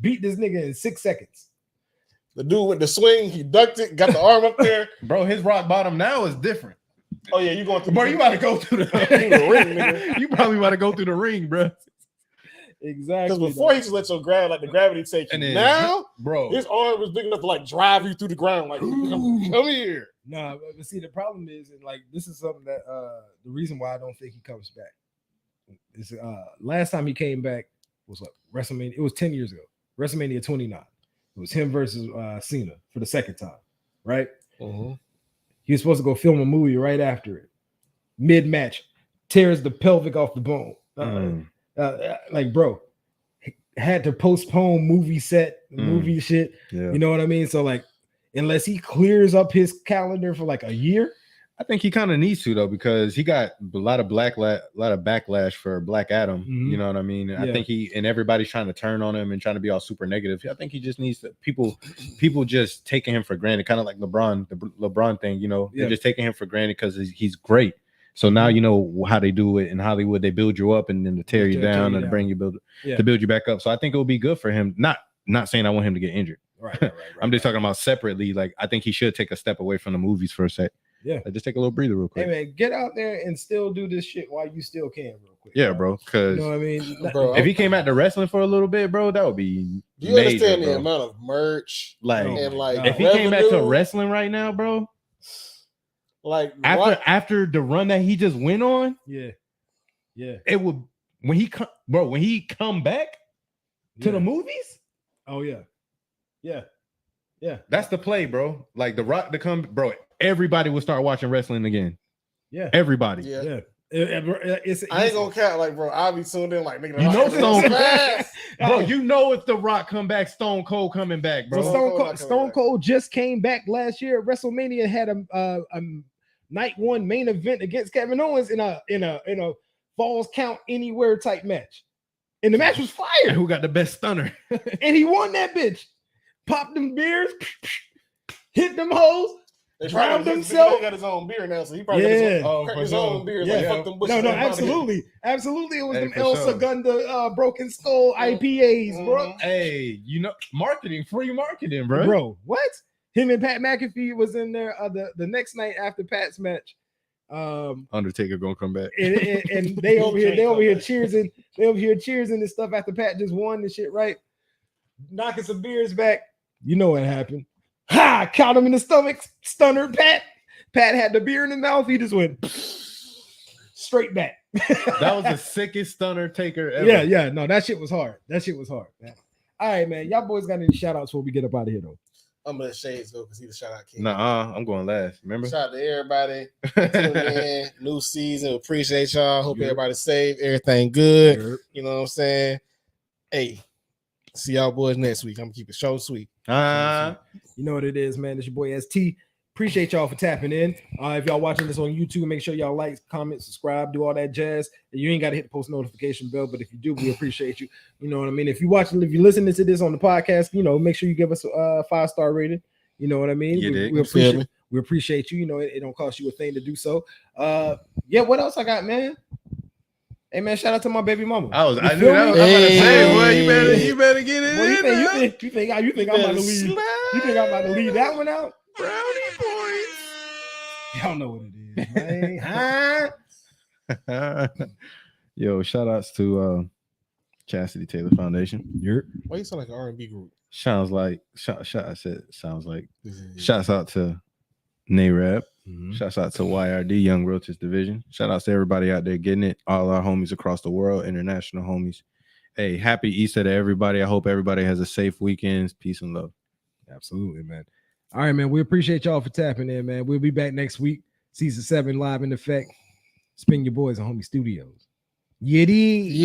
A: beat this nigga in 6 seconds.
B: The dude with the swing, he ducked it, got the arm up there.
D: Bro, his rock bottom now is different.
B: Oh yeah, you going through?
D: Bro, you about to go through the
B: ring, nigga.
D: You probably about to go through the ring, bro.
A: Exactly.
B: Because before he just let your like the gravity take you.
D: And then,
B: now,
D: bro,
B: his arm was big enough to like drive you through the ground. Like, come here.
A: Nah, but see, the problem is, and like this is something that the reason why I don't think he comes back is last time he came back was what, WrestleMania. It was 10 years ago, WrestleMania 29. It was him versus Cena for the second time, right?
B: Mm-hmm.
A: He was supposed to go film a movie right after it. Mid-match, tears the pelvic off the bone. Like, bro, had to postpone movie set, movie shit.
D: Yeah.
A: You know what I mean? So, like, unless he clears up his calendar for like a year,
D: I think he kind of needs to though, because he got a lot of backlash for Black Adam.
A: Mhm.
D: You know what I mean?
A: Yeah.
D: I think everybody's trying to turn on him and trying to be all super negative. I think he just needs to people just taking him for granted, kind of like LeBron, the LeBron thing. You know, they're just taking him for granted because he's great. So now you know how they do it in Hollywood. They build you up and then to tear you down and bring you to build you back up. So I think it will be good for him. Not saying I want him to get injured. Right. I'm just talking about separately. Like, I think he should take a step away from the movies for a sec.
A: Yeah.
D: Like, just take a little breather real quick.
A: Hey man, get out there and still do this shit while you still can, real quick.
D: Yeah, bro. Because
A: you know what I mean,
B: bro,
D: if he came out to wrestling for a little bit, bro, that would be.
B: Do you
D: major,
B: understand
D: bro.
B: the amount of merch and like
D: if he came back to wrestling right now, bro?
B: Like
D: after the run that he just went on,
A: yeah,
D: it would when he come back to the movies.
A: Oh yeah.
D: That's the play, bro. Like The Rock to come, bro. Everybody will start watching wrestling again.
A: Yeah,
D: everybody.
B: Yeah.
A: I
B: ain't gonna count, like, bro. I'll be tuned in, like, nigga.
D: You know Stone, bro. You know if The Rock come back, Stone Cold coming back, bro.
A: So Stone Cold just came back last year at WrestleMania. Had a night one main event against Kevin Owens in a Falls Count Anywhere type match, and the match was fire.
D: Who got the best stunner?
A: And he won that bitch. Popped them beers, hit them hoes. Drowned himself.
B: He got his own beer now, so he probably got his own beer. Like, fuck them bushes.
A: No, absolutely. It was them El Segundo Broken Skull IPAs, bro.
D: Hey, you know, free marketing, bro.
A: Bro, what? Him and Pat McAfee was in there the next night after Pat's match.
D: Undertaker gonna come back,
A: and they over here cheersing. They over here cheersing this stuff after Pat just won this shit, right? Knocking some beers back. You know what happened? Ha! Caught him in the stomach, stunner Pat. Pat had the beer in his mouth. He just went straight back.
D: That was the sickest stunner taker ever.
A: Yeah. No, that shit was hard. Man. All right, man. Y'all boys got any shout outs before we get up out of here, though?
B: I'm gonna let Shades go because he's the shout out king.
D: I'm going last. Remember?
B: Shout out to everybody. Tune in. New season. Appreciate y'all. Hope everybody's safe. Everything good.
A: Yep.
B: You know what I'm saying? Hey, see y'all boys next week. I'm gonna keep it short and sweet.
A: You know what it is, man. It's your boy ST. Appreciate y'all for tapping in. If y'all watching this on YouTube, make sure y'all like, comment, subscribe, do all that jazz. You ain't got to hit the post notification bell, but if you do, we appreciate you. You know what I mean? If you're listening to this on the podcast, you know, make sure you give us a 5-star rating. You know what I mean? We appreciate you. You know, it don't cost you a thing to do so. What else I got, man? Hey man, shout out to my baby mama.
D: I knew that. I'm about to say, boy, you better get it.
A: Well, you think I'm about to leave? You think I'm about to leave that one out?
D: Brownie points.
A: Y'all know what it is, man.
D: Yo, shout outs to Chastity Taylor Foundation.
B: Why you sound like an R&B group?
D: Sounds like. Shouts out to NARAB. Shouts out to YRD, Young Roaches Division. Shout out to everybody out there getting it. All our homies across the world, international homies. Hey, happy Easter to everybody. I hope everybody has a safe weekend. Peace and love.
A: Absolutely, man. All right, man. We appreciate y'all for tapping in, man. We'll be back next week. Season 7 live in effect. Spin your boys on Homie Studios. Yiddy.